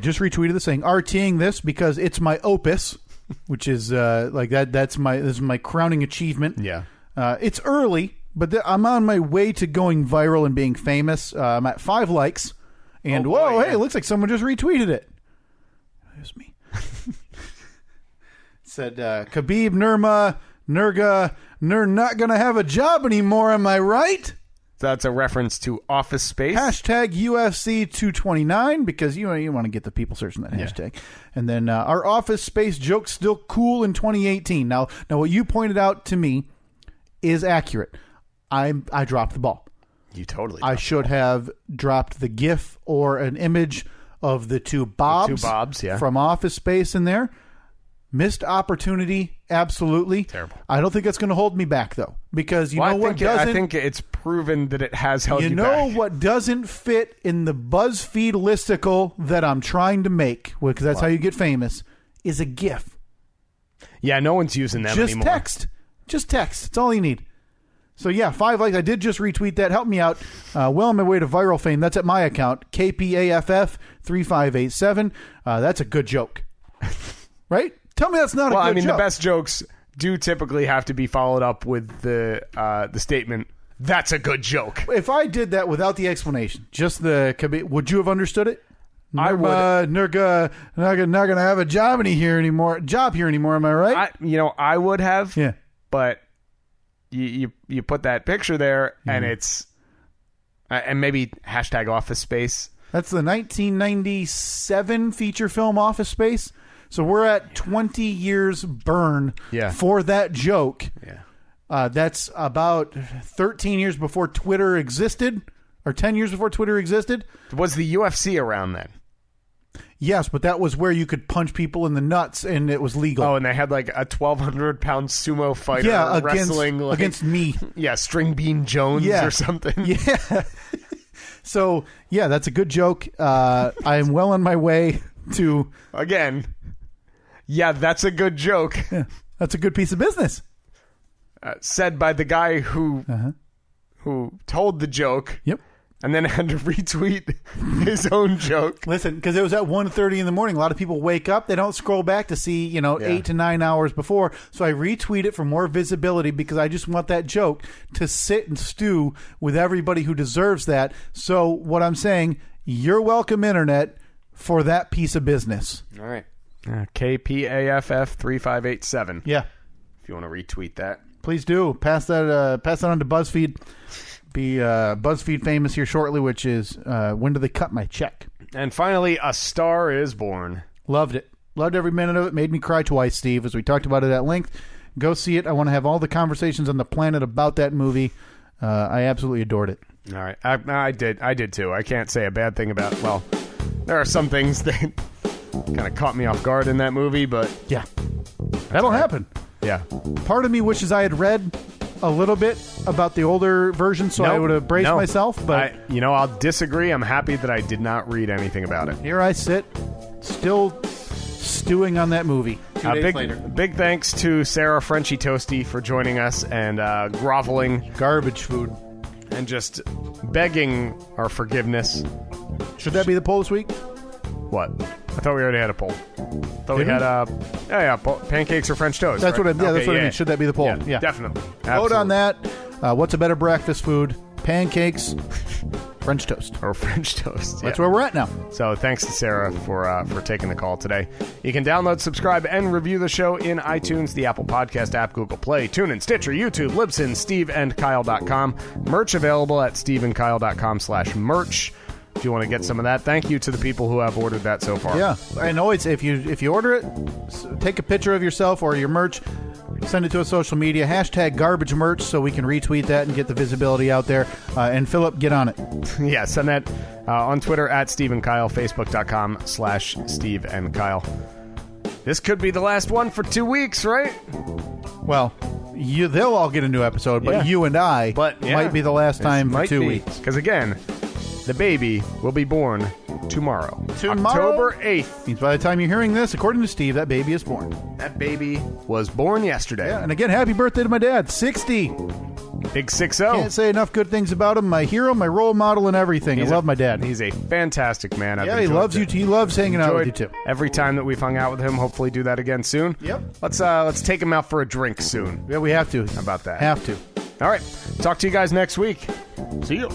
just retweeted it saying RTing this because it's my opus, which is like that. This is my crowning achievement. Yeah, it's early, but I'm on my way to going viral and being famous. I'm at 5 likes. And hey, it looks like someone just retweeted it. It was me. Said Khabib Nurga, not going to have a job anymore, am I right? That's a reference to Office Space. Hashtag UFC 229 because you want to get the people searching that hashtag. And then our Office Space joke's still cool in 2018. Now what you pointed out to me is accurate. I dropped the ball. You totally. I should have dropped the GIF or an image of the two Bobs, from Office Space in there. Missed opportunity, absolutely. Terrible. I don't think that's going to hold me back though, because I think it's proven that it has held you back. You know what doesn't fit in the BuzzFeed listicle that I'm trying to make, because that's how you get famous, is a GIF. Yeah, no one's using them anymore. Just text. That's all you need. So, 5 likes. I did just retweet that. Help me out. Well on my way to viral fame. That's at my account, KPAFF3587. That's a good joke. Right? Tell me that's not a good joke. The best jokes do typically have to be followed up with the statement, that's a good joke. If I did that without the explanation, just the would you have understood it? I would. Not gonna have a job here anymore. Am I right? I would have. Yeah. But you put that picture there, and it's and maybe hashtag Office Space. That's the 1997 feature film Office Space. So we're at 20 years burn for that joke. Yeah. That's about 13 years before Twitter existed, or 10 years before Twitter existed. Was the UFC around then? Yes, but that was where you could punch people in the nuts, and it was legal. Oh, and they had like a 1,200-pound sumo fighter wrestling against me. Yeah, String Bean Jones or something. Yeah. So, yeah, that's a good joke. I am well on my way to... Again, yeah, that's a good joke. Yeah, that's a good piece of business. Said by the guy who told the joke. Yep. And then had to retweet his own joke. Listen, because it was at 1:30 in the morning. A lot of people wake up. They don't scroll back to see, 8 to 9 hours before. So I retweet it for more visibility because I just want that joke to sit and stew with everybody who deserves that. So what I'm saying, you're welcome, Internet, for that piece of business. All right. KPAFF 3587. Yeah. If you want to retweet that. Please do. Pass that on to BuzzFeed. Be BuzzFeed famous here shortly, which is when do they cut my check? And finally, A Star Is Born. Loved it. Loved every minute of it. Made me cry twice, Steve, as we talked about it at length. Go see it. I want to have all the conversations on the planet about that movie. I absolutely adored it. All right. I did too. I can't say a bad thing about it. Well, there are some things that kind of caught me off guard in that movie, but... Yeah. That'll happen. Yeah. Part of me wishes I had read a little bit about the older version, so I would have braced myself. But I'll disagree. I'm happy that I did not read anything about it. Here I sit, still stewing on that movie. 2 days later. Big thanks to Sarah Frenchy Toasty for joining us and groveling garbage food and just begging our forgiveness. Should that be the poll this week? What? I thought we already had a poll. We had pancakes or French toast. That's right? what I mean. Should that be the poll? Yeah, definitely. Vote on that. What's a better breakfast food? Pancakes, French toast, or French toast. That's where we're at now. So thanks to Sarah for taking the call today. You can download, subscribe, and review the show in iTunes, the Apple Podcast app, Google Play, TuneIn, Stitcher, YouTube, Libsyn, SteveandKyle.com. Merch available at SteveandKyle.com/merch. If you want to get some of that, thank you to the people who have ordered that so far. Yeah, and always if you order it, take a picture of yourself or your merch, send it to a social media, #garbage merch, so we can retweet that and get the visibility out there. And Philip, get on it. Yeah, send that on Twitter at Steve and Kyle, Facebook.com/Steve and Kyle. This could be the last one for 2 weeks, right? Well, they'll all get a new episode, but you and I might be the last time for 2 weeks. Because again, the baby will be born tomorrow. October 8th. Means by the time you're hearing this, according to Steve, that baby is born. That baby was born yesterday. Yeah, and again, happy birthday to my dad, 60. Big 6-0. Can't say enough good things about him. My hero, my role model, and everything. I love my dad. He's a fantastic man. He loves you. He loves hanging out with you too. Every time that we've hung out with him, hopefully do that again soon. Yep. Let's take him out for a drink soon. Yeah, we have to. How about that? Have to. All right. Talk to you guys next week. See you.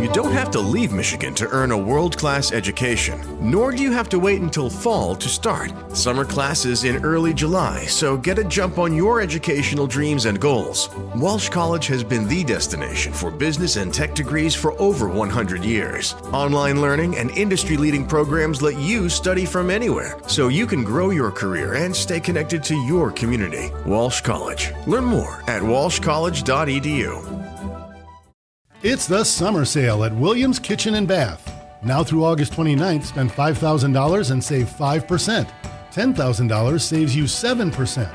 You don't have to leave Michigan to earn a world-class education, nor do you have to wait until fall to start. Summer classes in early July, so get a jump on your educational dreams and goals. Walsh College has been the destination for business and tech degrees for over 100 years. Online learning and industry-leading programs let you study from anywhere, so you can grow your career and stay connected to your community. Walsh College. Learn more at walshcollege.edu. It's the summer sale at Williams Kitchen and Bath. Now through August 29th, spend $5,000 and save 5%. $10,000 saves you 7%.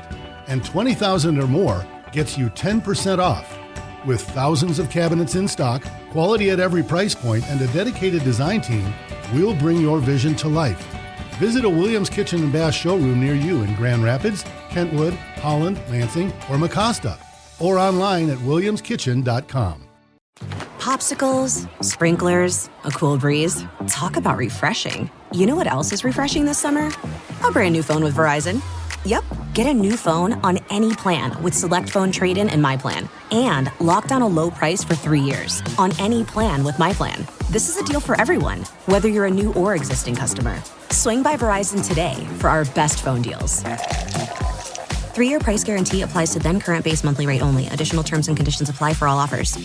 And $20,000 or more gets you 10% off. With thousands of cabinets in stock, quality at every price point, and a dedicated design team, we'll bring your vision to life. Visit a Williams Kitchen and Bath showroom near you in Grand Rapids, Kentwood, Holland, Lansing, or Mecosta. or online at williamskitchen.com. Popsicles, sprinklers, a cool breeze. Talk about refreshing. You know what else is refreshing this summer? A brand new phone with Verizon. Yep, get a new phone on any plan with Select Phone Trade-in and My Plan. And lock down a low price for 3 years on any plan with My Plan. This is a deal for everyone, whether you're a new or existing customer. Swing by Verizon today for our best phone deals. 3-year price guarantee applies to then current base monthly rate only. Additional terms and conditions apply for all offers.